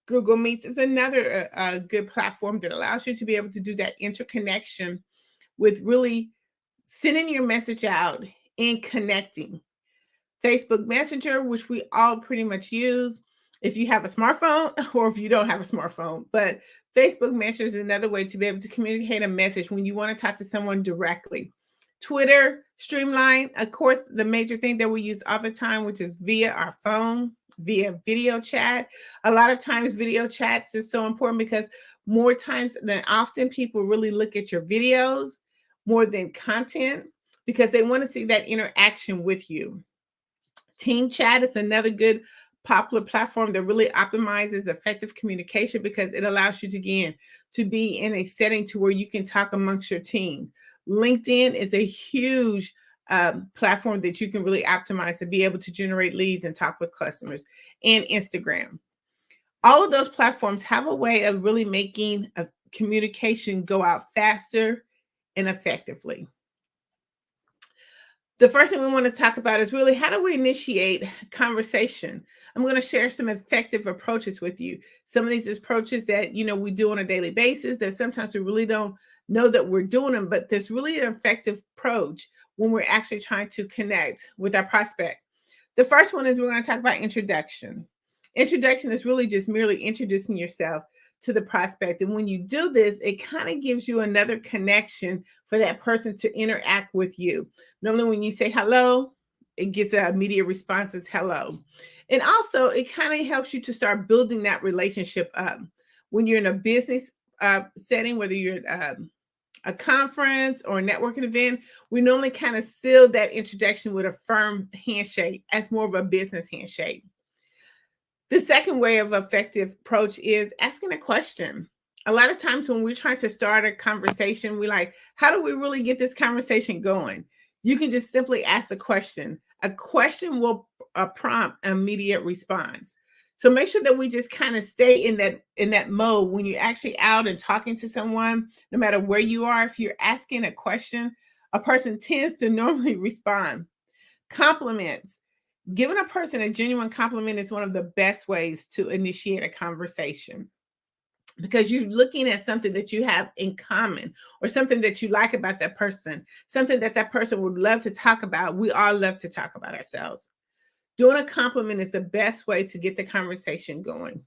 Google Meets is another good platform that allows you to be able to do that interconnection with really sending your message out and connecting. Facebook Messenger, which we all pretty much use if you have a smartphone or if you don't have a smartphone. But Facebook Messenger is another way to be able to communicate a message when you want to talk to someone directly. Twitter, Streamline, of course, the major thing that we use all the time, which is via our phone via video chat. A lot of times video chats is so important because more times than often people really look at your videos more than content because they want to see that interaction with you. Team chat is another good popular platform that really optimizes effective communication because it allows you to, again, to be in a setting to where you can talk amongst your team. LinkedIn is a huge platform that you can really optimize to be able to generate leads and talk with customers, and Instagram. All of those platforms have a way of really making a communication go out faster and effectively. The first thing we want to talk about is really how do we initiate conversation? I'm going to share some effective approaches with you. Some of these approaches that, we do on a daily basis that sometimes we really don't know that we're doing them, but there's really an effective approach when we're actually trying to connect with our prospect. The first one is we're going to talk about introduction. Introduction is really just merely introducing yourself to the prospect. And when you do this, it kind of gives you another connection for that person to interact with you. Normally when you say hello, it gets an immediate response as hello. And also it kind of helps you to start building that relationship up. When you're in a business setting, whether you're at a conference or a networking event, we normally kind of seal that introduction with a firm handshake as more of a business handshake. The second way of effective approach is asking a question. A lot of times when we're trying to start a conversation, we like, how do we really get this conversation going? You can just simply ask a question. A question will prompt an immediate response. So make sure that we just kind of stay in that mode when you're actually out and talking to someone, no matter where you are. If you're asking a question, a person tends to normally respond. Compliments. Giving a person a genuine compliment is one of the best ways to initiate a conversation because you're looking at something that you have in common or something that you like about that person, something that that person would love to talk about. We all love to talk about ourselves. Doing a compliment is the best way to get the conversation going.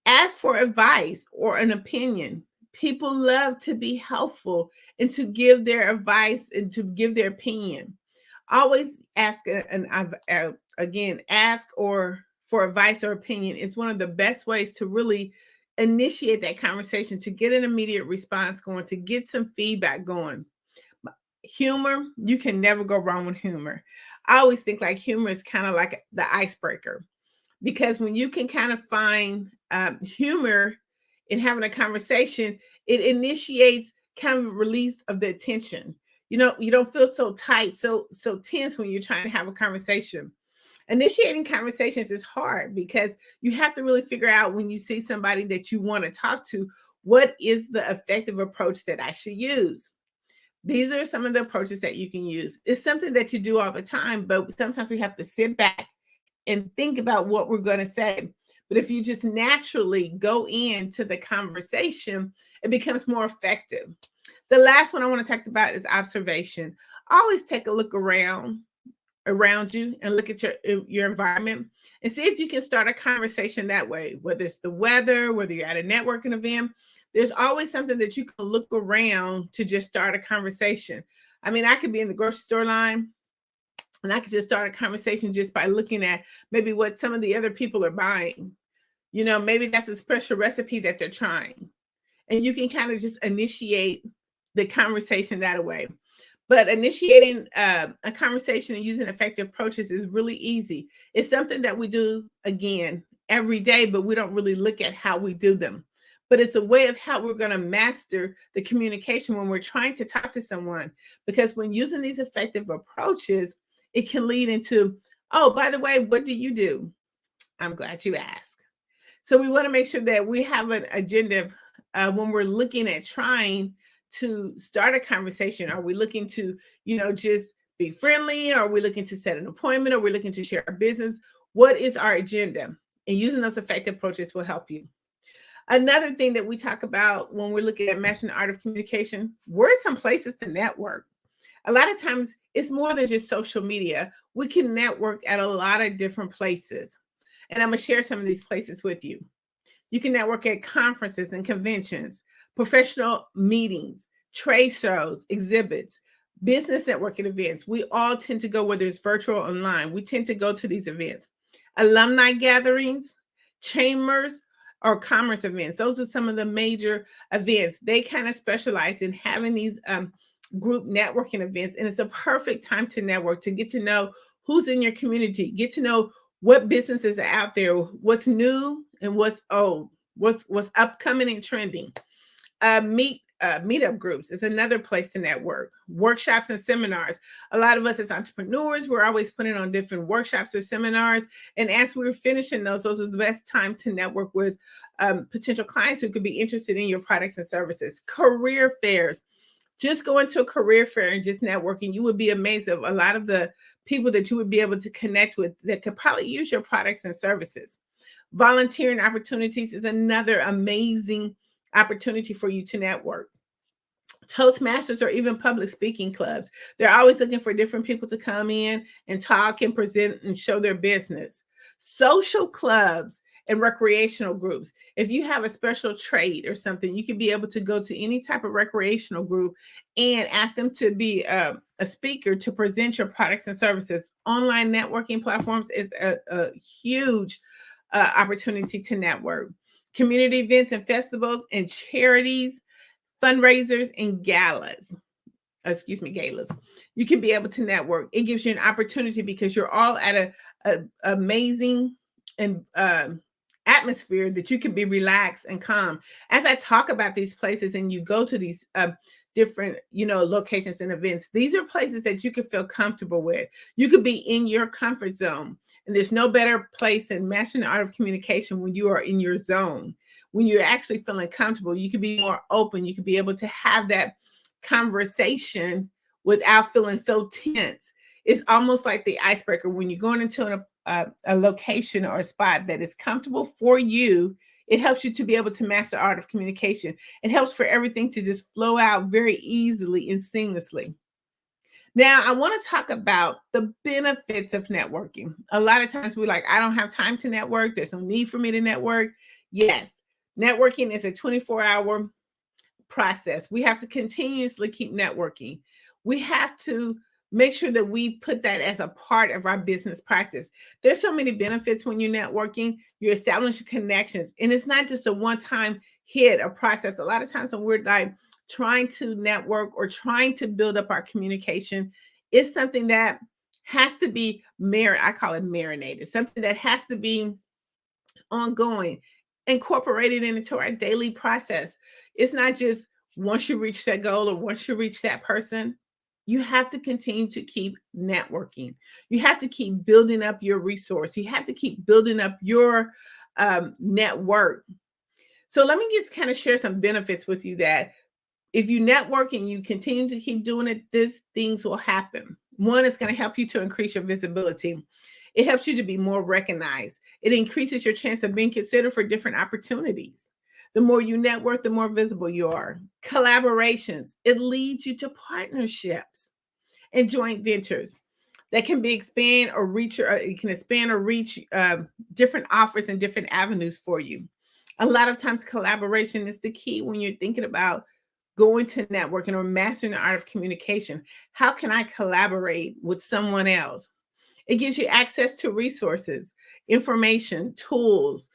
Ask for advice or an opinion. People love to be helpful and to give their advice and to give their opinion. Always ask, ask or for advice or opinion is one of the best ways to really initiate that conversation, to get an immediate response going, to get some feedback going. Humor, you can never go wrong with humor. I always think like humor is kind of like the icebreaker because when you can kind of find humor in having a conversation, it initiates kind of a release of the tension. You don't feel so tight, so tense when you're trying to have a conversation. Initiating conversations is hard because you have to really figure out when you see somebody that you want to talk to, what is the effective approach that I should use? These are some of the approaches that you can use. It's something that you do all the time, but sometimes we have to sit back and think about what we're going to say. But if you just naturally go into the conversation, it becomes more effective. The last one I want to talk about is observation. Always take a look around you and look at your environment and see if you can start a conversation that way, whether it's the weather, whether you're at a networking event. There's always something that you can look around to just start a conversation. I mean, I could be in the grocery store line and I could just start a conversation just by looking at maybe what some of the other people are buying. Maybe that's a special recipe that they're trying. And you can kind of just initiate the conversation that way. But initiating a conversation and using effective approaches is really easy. It's something that we do, again, every day, but we don't really look at how we do them. But it's a way of how we're going to master the communication when we're trying to talk to someone. Because when using these effective approaches, it can lead into, oh, by the way, what do you do? I'm glad you asked. So we want to make sure that we have an agenda when we're looking at trying to start a conversation. Are we looking to, just be friendly? Are we looking to set an appointment? Are we looking to share our business? What is our agenda? And using those effective approaches will help you. Another thing that we talk about when we're looking at mastering the art of communication, where are some places to network? A lot of times it's more than just social media. We can network at a lot of different places. And I'm going to share some of these places with you. You can network at conferences and conventions, professional meetings, trade shows, exhibits, business networking events. We all tend to go, whether it's virtual or online, we tend to go to these events. alumni gatherings, chambers, or commerce events. Those are some of the major events. They kind of specialize in having these group networking events, and it's a perfect time to network, to get to know who's in your community, get to know what businesses are out there, what's new and what's old, what's upcoming and trending. Meetup groups is another place to network. Workshops and seminars. A lot of us as entrepreneurs, we're always putting on different workshops or seminars. And as we're finishing those are the best time to network with potential clients who could be interested in your products and services. Career fairs. Just going to a career fair and just networking, you would be amazed at a lot of the people that you would be able to connect with that could probably use your products and services. Volunteering opportunities is another amazing opportunity for you to network. Toastmasters or even public speaking clubs. They're always looking for different people to come in and talk and present and show their business. Social clubs and recreational groups. If you have a special trade or something, you could be able to go to any type of recreational group and ask them to be a speaker to present your products and services. Online networking platforms is a huge opportunity to network. Community events and festivals and charities, fundraisers and galas. Galas. You can be able to network. It gives you an opportunity because you're all at a amazing and atmosphere that you can be relaxed and calm. As I talk about these places and you go to these different, locations and events, these are places that you can feel comfortable with. You could be in your comfort zone. And there's no better place than mastering the art of communication when you are in your zone. When you're actually feeling comfortable, you can be more open. You can be able to have that conversation without feeling so tense. It's almost like the icebreaker. When you're going into a location or a spot that is comfortable for you, it helps you to be able to master the art of communication. It helps for everything to just flow out very easily and seamlessly. Now, I want to talk about the benefits of networking. A lot of times we're like, I don't have time to network. There's no need for me to network. Yes, networking is a 24-hour process. We have to continuously keep networking. We have to make sure that we put that as a part of our business practice. There's so many benefits when you're networking. You're establishing connections, and it's not just a one-time hit or process. A lot of times when we're like trying to network or trying to build up our communication, it's something that has to be I call it marinated, something that has to be ongoing, incorporated into our daily process. It's not just once you reach that goal or once you reach that person. You have to continue to keep networking. You have to keep building up your resource. You have to keep building up your network. So let me just kind of share some benefits with you that if you network and you continue to keep doing it, these things will happen. One, is going to help you to increase your visibility. It helps you to be more recognized. It increases your chance of being considered for different opportunities. The more you network, the more visible you are. Collaborations. It leads you to partnerships and joint ventures that can be expand or reach, or it can expand or reach different offers and different avenues for you. A lot of times collaboration is the key when you're thinking about going to networking or mastering the art of communication. How can I collaborate with someone else? It gives you access to resources, information, tools.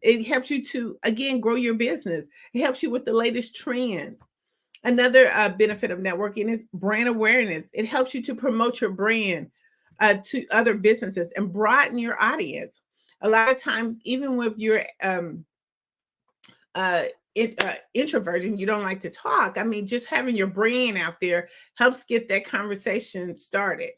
It helps you to, again, grow your business. It helps you with the latest trends. Another benefit of networking is brand awareness. It helps you to promote your brand to other businesses and broaden your audience. A lot of times, even with your introverted, you don't like to talk. I mean, just having your brand out there helps get that conversation started.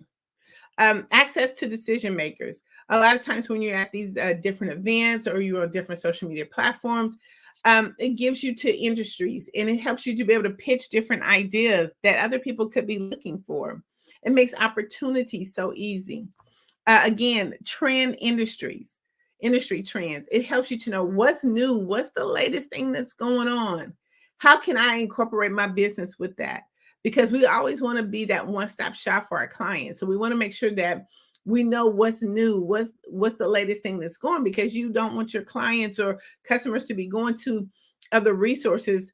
Access to decision makers. A lot of times when you're at these different events or you're on different social media platforms, it gives you to industries and it helps you to be able to pitch different ideas that other people could be looking for. It makes opportunity so easy. Again, industry trends. It helps you to know what's new, what's the latest thing that's going on. How can I incorporate my business with that? Because we always want to be that one-stop shop for our clients. So we want to make sure that we know what's new, what's the latest thing that's going, because you don't want your clients or customers to be going to other resources.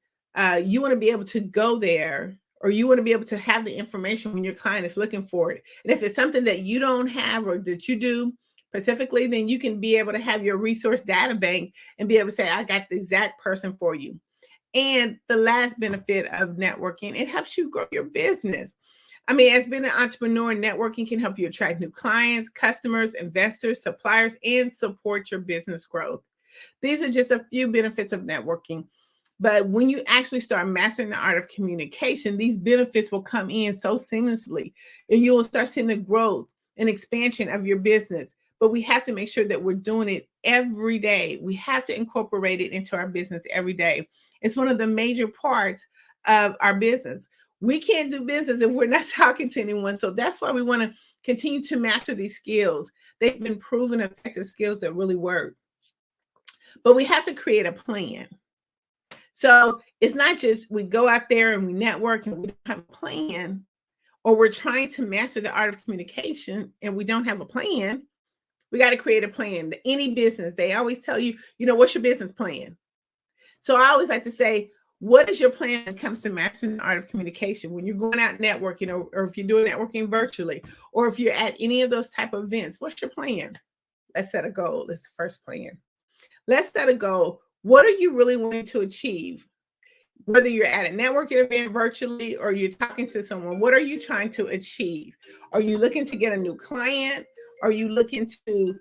You want to be able to go there, or you want to be able to have the information when your client is looking for it. And if it's something that you don't have or that you do, specifically, then you can be able to have your resource data bank and be able to say, I got the exact person for you. And the last benefit of networking, it helps you grow your business. I mean, as being an entrepreneur, networking can help you attract new clients, customers, investors, suppliers, and support your business growth. These are just a few benefits of networking. But when you actually start mastering the art of communication, these benefits will come in so seamlessly, and you will start seeing the growth and expansion of your business. But we have to make sure that we're doing it every day. We have to incorporate it into our business every day. It's one of the major parts of our business. We can't do business if we're not talking to anyone. So that's why we want to continue to master these skills. They've been proven effective skills that really work. But we have to create a plan. So it's not just we go out there and we network and we don't have a plan, or we're trying to master the art of communication and we don't have a plan. We got to create a plan. Any business, they always tell you, what's your business plan? So I always like to say, what is your plan when it comes to mastering the art of communication? When you're going out networking, or if you're doing networking virtually, or if you're at any of those type of events, what's your plan? Let's set a goal. That's the first plan. Let's set a goal. What are you really wanting to achieve? Whether you're at a networking event virtually or you're talking to someone, what are you trying to achieve? Are you looking to get a new client? Are you looking to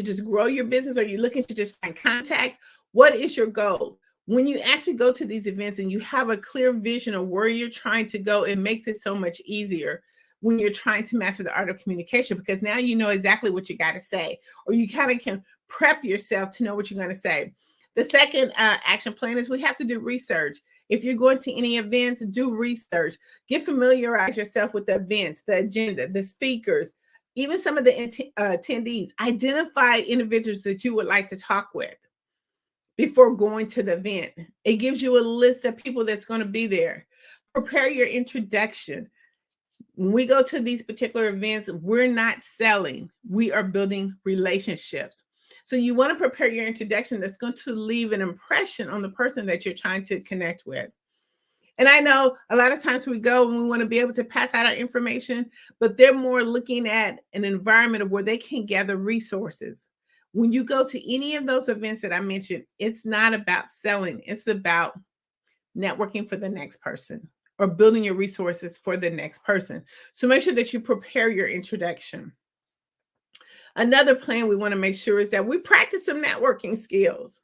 just grow your business? Are you looking to just find contacts? What is your goal? When you actually go to these events and you have a clear vision of where you're trying to go, it makes it so much easier when you're trying to master the art of communication, because now you know exactly what you got to say, or you kind of can prep yourself to know what you're going to say. The second action plan is we have to do research. If you're going to any events, do research. Familiarize yourself with the events, the agenda, the speakers, even some of the attendees. Identify individuals that you would like to talk with before going to the event. It gives you a list of people that's going to be there. Prepare your introduction. When we go to these particular events, we're not selling. We are building relationships. So you want to prepare your introduction that's going to leave an impression on the person that you're trying to connect with. And I know a lot of times we go and we want to be able to pass out our information, but they're more looking at an environment of where they can gather resources. When you go to any of those events that I mentioned, it's not about selling. It's about networking for the next person or building your resources for the next person. So make sure that you prepare your introduction. Another plan we want to make sure is that we practice some networking skills.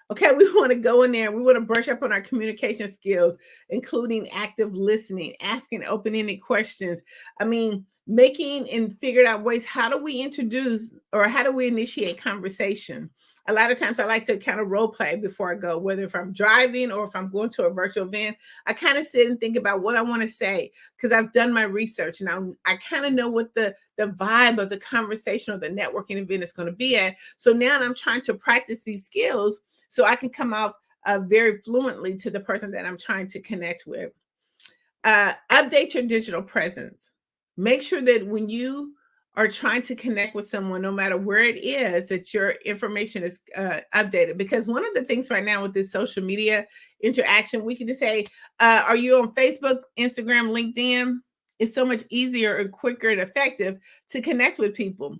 Okay, we want to go in there. We want to brush up on our communication skills, including active listening, asking open-ended questions. I mean, making and figured out ways, how do we introduce or how do we initiate conversation? A lot of times I like to kind of role play before I go, whether if I'm driving or if I'm going to a virtual event, I kind of sit and think about what I want to say because I've done my research and I kind of know what the vibe of the conversation or the networking event is going to be at. So now I'm trying to practice these skills so I can come out very fluently to the person that I'm trying to connect with. Update your digital presence. Make sure that when you are trying to connect with someone, no matter where it is, that your information is updated. Because one of the things right now with this social media interaction, we can just say, are you on Facebook, Instagram, LinkedIn? It's so much easier and quicker and effective to connect with people.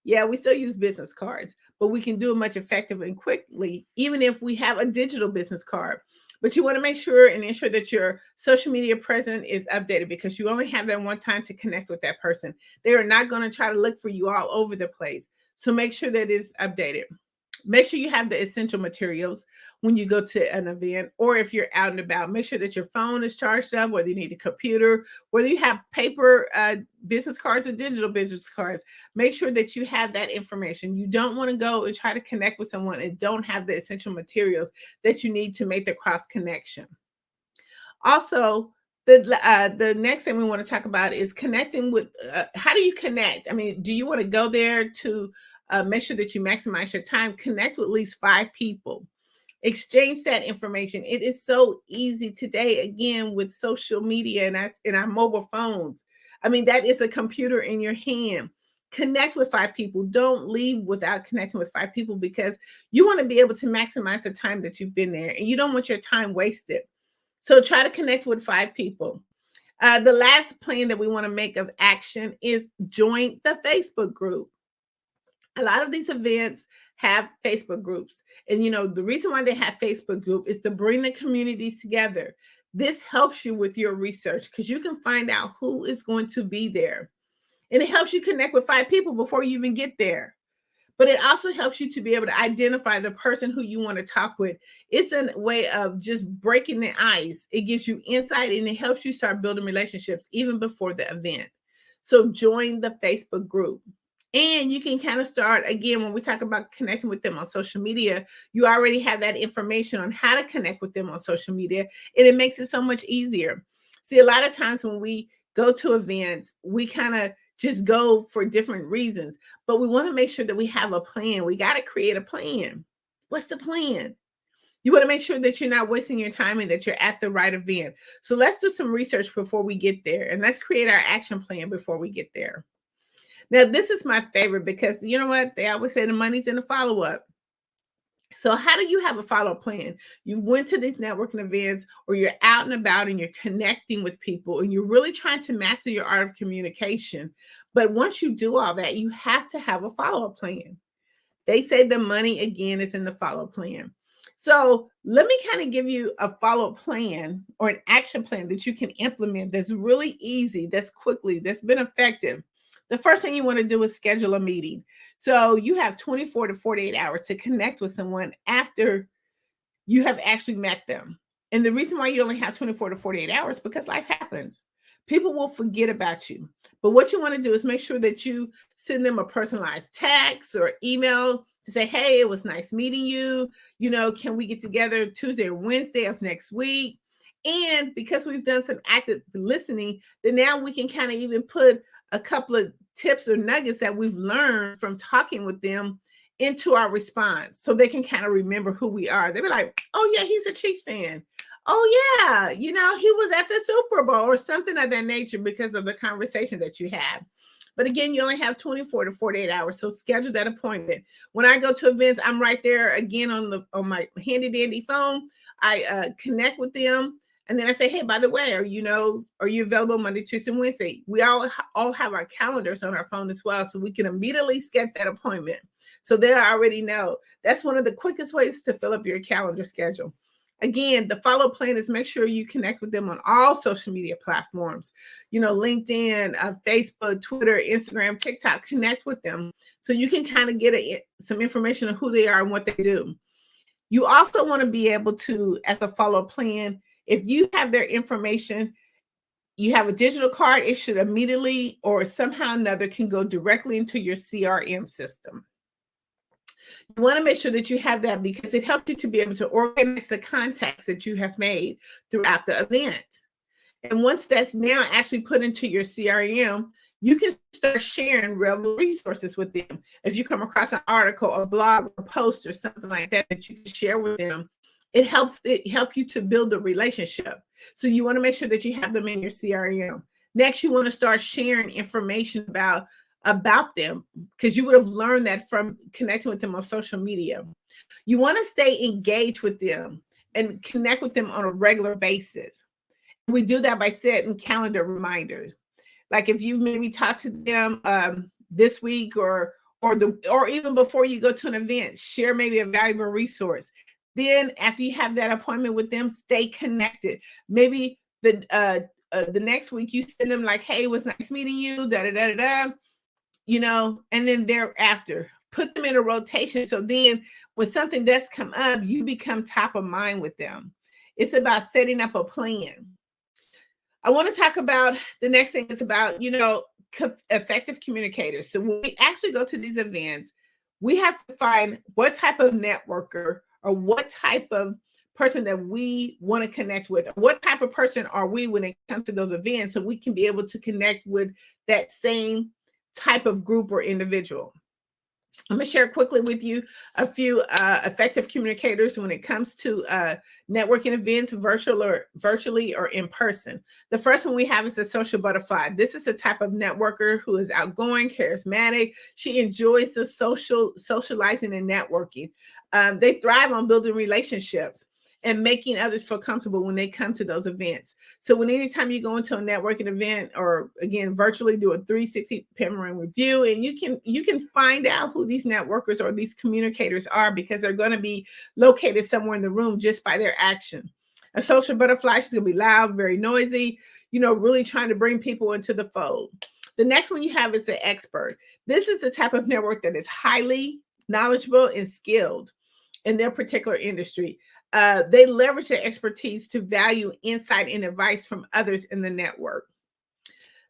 Yeah, we still use business cards, but we can do it much effectively and quickly, even if we have a digital business card. But you want to make sure and ensure that your social media presence is updated because you only have that one time to connect with that person. They are not going to try to look for you all over the place. So make sure that it's updated. Make sure you have the essential materials when you go to an event, or if you're out and about, make sure that your phone is charged up, whether you need a computer, whether you have paper business cards or digital business cards. Make sure that you have that information. You don't want to go and try to connect with someone and don't have the essential materials that you need to make the cross connection. Also, the next thing we want to talk about is connecting with, how do you connect? I mean, do you want to go there to make sure that you maximize your time? Connect with at least 5 people. Exchange that information. It is so easy today, again, with social media and our mobile phones. I mean, that is a computer in your hand. Connect with 5 people. Don't leave without connecting with 5 people because you want to be able to maximize the time that you've been there and you don't want your time wasted. So try to connect with 5 people. The last plan that we want to make of action is join the Facebook group. A lot of these events have Facebook groups. And the reason why they have Facebook group is to bring the communities together. This helps you with your research because you can find out who is going to be there. And it helps you connect with 5 people before you even get there. But it also helps you to be able to identify the person who you want to talk with. It's a way of just breaking the ice. It gives you insight and it helps you start building relationships even before the event. So join the Facebook group. And you can kind of start, again, when we talk about connecting with them on social media, you already have that information on how to connect with them on social media. And it makes it so much easier. See, a lot of times when we go to events, we kind of just go for different reasons, but we want to make sure that we have a plan. We got to create a plan. What's the plan? You want to make sure that you're not wasting your time and that you're at the right event. So let's do some research before we get there, and let's create our action plan before we get there. Now, this is my favorite because you know what? They always say the money's in the follow-up. So how do you have a follow-up plan? You went to these networking events or you're out and about and you're connecting with people and you're really trying to master your art of communication. But once you do all that, you have to have a follow-up plan. They say the money, again, is in the follow-up plan. So let me kind of give you a follow-up plan or an action plan that you can implement that's really easy, that's quickly, that's been effective. The first thing you want to do is schedule a meeting. So you have 24 to 48 hours to connect with someone after you have actually met them. And the reason why you only have 24 to 48 hours is because life happens. People will forget about you. But what you want to do is make sure that you send them a personalized text or email to say, hey, it was nice meeting you. Can we get together Tuesday or Wednesday of next week? And because we've done some active listening, then now we can kind of even put a couple of tips or nuggets that we've learned from talking with them into our response so they can kind of remember who we are. They'll be like, oh yeah, he's a Chiefs fan. Oh yeah, he was at the Super Bowl or something of that nature because of the conversation that you have. But again, you only have 24 to 48 hours. So schedule that appointment. When I go to events, I'm right there again on my handy dandy phone. I connect with them. And then I say, hey, by the way, are you available Monday, Tuesday, and Wednesday? We all have our calendars on our phone as well, so we can immediately schedule that appointment. So they already know. That's one of the quickest ways to fill up your calendar schedule. Again, the follow-up plan is make sure you connect with them on all social media platforms. LinkedIn, Facebook, Twitter, Instagram, TikTok. Connect with them so you can kind of get some information on who they are and what they do. You also want to be able to, as a follow-up plan, if you have their information, you have a digital card, it should immediately or somehow or another can go directly into your CRM system. You want to make sure that you have that because it helps you to be able to organize the contacts that you have made throughout the event. And once that's now actually put into your CRM, you can start sharing relevant resources with them. If you come across an article, a blog, or a post, or something like that you can share with them, it helps you to build a relationship. So you want to make sure that you have them in your CRM. Next, you want to start sharing information about them because you would have learned that from connecting with them on social media. You want to stay engaged with them and connect with them on a regular basis. We do that by setting calendar reminders. Like if you maybe talk to them this week or even before you go to an event, share maybe a valuable resource. Then after you have that appointment with them, stay connected. Maybe the next week you send them like, hey, it was nice meeting you, and then thereafter, put them in a rotation. So then when something does come up, you become top of mind with them. It's about setting up a plan. I want to talk about the next thing is about, effective communicators. So when we actually go to these events, we have to find what type of networker or what type of person that we want to connect with. What type of person are we when it comes to those events so we can be able to connect with that same type of group or individual. I'm going to share quickly with you a few effective communicators when it comes to networking events, virtually or in person. The first one we have is the social butterfly. This is the type of networker who is outgoing, charismatic. She enjoys the socializing and networking. They thrive on building relationships. and making others feel comfortable when they come to those events. So when anytime you go into a networking event, or again, virtually do a 360 panoramic review, and you can find out who these networkers or these communicators are, because they're going to be located somewhere in the room just by their action. A social butterfly is going to be loud, very noisy, really trying to bring people into the fold. The next one you have is the expert. This is the type of network that is highly knowledgeable and skilled in their particular industry. They leverage their expertise to value insight and advice from others in the network.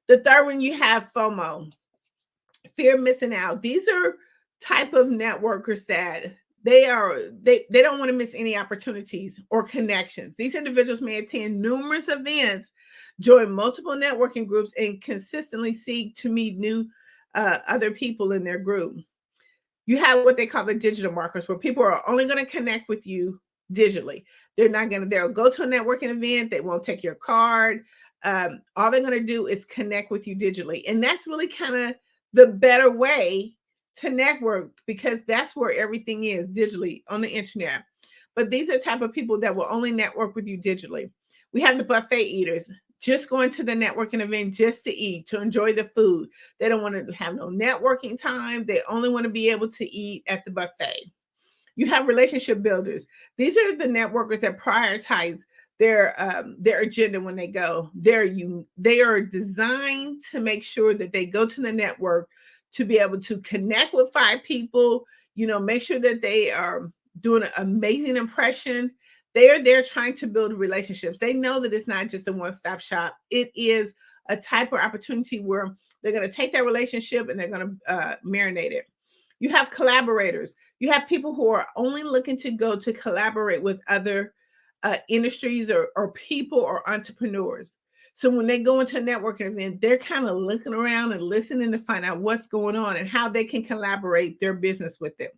The third one, you have FOMO, fear of missing out. These are type of networkers that they don't want to miss any opportunities or connections. These individuals may attend numerous events, join multiple networking groups, and consistently seek to meet new other people in their group. You have what they call the digital markers, where people are only going to connect with you digitally. They'll go to a networking event. They won't take your card. All they're going to do is connect with you digitally. And that's really kind of the better way to network, because that's where everything is, digitally on the internet. But these are the type of people that will only network with you digitally. We have the buffet eaters, just going to the networking event just to eat, to enjoy the food. They don't want to have no networking time. They only want to be able to eat at the buffet. You have relationship builders. These are the networkers that prioritize their agenda when they go. They are designed to make sure that they go to the network to be able to connect with 5 people, make sure that they are doing an amazing impression. They are there trying to build relationships. They know that it's not just a one-stop shop. It is a type of opportunity where they're going to take that relationship and they're going to marinate it. You have collaborators. You have people who are only looking to go to collaborate with other industries or people or entrepreneurs. So when they go into a networking event, they're kind of looking around and listening to find out what's going on and how they can collaborate their business with them.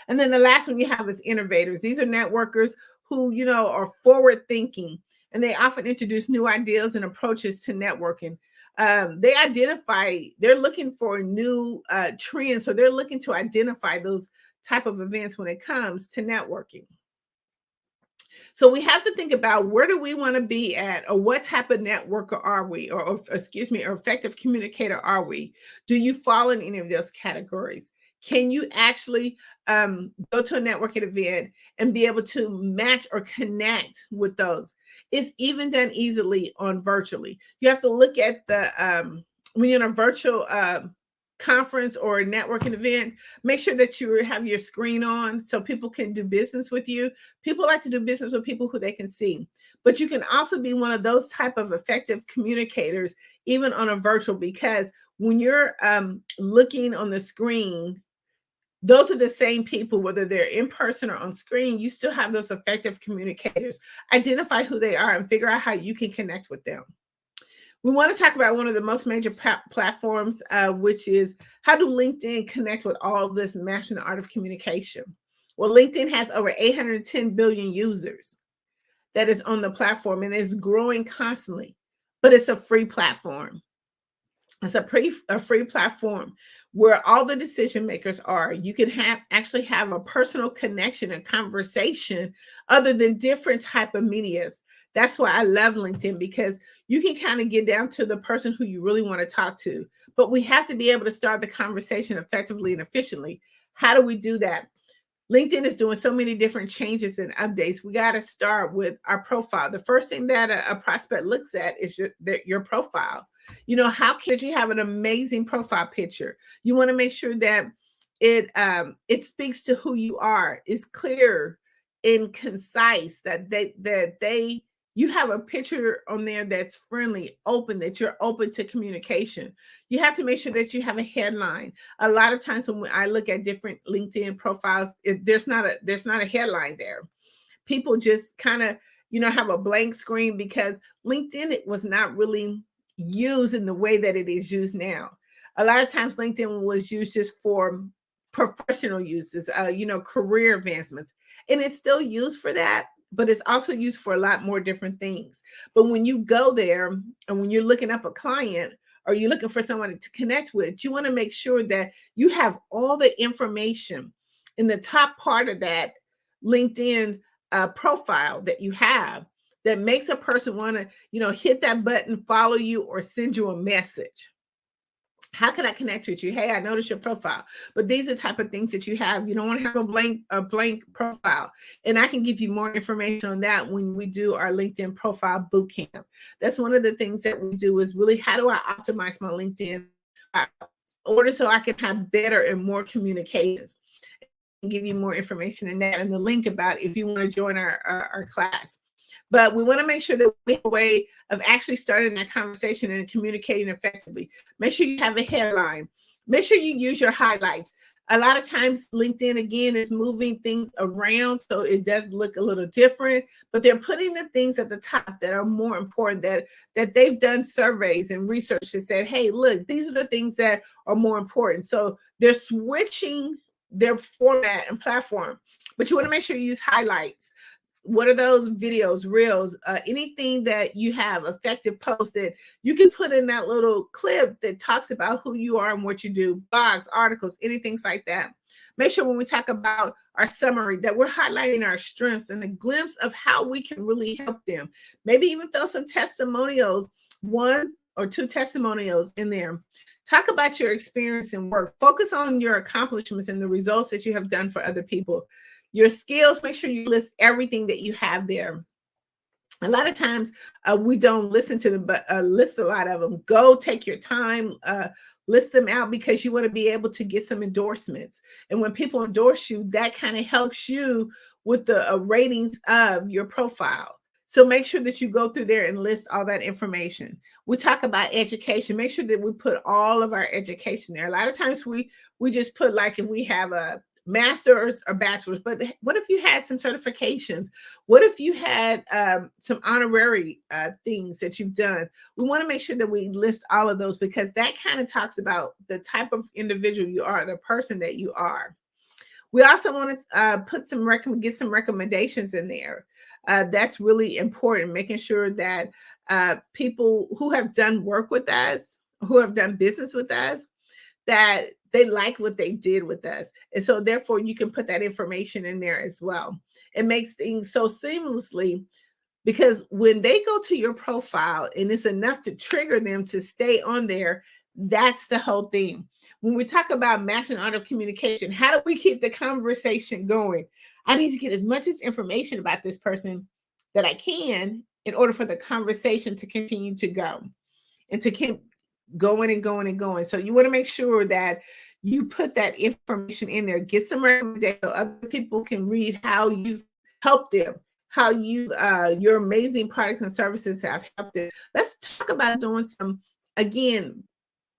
And then the last one you have is innovators. These are networkers who, are forward thinking, and they often introduce new ideas and approaches to networking. They're looking for new trends. So they're looking to identify those type of events when it comes to networking. So we have to think about, where do we want to be at, or what type of networker are we, or effective communicator are we? Do you fall in any of those categories? Can you actually go to a networking event and be able to match or connect with those? It's even done easily on virtually. You have to look at when you're in a virtual conference or a networking event, make sure that you have your screen on so people can do business with you. People like to do business with people who they can see. But you can also be one of those type of effective communicators, even on a virtual, because when you're looking on the screen, those are the same people, whether they're in person or on screen. You still have those effective communicators. Identify who they are and figure out how you can connect with them. We want to talk about one of the most major platforms, which is, how do LinkedIn connect with all this mastering the art of communication? Well, LinkedIn has over 810 billion users that is on the platform, and it's growing constantly, but it's a free platform. It's a free platform where all the decision makers are. You can actually have a personal connection and conversation other than different type of medias. That's why I love LinkedIn, because you can kind of get down to the person who you really want to talk to. But we have to be able to start the conversation effectively and efficiently. How do we do that? LinkedIn is doing so many different changes and updates. We got to start with our profile. The first thing that a prospect looks at is your profile. How can you have an amazing profile picture? You want to make sure that it speaks to who you are, is clear and concise, that you have a picture on there that's friendly, open, that you're open to communication. You have to make sure that you have a headline. A lot of times when I look at different LinkedIn profiles, there's not a headline there. People just kind of, have a blank screen, because LinkedIn was not really used in the way that it is used now. A lot of times LinkedIn was used just for professional uses, career advancements, and it's still used for that, but it's also used for a lot more different things. But when you go there and when you're looking up a client, or you're looking for someone to connect with, you want to make sure that you have all the information in the top part of that LinkedIn profile that you have that makes a person want to, hit that button, follow you, or send you a message? How can I connect with you? Hey, I noticed your profile, but these are the type of things that you have. You don't want to have a blank profile. And I can give you more information on that when we do our LinkedIn profile bootcamp. That's one of the things that we do is really, how do I optimize my LinkedIn in order so I can have better and more communications? And give you more information in that and the link about if you want to join our class. But we want to make sure that we have a way of actually starting that conversation and communicating effectively. Make sure you have a headline. Make sure you use your highlights. A lot of times LinkedIn, again, is moving things around, so it does look a little different, but they're putting the things at the top that are more important, that they've done surveys and research that said, hey, look, these are the things that are more important. So they're switching their format and platform, but you want to make sure you use highlights. What are those videos, reels, anything that you have effective posts that you can put in that little clip that talks about who you are and what you do, blogs, articles, anything like that. Make sure when we talk about our summary that we're highlighting our strengths and a glimpse of how we can really help them. Maybe even throw some testimonials, 1 or 2 testimonials in there. Talk about your experience and work. Focus on your accomplishments and the results that you have done for other people. Your skills, make sure you list everything that you have there. A lot of times we don't listen to them, but list a lot of them. Go take your time, list them out, because you want to be able to get some endorsements. And when people endorse you, that kind of helps you with the ratings of your profile. So make sure that you go through there and list all that information. We talk about education. Make sure that we put all of our education there. A lot of times we just put, like, if we have a master's or bachelor's, but what if you had some certifications? What if you had some honorary things that you've done? We want to make sure that we list all of those, because that kind of talks about the type of individual you are, the person that you are. We also want to get some recommendations in there. That's really important, making sure that people who have done work with us, who have done business with us, that they like what they did with us. And so therefore you can put that information in there as well. It makes things so seamlessly, because when they go to your profile and it's enough to trigger them to stay on there, that's the whole thing. When we talk about matching art of communication, how do we keep the conversation going? I need to get as much information about this person that I can in order for the conversation to continue to go and to keep going and going and going. So you want to make sure that you put that information in there. Get some recommendations so other people can read how you've helped them, how your amazing products and services have helped them. Let's talk about doing some, again,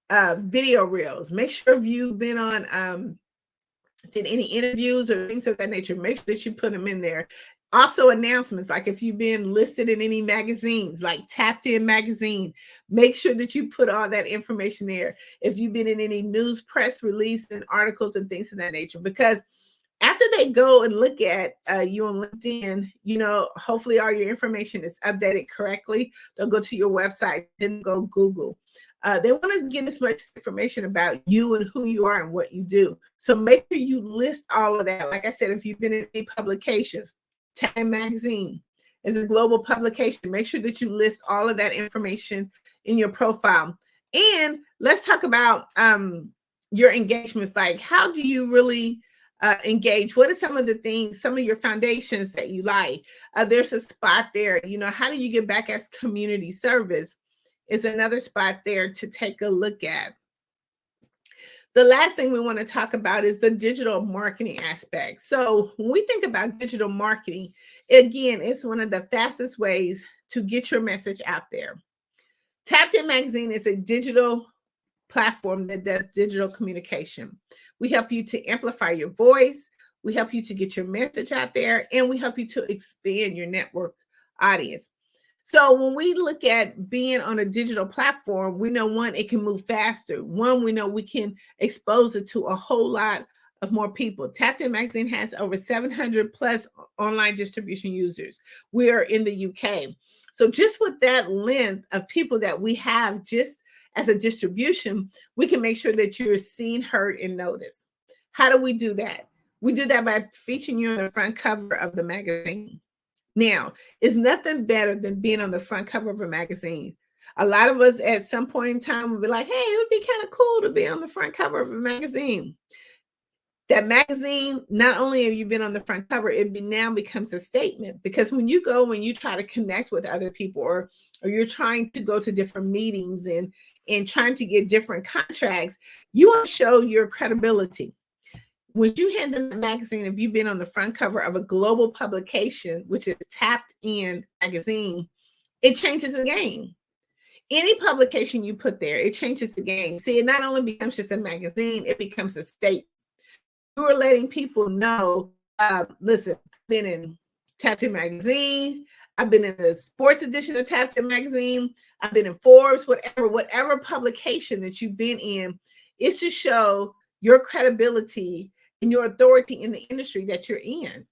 video reels. Make sure if you've been on did any interviews or things of that nature, make sure that you put them in there. Also announcements, like if you've been listed in any magazines, like Tapped In magazine, make sure that you put all that information there. If you've been in any news, press release, and articles and things of that nature, because after they go and look at you on LinkedIn, hopefully all your information is updated correctly. They'll go to your website, then go Google. They want to get as much information about you and who you are and what you do. So make sure you list all of that. Like I said, if you've been in any publications, Time Magazine is a global publication. Make sure that you list all of that information in your profile. And let's talk about your engagements. Like, how do you really engage? What are some of the things, some of your foundations that you like? There's a spot there. How do you get back as community service? Is another spot there to take a look at. The last thing we want to talk about is the digital marketing aspect. So when we think about digital marketing, again, it's one of the fastest ways to get your message out there. Tapped In Magazine is a digital platform that does digital communication. We help you to amplify your voice. We help you to get your message out there, and we help you to expand your network audience. So when we look at being on a digital platform, we know, one, it can move faster. One, we know we can expose it to a whole lot of more people. Tapped In Magazine has over 700 plus online distribution users. We are in the UK. So just with that length of people that we have just as a distribution, we can make sure that you're seen, heard, and noticed. How do we do that? We do that by featuring you on the front cover of the magazine. Now, it's nothing better than being on the front cover of a magazine. A lot of us at some point in time will be like, hey, it would be kind of cool to be on the front cover of a magazine. That magazine, not only have you been on the front cover, now becomes a statement, because when you go and you try to connect with other people, or you're trying to go to different meetings and trying to get different contracts, you want to show your credibility. When you hand them the magazine, if you've been on the front cover of a global publication, which is Tapped In magazine, it changes the game. Any publication you put there, it changes the game. See, it not only becomes just a magazine, it becomes a statement. You are letting people know, listen, I've been in Tapped In magazine, I've been in the sports edition of Tapped In magazine, I've been in Forbes, whatever publication that you've been in. It's to show your credibility and your authority in the industry that you're in.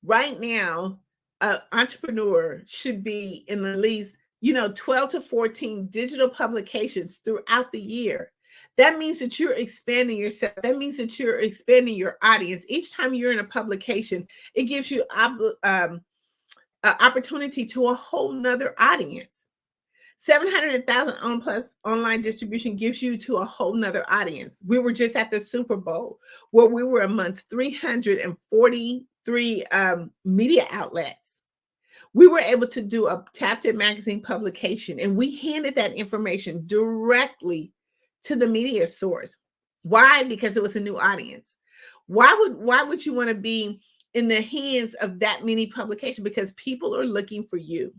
Right now, an entrepreneur should be in at least 12 to 14 digital publications throughout the year. That means that you're expanding yourself. That means that you're expanding your audience. Each time you're in a publication, it gives you opportunity to a whole nother audience. 700,000 on plus online distribution gives you to a whole nother audience. We were just at the Super Bowl, where we were amongst 343 media outlets. We were able to do a Tapped In magazine publication, and we handed that information directly to the media source. Why? Because it was a new audience. Why would you want to be in the hands of that many publications? Because people are looking for you.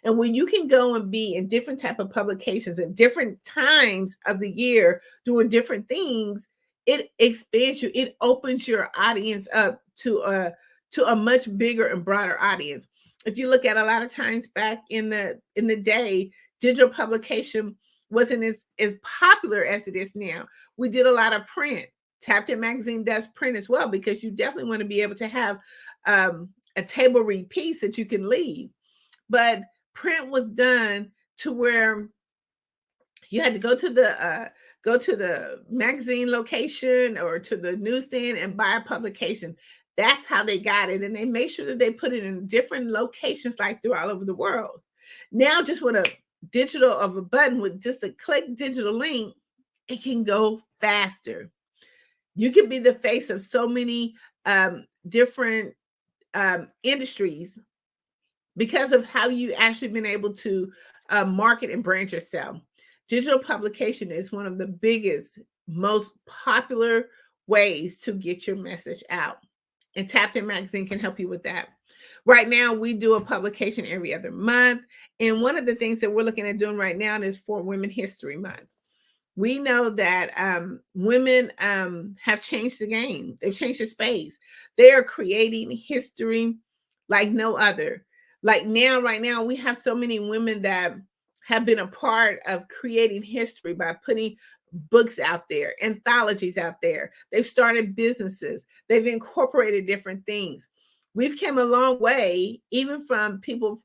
And when you can go and be in different type of publications at different times of the year doing different things, it expands you. It opens your audience up to a much bigger and broader audience. If you look at a lot of times back in the day, digital publication wasn't as popular as it is now. We did a lot of print. Tapped In magazine does print as well, because you definitely want to be able to have a table read piece that you can leave. But print was done to where you had to go to the magazine location or to the newsstand and buy a publication. That's how they got it. And they made sure that they put it in different locations, like all over the world. Now, just with a digital of a button, with just a click digital link, it can go faster. You can be the face of so many different industries because of how you actually been able to market and brand yourself. Digital publication is one of the biggest, most popular ways to get your message out. And Tapped In magazine can help you with that. Right now, we do a publication every other month. And one of the things that we're looking at doing right now is for Women History Month. We know that women have changed the game. They've changed the space. They are creating history like no other. Like now, right now, we have so many women that have been a part of creating history by putting books out there, anthologies out there. They've started businesses. They've incorporated different things. We've come a long way, even from people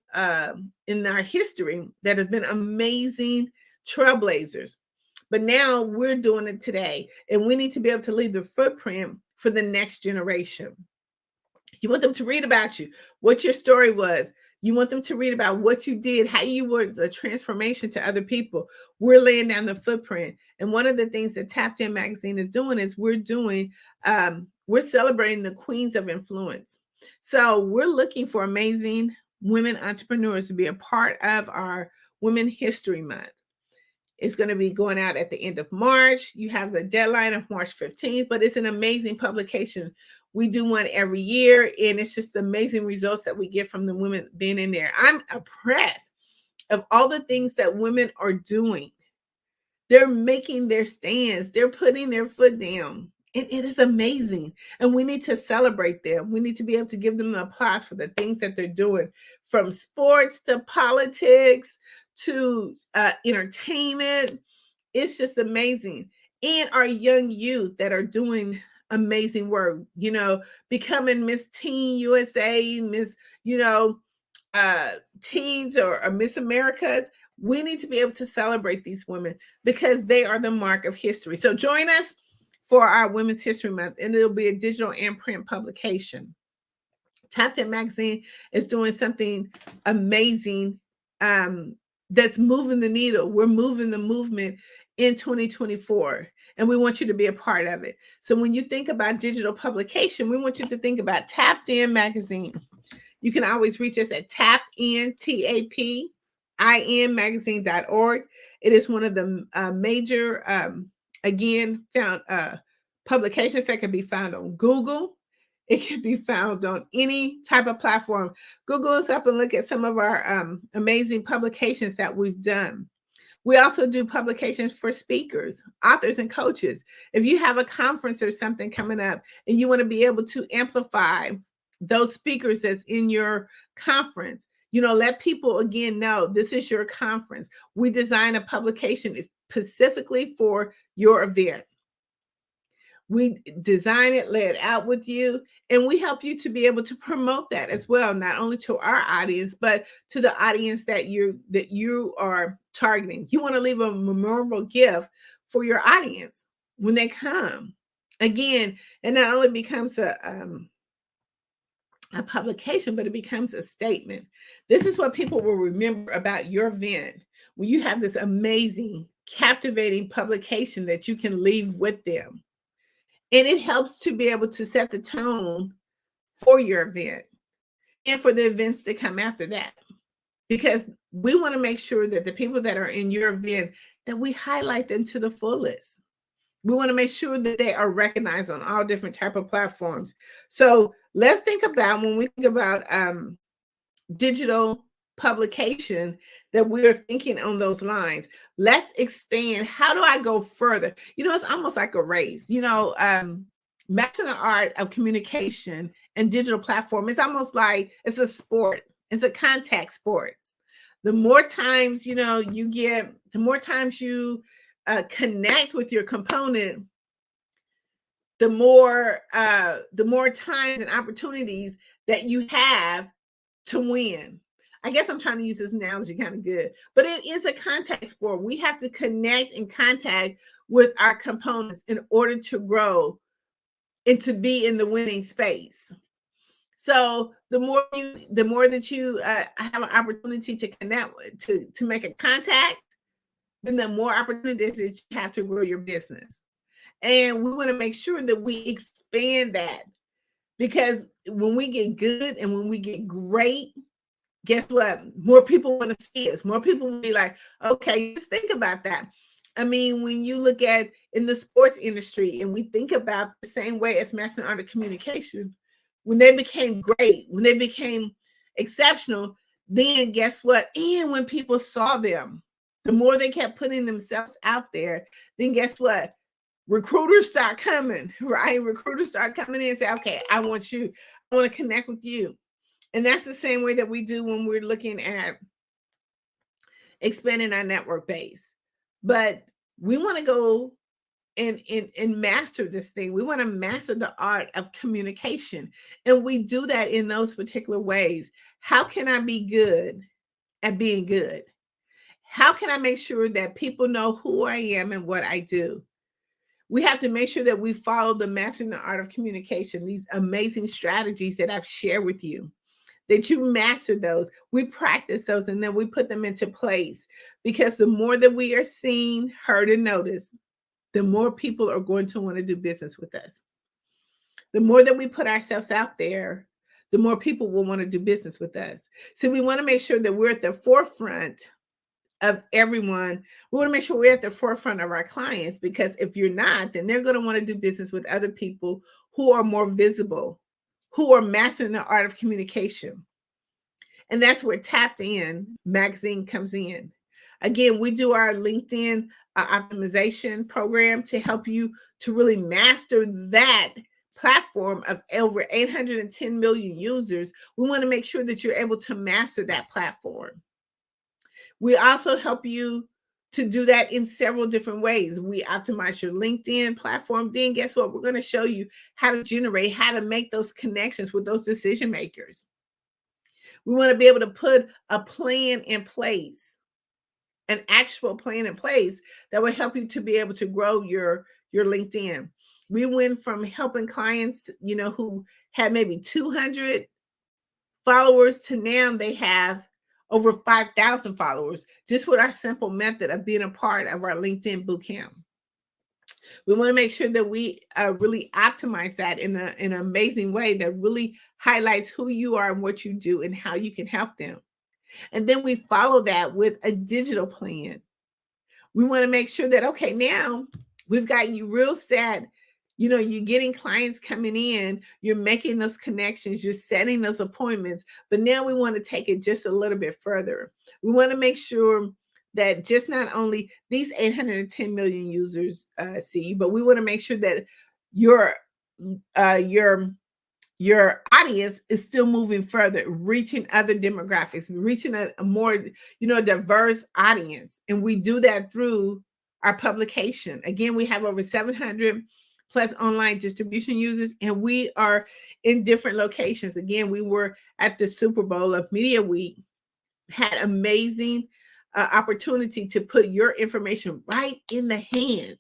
in our history that have been amazing trailblazers. But now we're doing it today, and we need to be able to leave the footprint for the next generation. You want them to read about you, what your story was. You want them to read about what you did, how you were a transformation to other people. We're laying down the footprint. And one of the things that Tapped In magazine is doing is we're celebrating the queens of influence. So we're looking for amazing women entrepreneurs to be a part of our Women History Month. It's going to be going out at the end of March. You have the deadline of March 15th, but it's an amazing publication. We do one every year, and it's just amazing results that we get from the women being in there. I'm impressed of all the things that women are doing. They're making their stands. They're putting their foot down. It is amazing. And we need to celebrate them. We need to be able to give them the applause for the things that they're doing, from sports to politics to entertainment. It's just amazing. And our young youth that are doing amazing work, becoming Miss Teen USA, Miss, Teens or Miss Americas. We need to be able to celebrate these women because they are the mark of history. So join us for our Women's History Month, and it'll be a digital and print publication. Top 10 Magazine is doing something amazing that's moving the needle. We're moving the movement in 2024, and we want you to be a part of it. So when you think about digital publication, we want you to think about Tapped In Magazine. You can always reach us at tapinmagazine.org. It is one of the major, publications that can be found on Google. It can be found on any type of platform. Google us up and look at some of our amazing publications that we've done. We also do publications for speakers, authors, and coaches. If you have a conference or something coming up and you want to be able to amplify those speakers that's in your conference, let people again know this is your conference. We design a publication specifically for your event. We design it, lay it out with you, and we help you to be able to promote that as well, not only to our audience, but to the audience that you are targeting. You want to leave a memorable gift for your audience when they come. Again, it not only becomes a publication, but it becomes a statement. This is what people will remember about your event when you have this amazing, captivating publication that you can leave with them. And it helps to be able to set the tone for your event and for the events to come after that. Because we want to make sure that the people that are in your event, that we highlight them to the fullest. We want to make sure that they are recognized on all different type of platforms. So let's think about, when we think about digital publication, that we're thinking on those lines. Let's expand. How do I go further? It's almost like a race. Mastering the art of communication and digital platform, it's almost like it's a sport. It's a contact sport. The more times you get, the more times you connect with your component, the more times and opportunities that you have to win. I guess I'm trying to use this analogy kind of good, but it is a contact sport. We have to connect and contact with our components in order to grow and to be in the winning space. So the more that you have an opportunity to connect, to make a contact, then the more opportunities that you have to grow your business. And we want to make sure that we expand that, because when we get good and when we get great, guess what? More people want to see us. More people will be like, okay, just think about that. I mean, when you look at in the sports industry, and we think about the same way as Mastering Art of Communication, when they became great, when they became exceptional, then guess what? And when people saw them, the more they kept putting themselves out there, then guess what? Recruiters start coming, right? Recruiters start coming in and say, okay, I want you. I want to connect with you. And that's the same way that we do when we're looking at expanding our network base. But we want to go and master this thing. We want to master the art of communication. And we do that in those particular ways. How can I be good at being good? How can I make sure that people know who I am and what I do? We have to make sure that we follow the Mastering the Art of Communication, these amazing strategies that I've shared with you, that you master those. We practice those, and then we put them into place, because the more that we are seen, heard, and noticed, the more people are going to want to do business with us. The more that we put ourselves out there, the more people will want to do business with us. So we want to make sure that we're at the forefront of everyone. We want to make sure we're at the forefront of our clients, because if you're not, then they're going to want to do business with other people who are more visible, who are mastering the art of communication. And that's where Tapped In Magazine comes in. Again, we do our LinkedIn optimization program to help you to really master that platform of over 810 million users. We want to make sure that you're able to master that platform. We also help you to do that in several different ways. We optimize your LinkedIn platform. Then guess what? We're going to show you how to generate, how to make those connections with those decision makers. We want to be able to put a plan in place, an actual plan in place that will help you to be able to grow your LinkedIn. We went from helping clients, who had maybe 200 followers to now they have over 5,000 followers just with our simple method of being a part of our LinkedIn bootcamp. We want to make sure that we really optimize that in an amazing way that really highlights who you are and what you do and how you can help them. And then we follow that with a digital plan. We want to make sure that, okay, now we've got you real set. You know, you're getting clients coming in, you're making those connections, you're setting those appointments. But now we want to take it just a little bit further. We want to make sure that just not only these 810 million users see you, but we want to make sure that your audience is still moving further, reaching other demographics, reaching a more, diverse audience. And we do that through our publication. Again, we have over 700 plus online distribution users, and we are in different locations. Again, we were at the Super Bowl of Media Week, had amazing opportunity to put your information right in the hands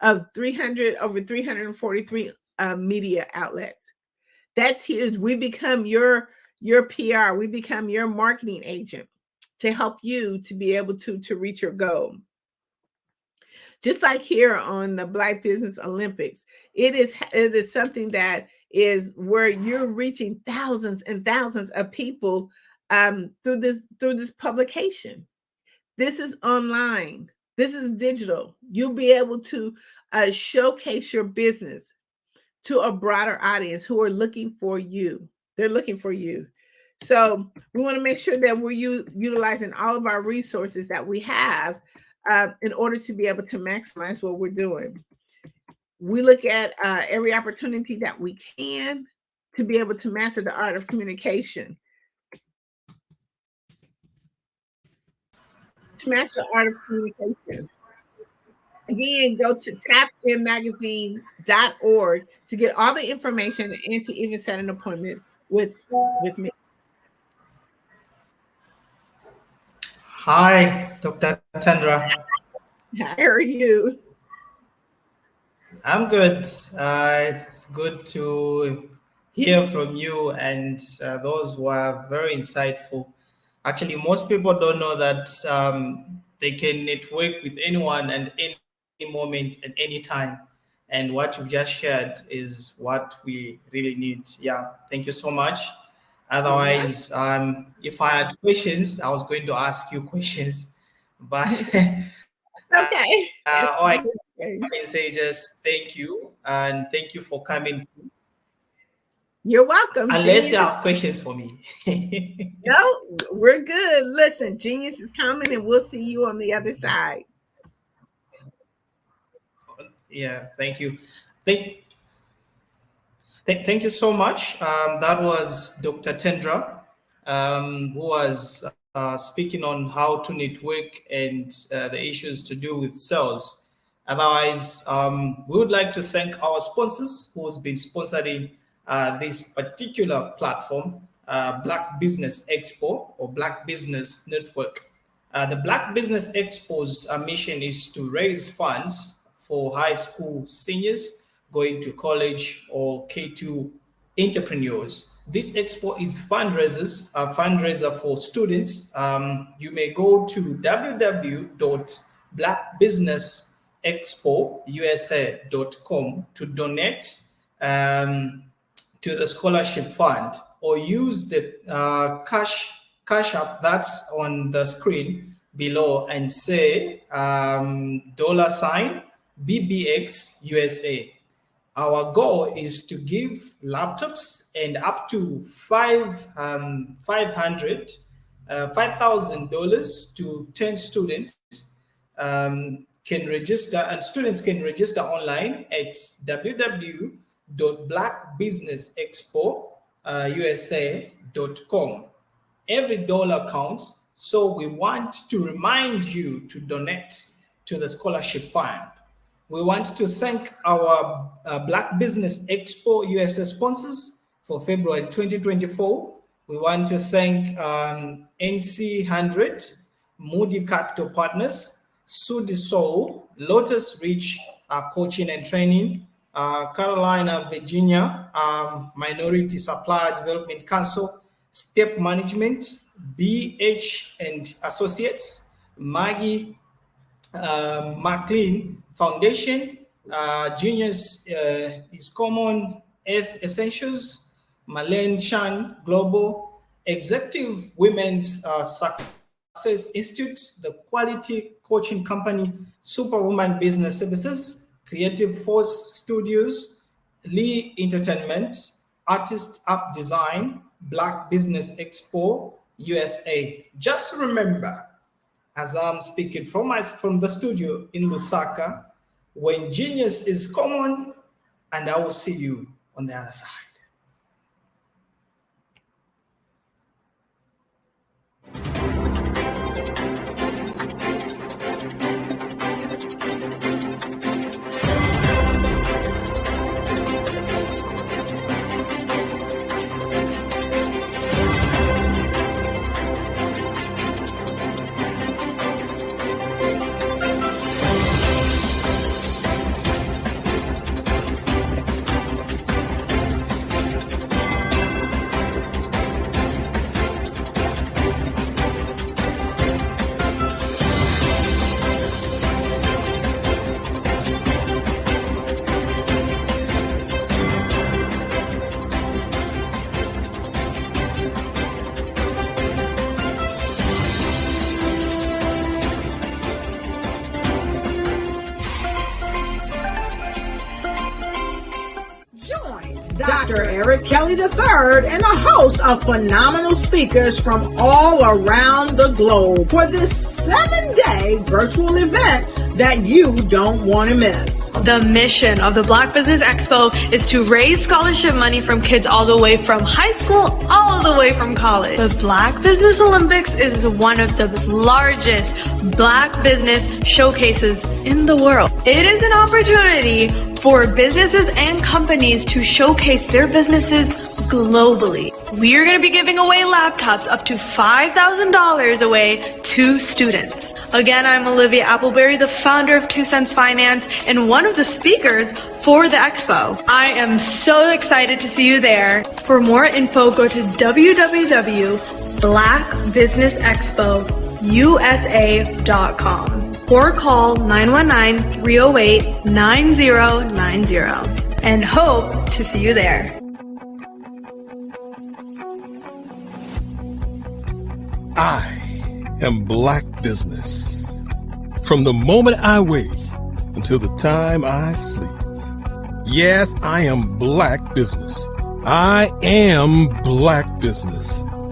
of over 343 media outlets. That's huge. We become your PR. We become your marketing agent to help you to be able to reach your goal. Just like here on the Black Business Olympics, it is something that is where you're reaching thousands and thousands of people through this publication. This is online. This is digital. You'll be able to showcase your business to a broader audience who are looking for you. They're looking for you. So we want to make sure that we're utilizing all of our resources that we have in order to be able to maximize what we're doing. We look at every opportunity that we can to be able to master the art of communication. To master the art of communication. Again, go to tapinmagazine.org to get all the information and to even set an appointment with me. Hi, Dr. Tendra. How are you? I'm good. It's good to hear from you and those who are very insightful. Actually, most people don't know that they can network with anyone and any moment at any time. And what you've just shared is what we really need. Yeah, thank you so much. Otherwise, if I had questions, I was going to ask you questions. But okay. All I can say just thank you and thank you for coming. You're welcome. Unless you have questions for me. No, we're good. Listen, Genius is coming and we'll see you on the other side. Yeah, thank you. Thank you so much. That was Dr. Tendra, who was speaking on how to network and the issues to do with sales. Otherwise, we would like to thank our sponsors who's been sponsoring this particular platform, Black Business Expo or Black Business Network. The Black Business Expo's mission is to raise funds for high school seniors going to college or K2 entrepreneurs. This expo is a fundraiser for students. You may go to www.blackbusinessexpousa.com to donate to the scholarship fund, or use the cash app that's on the screen below and say $BBX USA. Our goal is to give laptops and up to $5,000 to 10 students can register, and students can register online at www.blackbusinessexpousa.com. Every dollar counts, so we want to remind you to donate to the scholarship fund. We want to thank our Black Business Expo USA sponsors for February 2024. We want to thank NC100, Moody Capital Partners, Sudi Soul, Lotus Reach Coaching and Training, Carolina, Virginia, Minority Supplier Development Council, Step Management, BH and Associates, Maggie McLean Foundation, Genius is Common, Earth Essentials, Marlene Chan Global, Executive Women's Success Institute, the Quality Coaching Company, Superwoman Business Services, Creative Force Studios, Lee Entertainment, Artist App Design, Black Business Expo USA. Just remember, as I'm speaking from the studio in Lusaka, when genius is common, and I will see you on the other side. Dr. Eric Kelly III and a host of phenomenal speakers from all around the globe for this 7-day virtual event that you don't want to miss. The mission of the Black Business Expo is to raise scholarship money from kids all the way from high school, all the way from college. The Black Business Olympics is one of the largest Black business showcases in the world. It is an opportunity for businesses and companies to showcase their businesses globally. We are going to be giving away laptops up to $5,000 away to students. Again, I'm Olivia Appleberry, the founder of 2 Cents Finance and one of the speakers for the expo. I am so excited to see you there. For more info, go to www.blackbusinessexpousa.com or call 919-308-9090 and hope to see you there. I am Black Business. From the moment I wake until the time I sleep. Yes, I am Black Business. I am Black Business.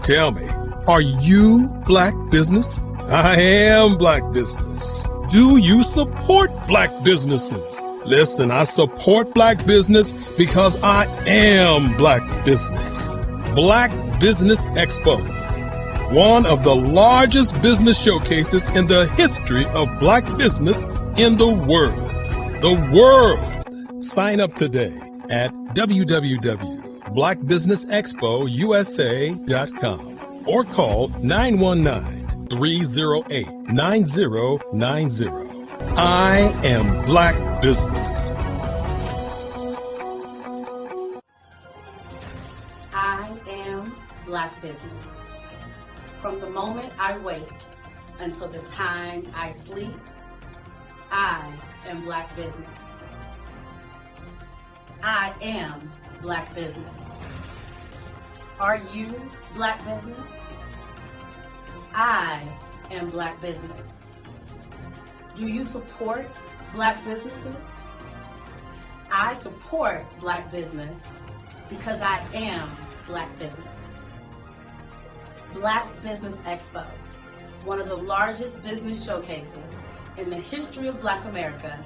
Tell me, are you Black Business? I am Black Business. Do you support Black businesses? Listen, I support Black business because I am Black Business. Black Business Expo, one of the largest business showcases in the history of Black business in the world. The world! Sign up today at www.blackbusinessexpousa.com or call 919-308-9090. I am Black Business. I am Black Business. From the moment I wake until the time I sleep, I am Black Business. I am Black Business. Are you Black Business? I am Black Business. Do you support Black businesses? I support Black business because I am Black Business. Black Business Expo, one of the largest business showcases in the history of Black America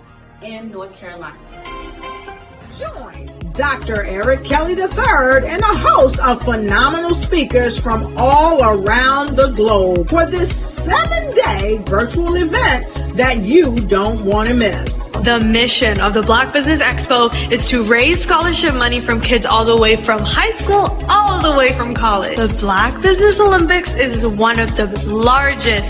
in North Carolina. Join Dr. Eric Kelly III and a host of phenomenal speakers from all around the globe for this 7-day virtual event that you don't want to miss. The mission of the Black Business Expo is to raise scholarship money from kids all the way from high school, all the way from college. The Black Business Olympics is one of the largest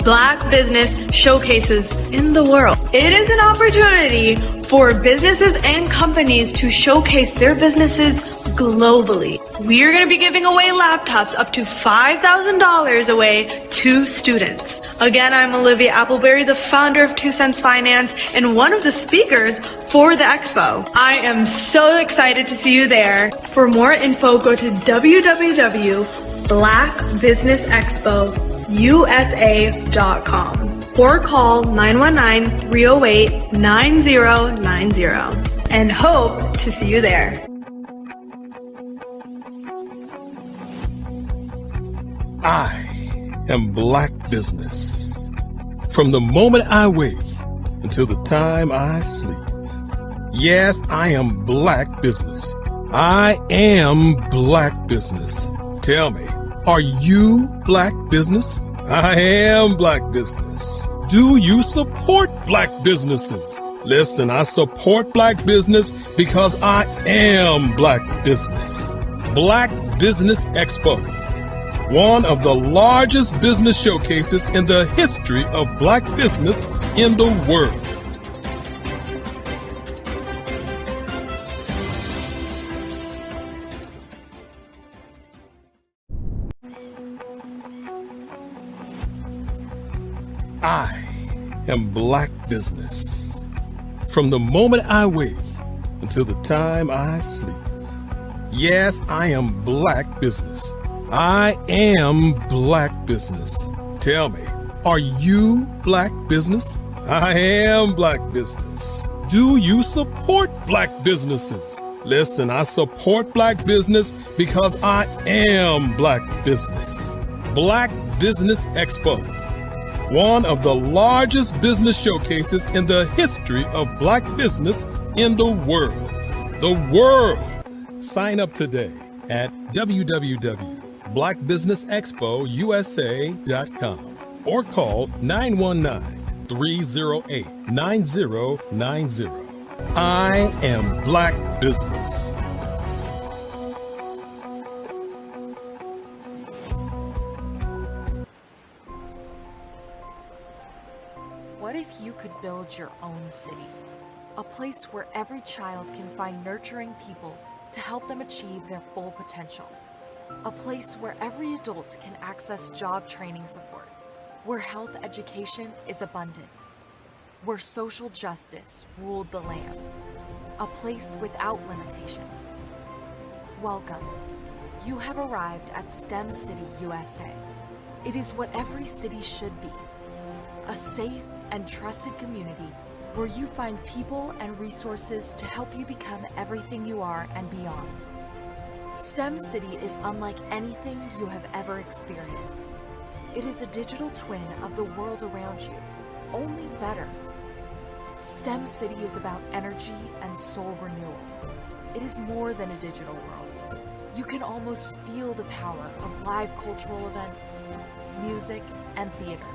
Black business showcases in the world. It is an opportunity for businesses and companies to showcase their businesses globally. We are going to be giving away laptops up to $5,000 away to students. Again, I'm Olivia Appleberry, the founder of 2 Cents Finance and one of the speakers for the expo. I am so excited to see you there. For more info, go to www.blackbusinessexpousa.com or call 919-308-9090 and hope to see you there. I am Black Business. From the moment I wake until the time I sleep. Yes, I am Black Business. I am Black Business. Tell me, are you Black Business? I am Black Business. Do you support Black businesses? Listen, I support Black business because I am Black Business. Black Business Expo, one of the largest business showcases in the history of Black business in the world. I am Black Business. From the moment I wake until the time I sleep. Yes, I am Black Business. I am Black Business. Tell me, are you Black Business? I am Black Business. Do you support Black businesses? Listen, I support Black business because I am Black Business. Black Business Expo, one of the largest business showcases in the history of Black business in the world. The world. Sign up today at www.blackbusinessexpousa.com or call 919-308-9090. I am Black Business. What if you could build your own city? A place where every child can find nurturing people to help them achieve their full potential. A place where every adult can access job training support, where health education is abundant, where social justice ruled the land. A place without limitations. Welcome. You have arrived at STEM City USA. It is what every city should be. A safe and trusted community where you find people and resources to help you become everything you are and beyond. STEM City is unlike anything you have ever experienced. It is a digital twin of the world around you, only better. STEM City is about energy and soul renewal. It is more than a digital world. You can almost feel the power of live cultural events, music, and theater.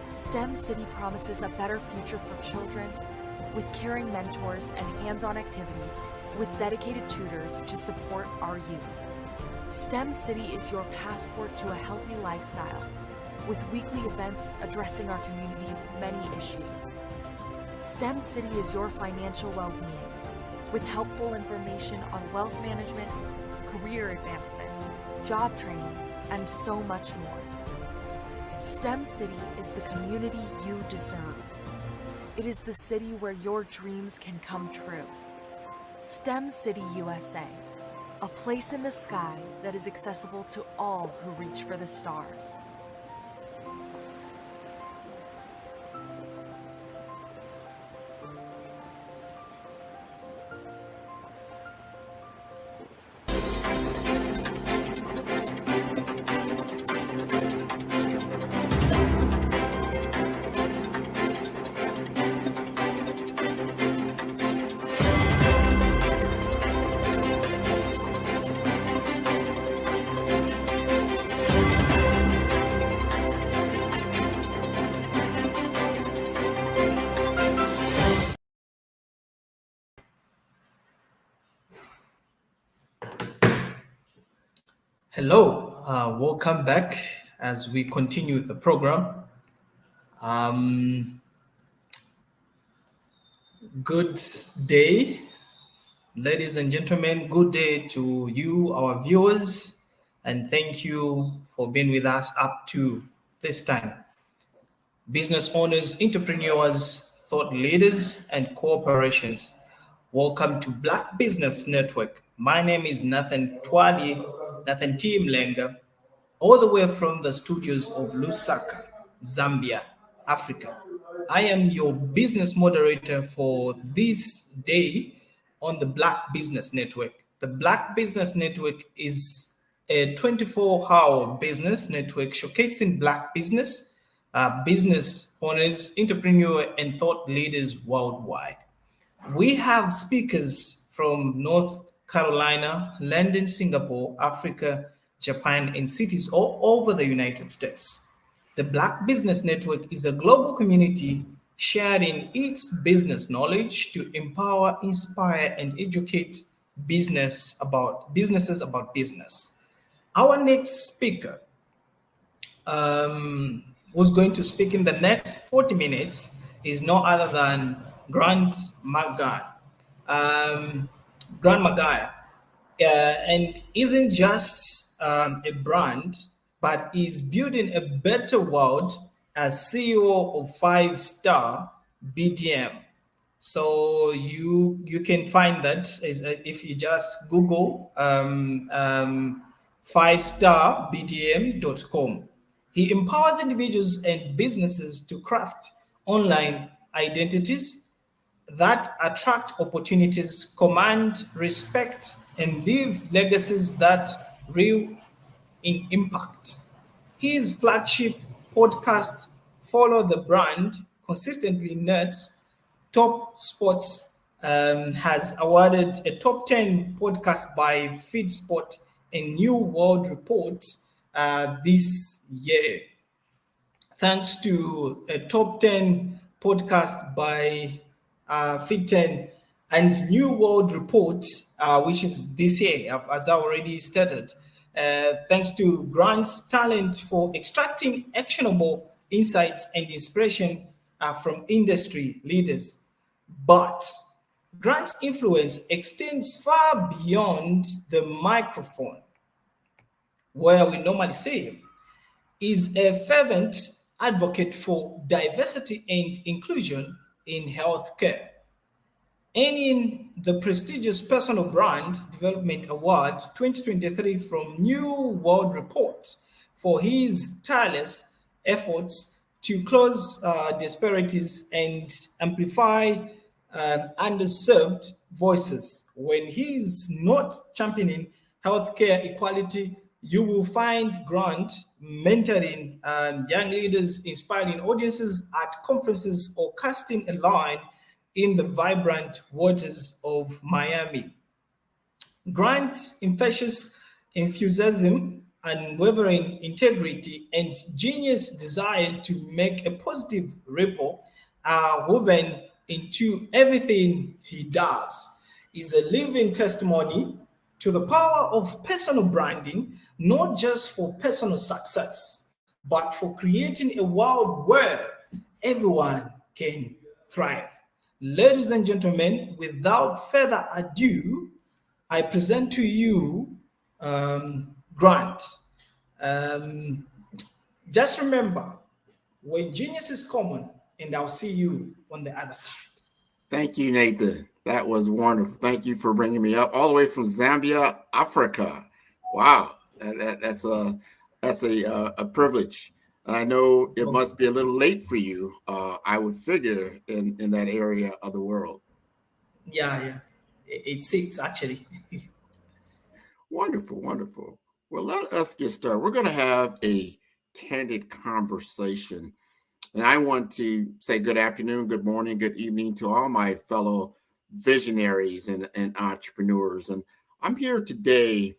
STEM City promises a better future for children, with caring mentors and hands-on activities, with dedicated tutors to support our youth. STEM City is your passport to a healthy lifestyle, with weekly events addressing our community's many issues. STEM City is your financial well-being, with helpful information on wealth management, career advancement, job training, and so much more. STEM City is the community you deserve. It is the city where your dreams can come true. STEM City USA, a place in the sky that is accessible to all who reach for the stars. Hello, welcome back as we continue the program. Good day, ladies and gentlemen. Good day to you, our viewers, and thank you for being with us up to this time. Business owners, entrepreneurs, thought leaders, and corporations. Welcome to Black Business Network. My name is Nathan T. Mlenga, all the way from the studios of Lusaka, Zambia, Africa. I am your business moderator for this day on the Black Business Network. The Black Business Network is a 24-hour business network showcasing Black business owners, entrepreneurs, and thought leaders worldwide. We have speakers from North Carolina, London, Singapore, Africa, Japan, and cities all over the United States. The Black Business Network is a global community sharing its business knowledge to empower, inspire, and educate businesses about business. Our next speaker who's going to speak in the next 40 minutes is no other than Grant McGuire. Grant McGuire and isn't just a brand, but is building a better world as CEO of 5-Star BDM. So you can find that if you just Google 5starbdm.com. He empowers individuals and businesses to craft online identities that attract opportunities, command respect, and leave legacies that real in impact. His flagship podcast, Follow the Brand, consistently nerds top sports, has awarded a top 10 podcast by FeedSpot and New World Report this year. Thanks to a top 10 podcast by Fit10 and New World Report, which is this year, as I already stated. Thanks to Grant's talent for extracting actionable insights and inspiration from industry leaders. But Grant's influence extends far beyond the microphone, where we normally see him. Is a fervent advocate for diversity and inclusion in healthcare, earning the prestigious Personal Brand Development Award 2023 from New World Report for his tireless efforts to close disparities and amplify underserved voices. When he's not championing healthcare equality, you will find Grant mentoring young leaders, inspiring audiences at conferences, or casting a line in the vibrant waters of Miami. Grant's infectious enthusiasm, unwavering integrity, and genius desire to make a positive ripple are woven into everything he does. Is a living testimony to the power of personal branding, not just for personal success, but for creating a world where everyone can thrive. Ladies and gentlemen, without further ado, I present to you Grant. Just remember, when genius is common, and I'll see you on the other side. Thank you, Nathan. That was wonderful. Thank you for bringing me up all the way from Zambia, Africa. Wow, that's a privilege. I know it must be a little late for you. I would figure in that area of the world. Yeah, it's 6 actually. Wonderful, wonderful. Well, let us get started. We're going to have a candid conversation. And I want to say good afternoon, good morning, good evening to all my fellow visionaries and entrepreneurs. And I'm here today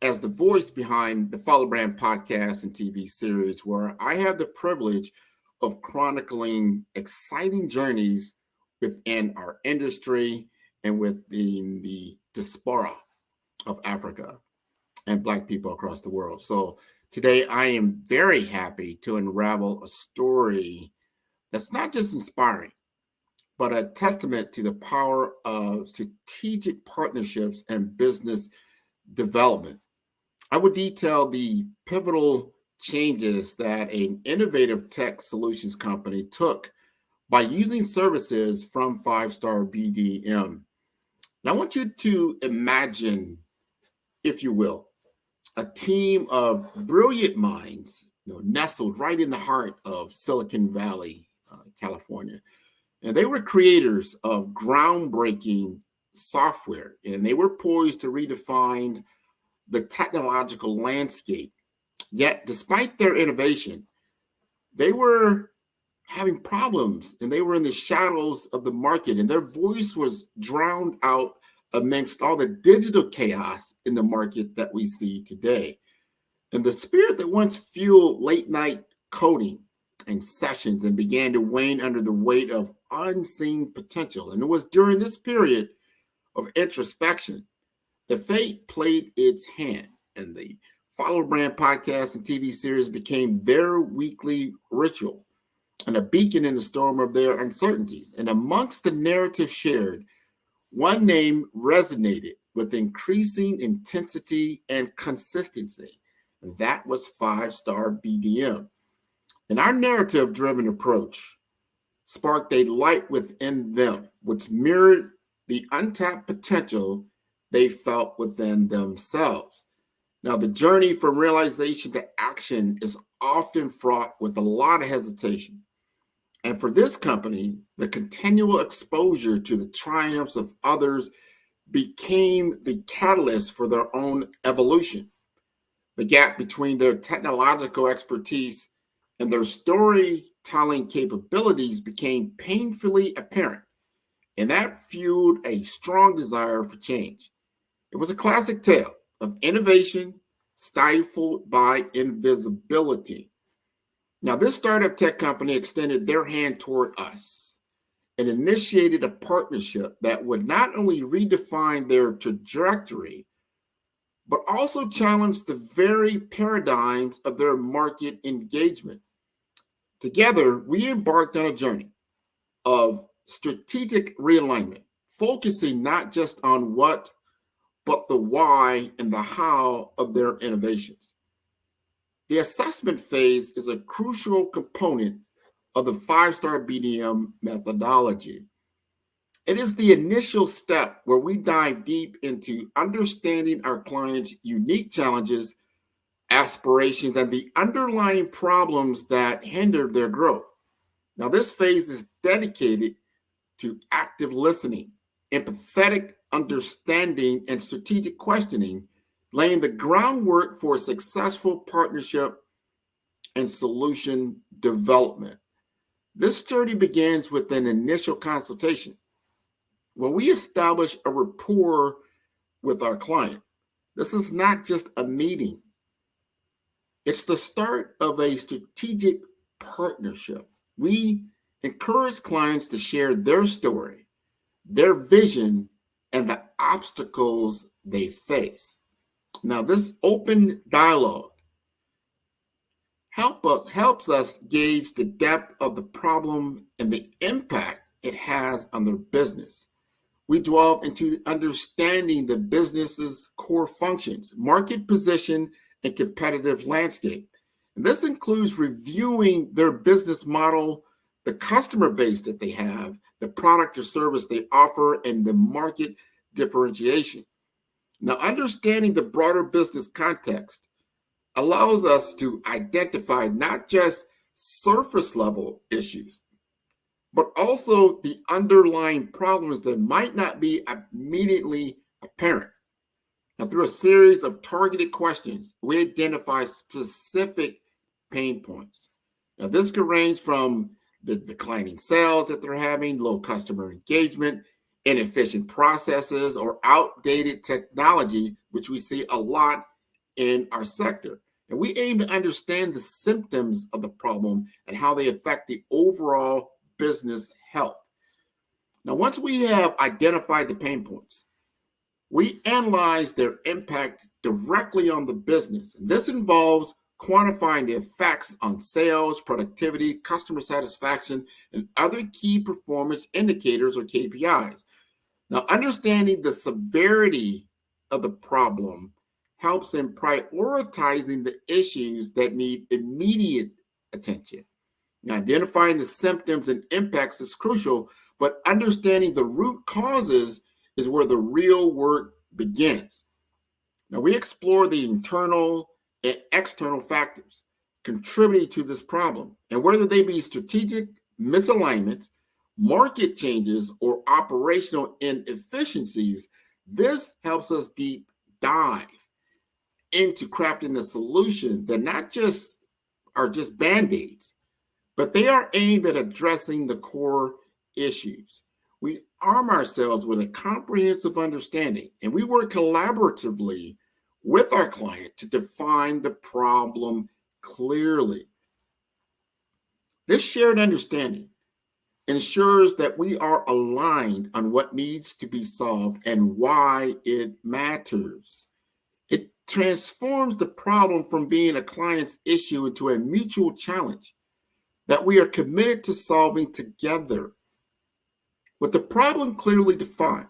as the voice behind the Follow Brand podcast and TV series, where I have the privilege of chronicling exciting journeys within our industry and within the diaspora of Africa and Black people across the world. So today, I am very happy to unravel a story that's not just inspiring, but a testament to the power of strategic partnerships and business development. I would detail the pivotal changes that an innovative tech solutions company took by using services from 5-Star BDM. And I want you to imagine, if you will, a team of brilliant minds, nestled right in the heart of Silicon Valley, California. And they were creators of groundbreaking software, and they were poised to redefine the technological landscape. Yet, despite their innovation, they were having problems, and they were in the shadows of the market, and their voice was drowned out amongst all the digital chaos in the market that we see today. And the spirit that once fueled late night coding and sessions and began to wane under the weight of unseen potential. And it was during this period of introspection that fate played its hand, and the Follow Brand podcast and TV series became their weekly ritual and a beacon in the storm of their uncertainties. And amongst the narrative shared, one name resonated with increasing intensity and consistency, and that was 5-Star BDM. And our narrative-driven approach sparked a light within them, which mirrored the untapped potential they felt within themselves. Now, the journey from realization to action is often fraught with a lot of hesitation. And for this company, the continual exposure to the triumphs of others became the catalyst for their own evolution. The gap between their technological expertise and their storytelling capabilities became painfully apparent, and that fueled a strong desire for change. It was a classic tale of innovation stifled by invisibility. Now, this startup tech company extended their hand toward us and initiated a partnership that would not only redefine their trajectory, but also challenge the very paradigms of their market engagement. Together, we embarked on a journey of strategic realignment, focusing not just on what, but the why and the how of their innovations. The assessment phase is a crucial component of the 5-Star BDM methodology. It is the initial step where we dive deep into understanding our clients' unique challenges, aspirations, and the underlying problems that hinder their growth. Now, this phase is dedicated to active listening, empathetic understanding, and strategic questioning, laying the groundwork for successful partnership and solution development. This journey begins with an initial consultation where we establish a rapport with our client. This is not just a meeting. It's the start of a strategic partnership. We encourage clients to share their story, their vision, and the obstacles they face. Now, this open dialogue helps us gauge the depth of the problem and the impact it has on their business. We delve into understanding the business's core functions, market position, and competitive landscape. And this includes reviewing their business model, the customer base that they have, the product or service they offer, and the market differentiation. Now, understanding the broader business context allows us to identify not just surface level issues, but also the underlying problems that might not be immediately apparent. Now, through a series of targeted questions, we identify specific pain points. Now, this could range from the declining sales that they're having, low customer engagement, inefficient processes, or outdated technology, which we see a lot in our sector. And we aim to understand the symptoms of the problem and how they affect the overall business health. Now, once we have identified the pain points, we analyze their impact directly on the business. And this involves quantifying the effects on sales, productivity, customer satisfaction, and other key performance indicators or KPIs. Now, understanding the severity of the problem helps in prioritizing the issues that need immediate attention. Now, identifying the symptoms and impacts is crucial, but understanding the root causes is where the real work begins. Now, we explore the internal and external factors contributing to this problem, and whether they be strategic misalignments, market changes, or operational inefficiencies, this helps us deep dive into crafting a solution that not just are just band-aids, but they are aimed at addressing the core issues. We arm ourselves with a comprehensive understanding, and we work collaboratively with our client to define the problem clearly. This shared understanding ensures that we are aligned on what needs to be solved and why it matters. It transforms the problem from being a client's issue into a mutual challenge that we are committed to solving together. With the problem clearly defined,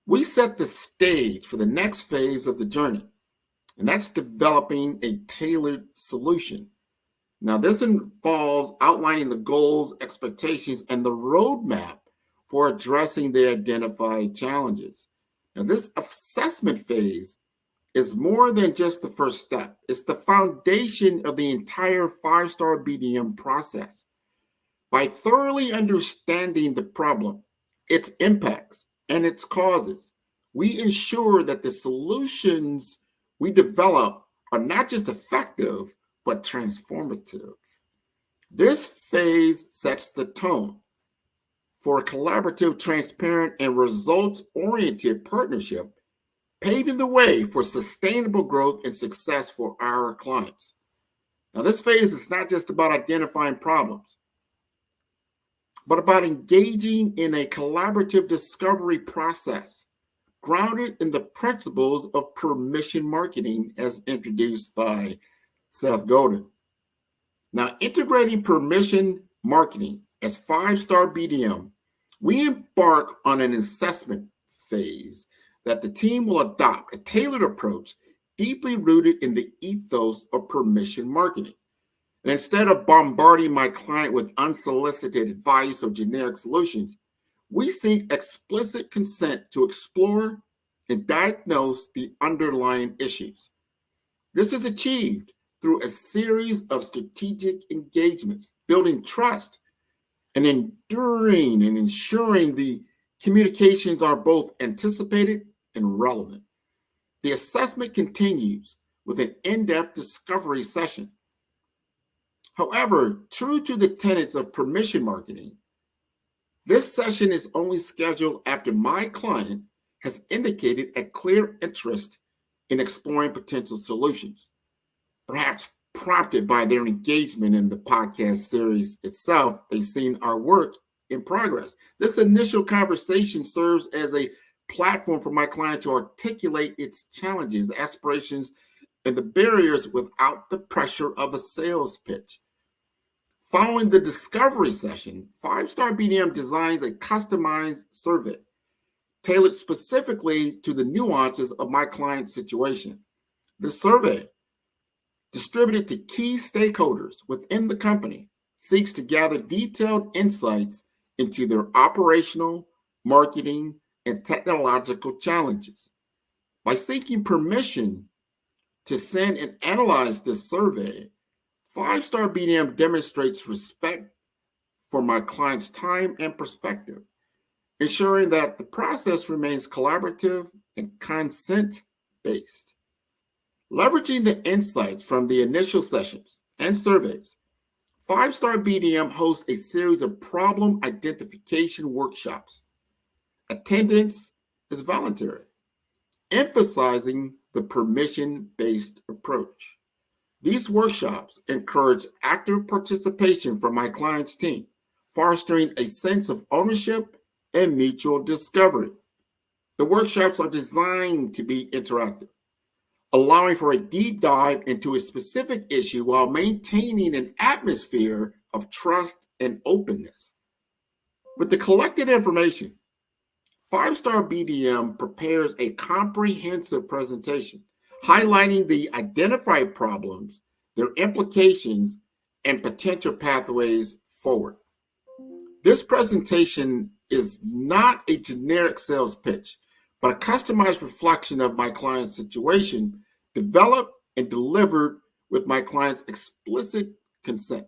we set the stage for the next phase of the journey, and that's developing a tailored solution. Now, this involves outlining the goals, expectations, and the roadmap for addressing the identified challenges. Now, this assessment phase is more than just the first step. It's the foundation of the entire 5-star BDM process. By thoroughly understanding the problem, its impacts, and its causes, we ensure that the solutions we develop are not just effective, but transformative. This phase sets the tone for a collaborative, transparent, and results-oriented partnership, paving the way for sustainable growth and success for our clients. Now, this phase is not just about identifying problems, but about engaging in a collaborative discovery process grounded in the principles of permission marketing as introduced by Seth Godin. Now, integrating permission marketing as 5-star BDM, we embark on an assessment phase that the team will adopt a tailored approach deeply rooted in the ethos of permission marketing. And instead of bombarding my client with unsolicited advice or generic solutions, we seek explicit consent to explore and diagnose the underlying issues. This is achieved through a series of strategic engagements, building trust and enduring and ensuring the communications are both anticipated and relevant. The assessment continues with an in-depth discovery session. However, true to the tenets of permission marketing, this session is only scheduled after my client has indicated a clear interest in exploring potential solutions, perhaps prompted by their engagement in the podcast series itself. They've seen our work in progress. This initial conversation serves as a platform for my client to articulate its challenges, aspirations, and the barriers without the pressure of a sales pitch. Following the discovery session, 5-star BDM designs a customized survey tailored specifically to the nuances of my client's situation. The survey, distributed to key stakeholders within the company, seeks to gather detailed insights into their operational, marketing, and technological challenges. By seeking permission to send and analyze this survey, 5-star BDM demonstrates respect for my client's time and perspective, ensuring that the process remains collaborative and consent-based. Leveraging the insights from the initial sessions and surveys, 5-star BDM hosts a series of problem identification workshops. Attendance is voluntary, emphasizing the permission-based approach. These workshops encourage active participation from my client's team, fostering a sense of ownership and mutual discovery. The workshops are designed to be interactive, allowing for a deep dive into a specific issue while maintaining an atmosphere of trust and openness. With the collected information, 5-Star BDM prepares a comprehensive presentation highlighting the identified problems, their implications, and potential pathways forward. This presentation is not a generic sales pitch, but a customized reflection of my client's situation, developed and delivered with my client's explicit consent.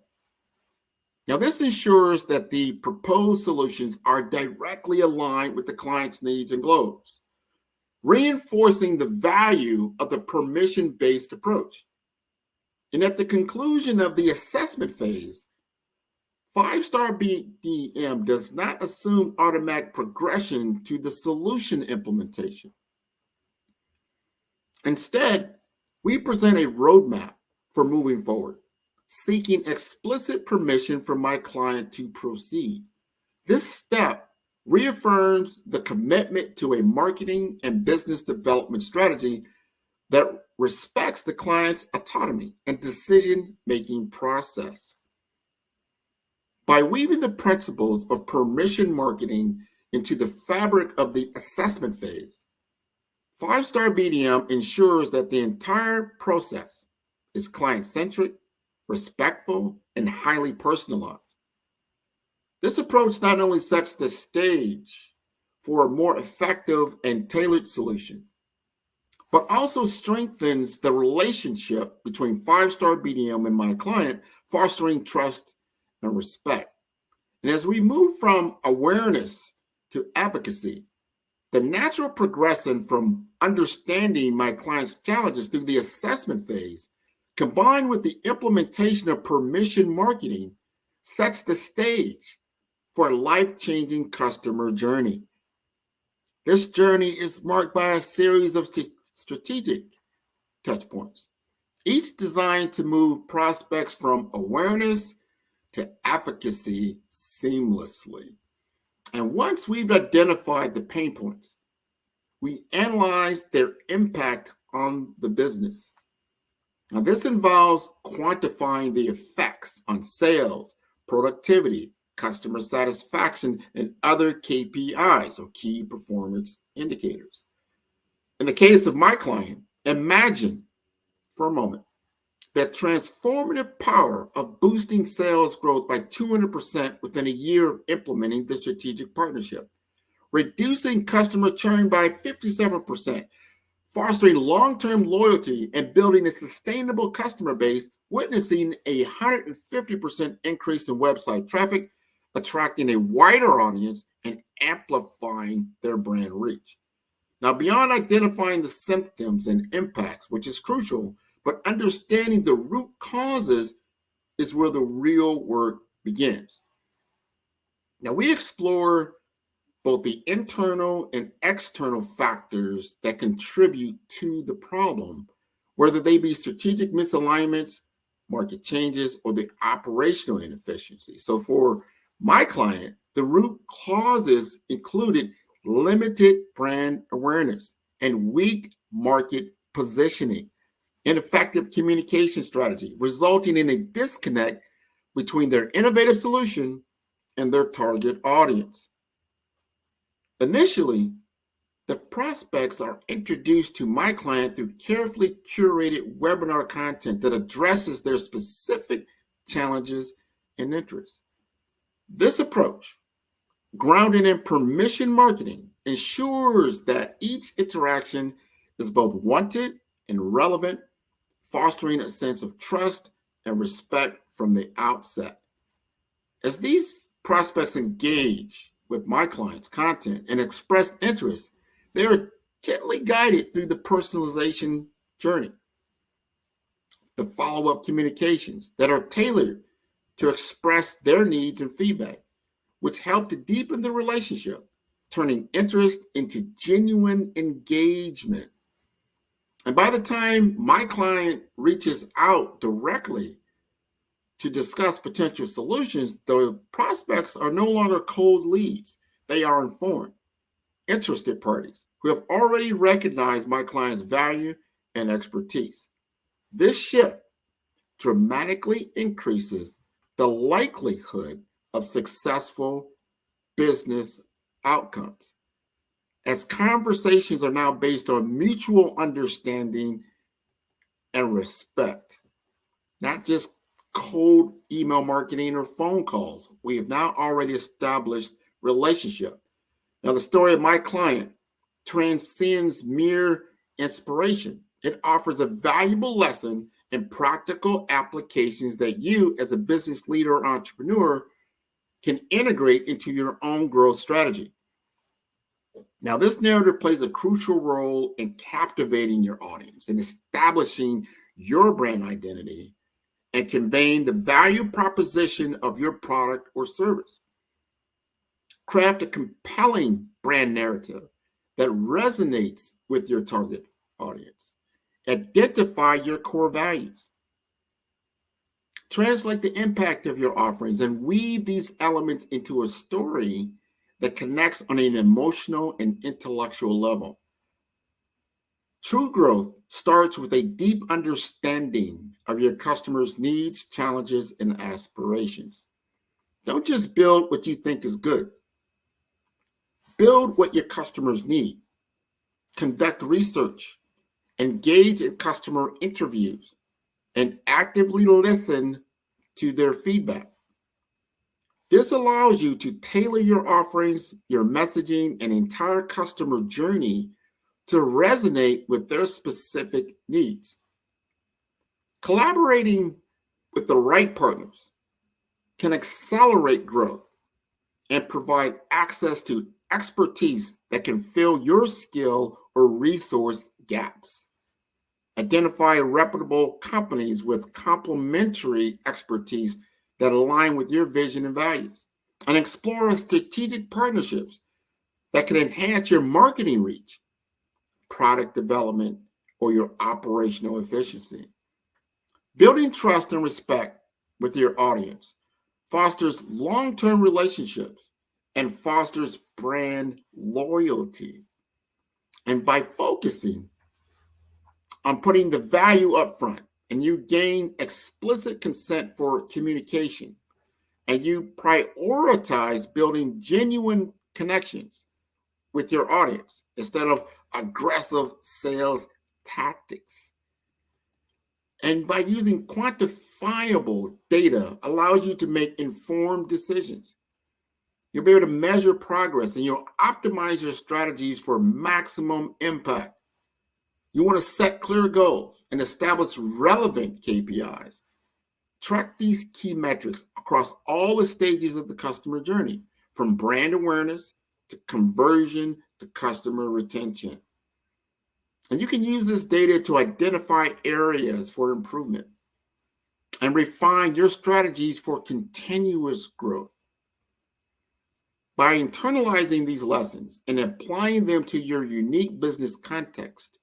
Now, this ensures that the proposed solutions are directly aligned with the client's needs and goals, reinforcing the value of the permission-based approach. And at the conclusion of the assessment phase, 5-Star BDM does not assume automatic progression to the solution implementation. Instead, we present a roadmap for moving forward, seeking explicit permission from my client to proceed. This step reaffirms the commitment to a marketing and business development strategy that respects the client's autonomy and decision-making process. By weaving the principles of permission marketing into the fabric of the assessment phase, 5-Star BDM ensures that the entire process is client-centric, respectful, and highly personalized. This approach not only sets the stage for a more effective and tailored solution, but also strengthens the relationship between 5-Star BDM and my client, fostering trust and respect. And as we move from awareness to advocacy, the natural progression from understanding my client's challenges through the assessment phase, combined with the implementation of permission marketing, sets the stage for a life-changing customer journey. This journey is marked by a series of strategic touch points, each designed to move prospects from awareness to advocacy seamlessly. And once we've identified the pain points, we analyze their impact on the business. Now, this involves quantifying the effects on sales, productivity, customer satisfaction, and other KPIs, or key performance indicators. In the case of my client, imagine for a moment that transformative power of boosting sales growth by 200% within a year of implementing the strategic partnership, reducing customer churn by 57%, fostering long-term loyalty and building a sustainable customer base, witnessing a 150% increase in website traffic, attracting a wider audience, and amplifying their brand reach. Now, beyond identifying the symptoms and impacts, which is crucial, but understanding the root causes is where the real work begins. Now, we explore both the internal and external factors that contribute to the problem, whether they be strategic misalignments, market changes, or the operational inefficiency. So for my client, the root causes included limited brand awareness and weak market positioning, ineffective communication strategy, resulting in a disconnect between their innovative solution and their target audience. Initially, the prospects are introduced to my client through carefully curated webinar content that addresses their specific challenges and interests. This approach, grounded in permission marketing, ensures that each interaction is both wanted and relevant, fostering a sense of trust and respect from the outset. As these prospects engage with my client's content and express interest, they are gently guided through the personalization journey, the follow-up communications that are tailored to express their needs and feedback, which help to deepen the relationship, turning interest into genuine engagement. And by the time my client reaches out directly to discuss potential solutions, the prospects are no longer cold leads. They are informed, interested parties who have already recognized my client's value and expertise. This shift dramatically increases the likelihood of successful business outcomes, as conversations are now based on mutual understanding and respect, not just cold email marketing or phone calls. We have now already established relationship. Now, the story of my client transcends mere inspiration. It offers a valuable lesson and practical applications that you, as a business leader or entrepreneur, can integrate into your own growth strategy. Now, this narrative plays a crucial role in captivating your audience and establishing your brand identity and conveying the value proposition of your product or service. Craft a compelling brand narrative that resonates with your target audience. Identify your core values. Translate the impact of your offerings and weave these elements into a story that connects on an emotional and intellectual level. True growth starts with a deep understanding of your customers' needs, challenges, and aspirations. Don't just build what you think is good. Build what your customers need. Conduct research, engage in customer interviews, and actively listen to their feedback. This allows you to tailor your offerings, your messaging, and entire customer journey to resonate with their specific needs. Collaborating with the right partners can accelerate growth and provide access to expertise that can fill your skill or resource gaps. Identify reputable companies with complementary expertise that align with your vision and values, and explore strategic partnerships that can enhance your marketing reach, product development, or your operational efficiency. Building trust and respect with your audience fosters long-term relationships and fosters brand loyalty. And by focusing on putting the value up front, and you gain explicit consent for communication, and you prioritize building genuine connections with your audience instead of aggressive sales tactics. And by using quantifiable data allows you to make informed decisions. You'll be able to measure progress and you'll optimize your strategies for maximum impact. You want to set clear goals and establish relevant KPIs. Track these key metrics across all the stages of the customer journey, from brand awareness to conversion to customer retention. And you can use this data to identify areas for improvement and refine your strategies for continuous growth. By internalizing these lessons and applying them to your unique business context,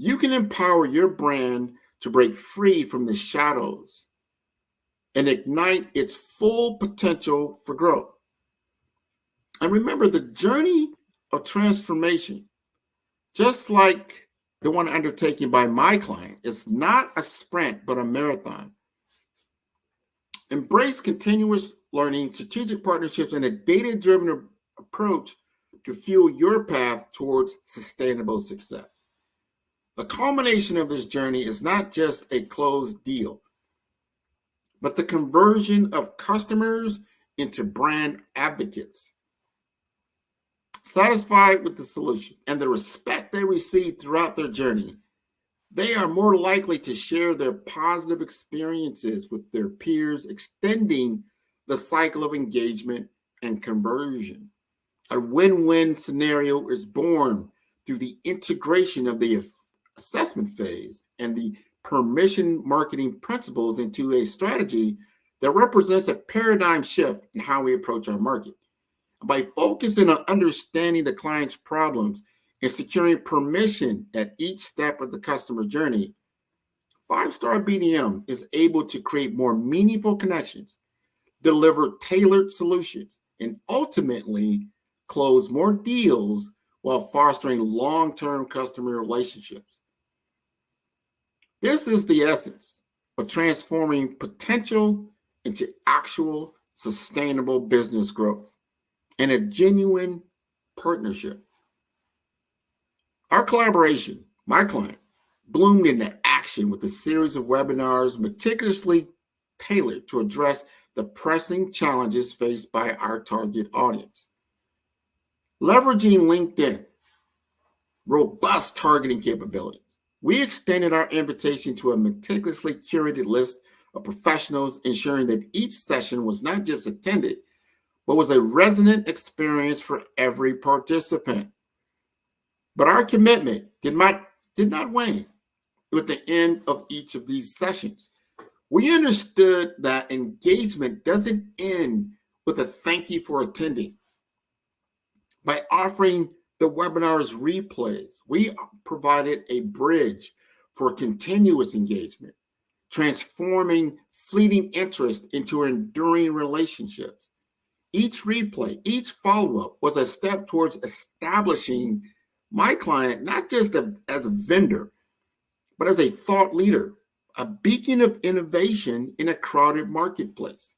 you can empower your brand to break free from the shadows and ignite its full potential for growth. And remember, the journey of transformation, just like the one undertaken by my client, is not a sprint, but a marathon. Embrace continuous learning, strategic partnerships, and a data-driven approach to fuel your path towards sustainable success. The culmination of this journey is not just a closed deal, but the conversion of customers into brand advocates. Satisfied with the solution and the respect they receive throughout their journey, they are more likely to share their positive experiences with their peers, extending the cycle of engagement and conversion. A win-win scenario is born through the integration of the assessment phase and the permission marketing principles into a strategy that represents a paradigm shift in how we approach our market. By focusing on understanding the client's problems and securing permission at each step of the customer journey, 5-Star BDM is able to create more meaningful connections, deliver tailored solutions, and ultimately close more deals while fostering long-term customer relationships. This is the essence of transforming potential into actual sustainable business growth and a genuine partnership. Our collaboration, my client, bloomed into action with a series of webinars meticulously tailored to address the pressing challenges faced by our target audience. Leveraging LinkedIn, robust targeting capabilities, we extended our invitation to a meticulously curated list of professionals, ensuring that each session was not just attended, but was a resonant experience for every participant. But our commitment did not wane with the end of each of these sessions. We understood that engagement doesn't end with a thank you for attending. By offering the webinar's replays, we provided a bridge for continuous engagement, transforming fleeting interest into enduring relationships. Each replay, each follow-up was a step towards establishing my client not just as a vendor, but as a thought leader, a beacon of innovation in a crowded marketplace.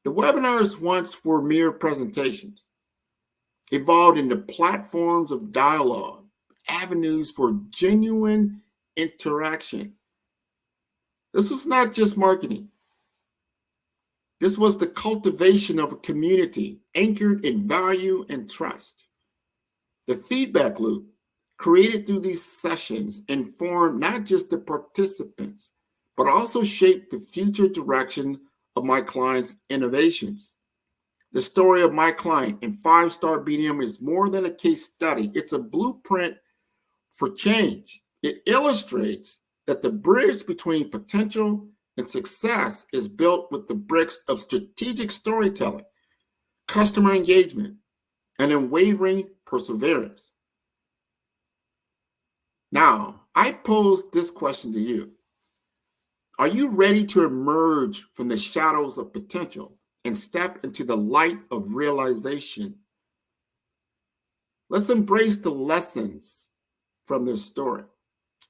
The webinars once were mere presentations, evolved into platforms of dialogue, avenues for genuine interaction. This was not just marketing. This was the cultivation of a community anchored in value and trust. The feedback loop created through these sessions informed not just the participants, but also shaped the future direction of my client's innovations. The story of my client in 5-Star BDM is more than a case study. It's a blueprint for change. It illustrates that the bridge between potential and success is built with the bricks of strategic storytelling, customer engagement, and unwavering perseverance. Now, I pose this question to you. Are you ready to emerge from the shadows of potential and step into the light of realization? Let's embrace the lessons from this story.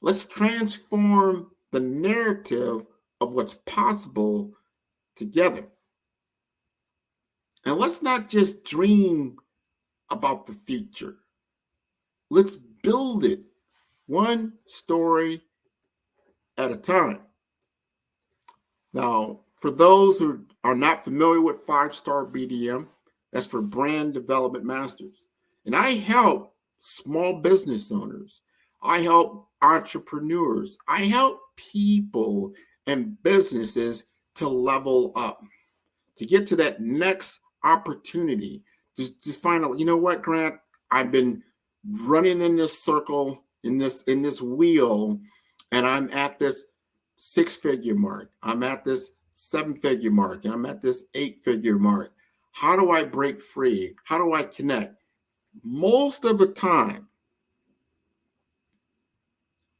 Let's transform the narrative of what's possible together. And let's not just dream about the future. Let's build it one story at a time. Now, for those who are not familiar with 5-Star BDM, that's for Brand Development Masters. And I help small business owners. I help entrepreneurs. I help people and businesses to level up, to get to that next opportunity, to find out, you know what, Grant, I've been running in this circle, in this wheel, and I'm at this 6-figure mark. I'm at this 7-figure mark, and I'm at this 8-figure mark. How do I break free? How do I connect? Most of the time,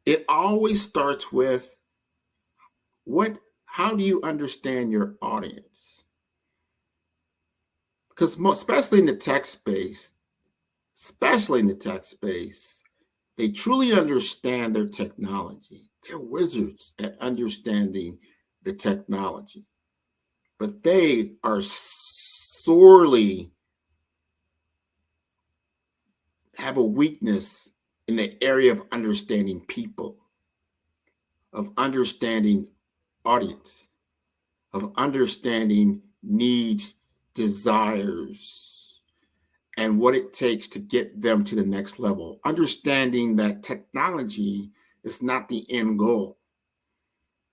it always starts with how do you understand your audience? Because especially in the tech space, they truly understand their technology. They're wizards at understanding the technology, but they are sorely have a weakness in the area of understanding people, of understanding audience, of understanding needs, desires, and what it takes to get them to the next level. Understanding that technology is not the end goal.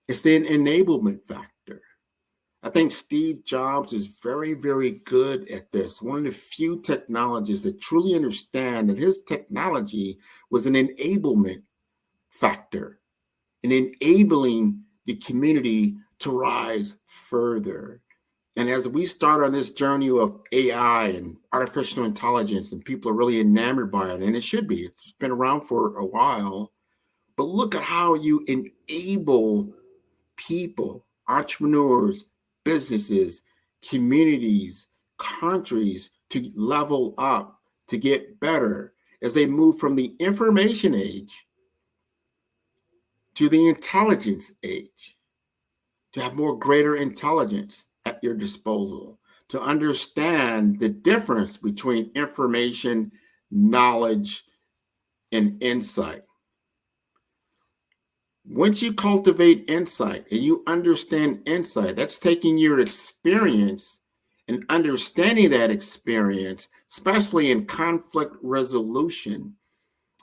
It's the enablement factor. I think Steve Jobs is very, very good at this. One of the few technologists that truly understand that his technology was an enablement factor, in enabling the community to rise further. And as we start on this journey of AI and artificial intelligence, and people are really enamored by it, and it should be, it's been around for a while, but look at how you enable people, entrepreneurs, businesses, communities, countries to level up, to get better as they move from the information age to the intelligence age, to have more greater intelligence at your disposal, to understand the difference between information, knowledge, and insight. Once you cultivate insight and you understand insight, that's taking your experience and understanding that experience, especially in conflict resolution.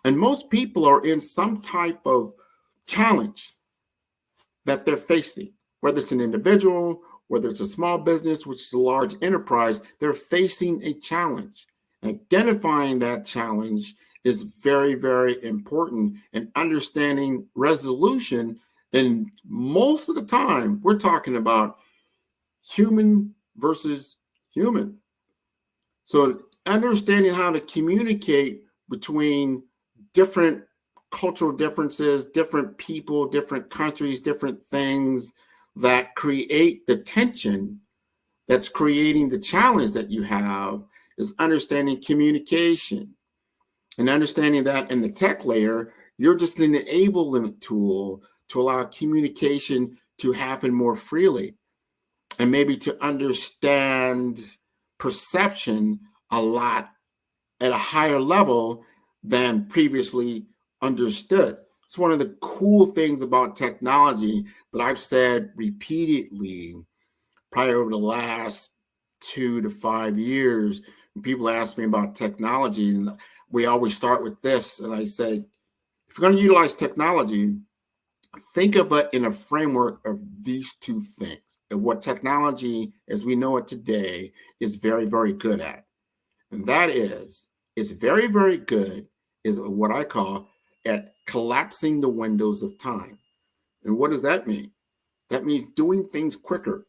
And most people are in some type of challenge that they're facing, whether it's an individual, whether it's a small business, which is a large enterprise, they're facing a challenge. Identifying that challenge is very, very important, and understanding resolution. And most of the time, we're talking about human versus human. So understanding how to communicate between different cultural differences, different people, different countries, different things that create the tension that's creating the challenge that you have is understanding communication. And understanding that in the tech layer, you're just an enablement tool to allow communication to happen more freely, and maybe to understand perception a lot at a higher level than previously understood. It's one of the cool things about technology that I've said repeatedly, probably over the last 2 to 5 years. When people ask me about technology, and we always start with this, and I say, if you're going to utilize technology, think of it in a framework of these two things, and what technology as we know it today is very, very good at. And that is, it's very, very good is what I call at collapsing the windows of time. And what does that mean? That means doing things quicker,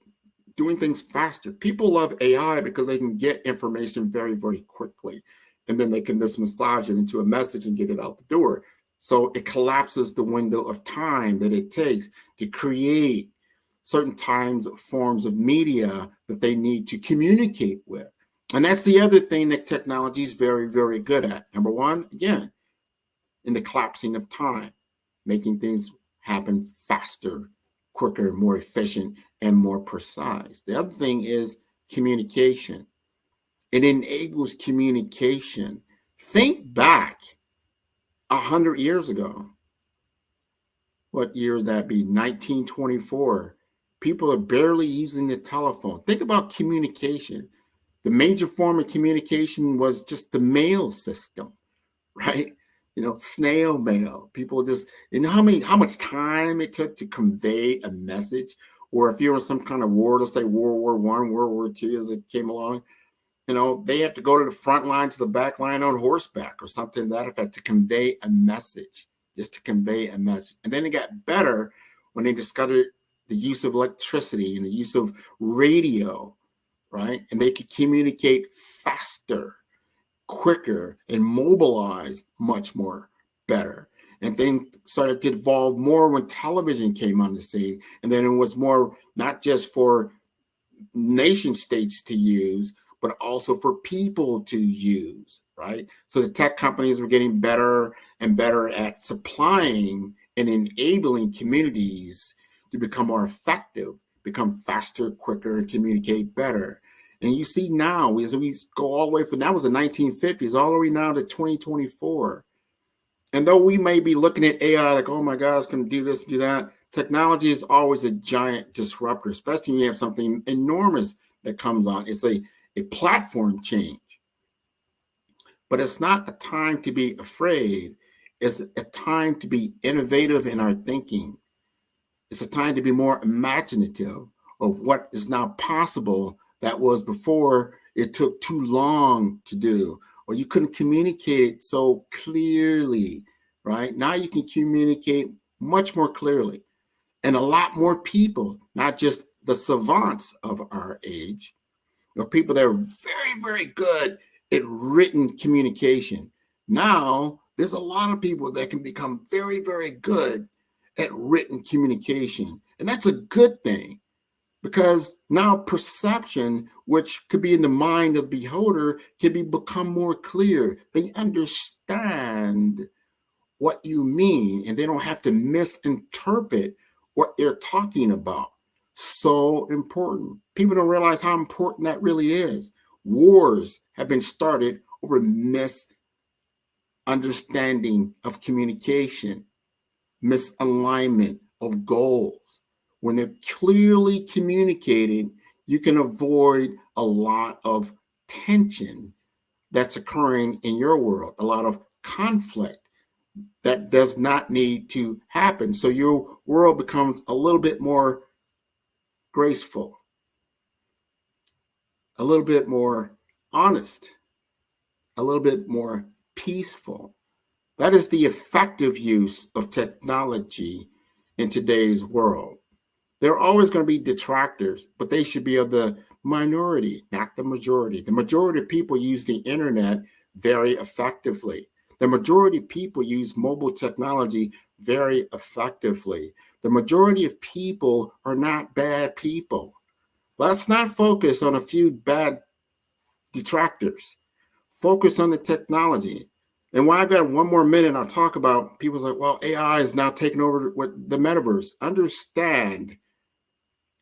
doing things faster. People love AI because they can get information very, very quickly. And then they can just massage it into a message and get it out the door. So it collapses the window of time that it takes to create certain forms of media that they need to communicate with. And that's the other thing that technology is very, very good at. Number one, again, in the collapsing of time, making things happen faster, quicker, more efficient, and more precise. The other thing is communication. It enables communication. Think back 100 years ago. What year would that be? 1924. People are barely using the telephone. Think about communication. The major form of communication was just the mail system, right? Snail mail. People just, how much time it took to convey a message? Or if you were in some kind of war, let's say World War I, World War II as it came along, they had to go to the front line to the back line on horseback or something to that effect to convey a message, just to convey a message. And then it got better when they discovered the use of electricity and the use of radio, right? And they could communicate faster, quicker, and mobilize much more better. And things started to evolve more when television came on the scene. And then it was more not just for nation states to use, but also for people to use, right? So the tech companies were getting better and better at supplying and enabling communities to become more effective, become faster, quicker, and communicate better. And you see now, as we go all the way from, that was the 1950s, all the way now to 2024. And though we may be looking at AI like, oh my God, it's going to do this, do that, technology is always a giant disruptor, especially when you have something enormous that comes on. It's a platform change. But it's not a time to be afraid. It's a time to be innovative in our thinking. It's a time to be more imaginative of what is now possible that was before it took too long to do, or you couldn't communicate it so clearly, right? Now you can communicate much more clearly. And a lot more people, not just the savants of our age, or people that are very, very good at written communication. Now, there's a lot of people that can become very, very good at written communication. And that's a good thing, because now perception, which could be in the mind of the beholder, can become more clear. They understand what you mean, and they don't have to misinterpret what you're talking about. So important. People don't realize how important that really is. Wars have been started over misunderstanding of communication, misalignment of goals. When they're clearly communicating, you can avoid a lot of tension that's occurring in your world, a lot of conflict that does not need to happen. So your world becomes a little bit more graceful, a little bit more honest, a little bit more peaceful. That is the effective use of technology in today's world. There are always going to be detractors, but they should be of the minority, not the majority. The majority of people use the internet very effectively. The majority of people use mobile technology very effectively. The majority of people are not bad people. Let's not focus on a few bad detractors. Focus on the technology. And while I've got one more minute, I'll talk about people like, well, AI is now taking over the metaverse. Understand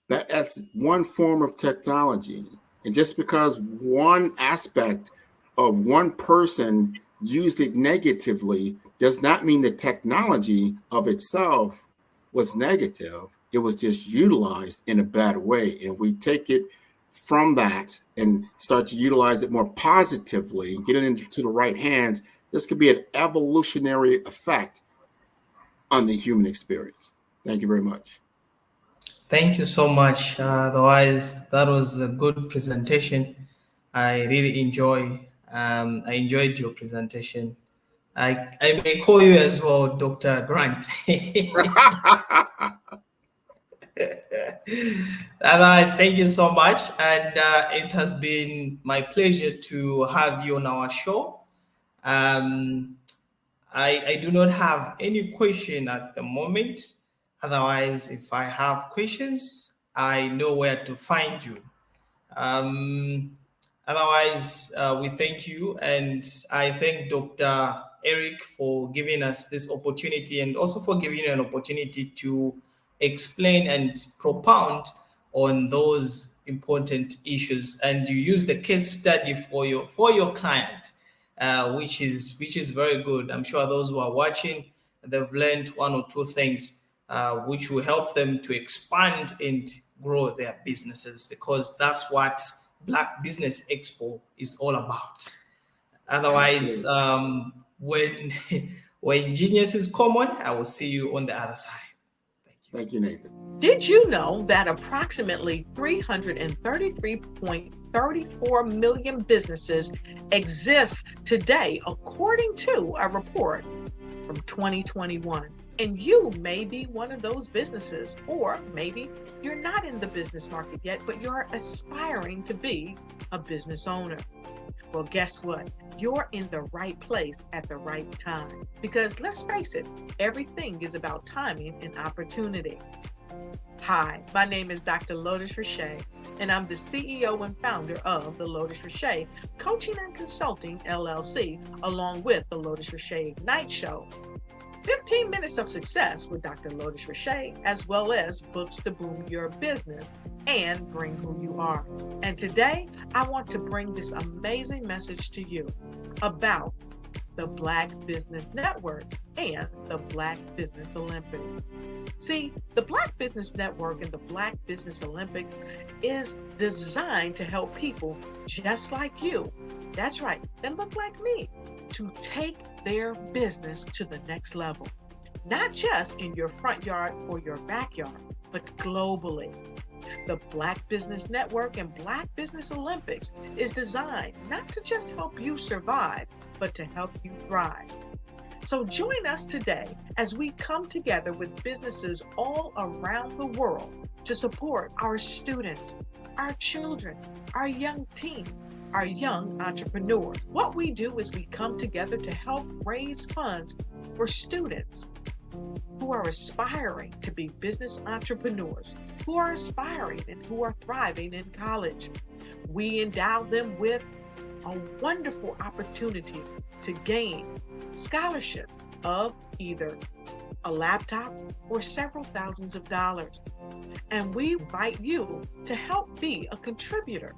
that that's one form of technology. And just because one aspect of one person used it negatively does not mean the technology of itself was negative. It was just utilized in a bad way. And if we take it from that and start to utilize it more positively and get it into the right hands, this could be an evolutionary effect on the human experience. Thank you very much. Thank you so much. Otherwise, that was a good presentation. I really I enjoyed your presentation. I may call you as well, Dr. Grant. Otherwise, thank you so much. And it has been my pleasure to have you on our show. I do not have any question at the moment. Otherwise, if I have questions, I know where to find you. Otherwise, we thank you. And I thank Dr. Eric for giving us this opportunity and also for giving you an opportunity to explain and propound on those important issues. And you use the case study for your client, which is very good. I'm sure those who are watching, they've learned one or two things which will help them to expand and grow their businesses, because that's what Black Business Expo is all about. Otherwise, when genius is common, I will see you on the other side. Thank you, Nathan. Did you know that approximately 333.34 million businesses exist today, according to a report from 2021? And you may be one of those businesses, or maybe you're not in the business market yet, but you're aspiring to be a business owner. Well, guess what? You're in the right place at the right time. Because let's face it, everything is about timing and opportunity. Hi, my name is Dr. Lotus Richey, and I'm the CEO and founder of the Lotus Richey Coaching and Consulting LLC, along with the Lotus Richey Ignite Show. 15 minutes of success with Dr. Lotus Richey, as well as books to boom your business and bring who you are. And today, I want to bring this amazing message to you about the Black Business Network and the Black Business Olympics. See, the Black Business Network and the Black Business Olympic is designed to help people just like you, that's right, that look like me, to take their business to the next level. Not just in your front yard or your backyard, but globally. The Black Business Network and Black Business Olympics is designed not to just help you survive, but to help you thrive. So join us today as we come together with businesses all around the world to support our students, our children, our young teens, our young entrepreneurs. What we do is we come together to help raise funds for students who are aspiring to be business entrepreneurs, who are aspiring and who are thriving in college. We endow them with a wonderful opportunity to gain scholarship of either a laptop or several thousands of dollars. And we invite you to help be a contributor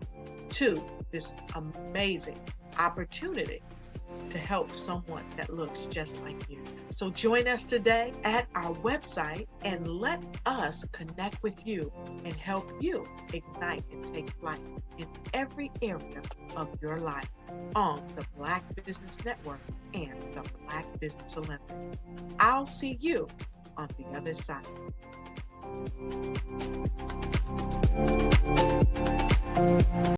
to this amazing opportunity to help someone that looks just like you. So join us today at our website and let us connect with you and help you ignite and take flight in every area of your life on the Black Business Network and the Black Business Olympics. I'll see you on the other side.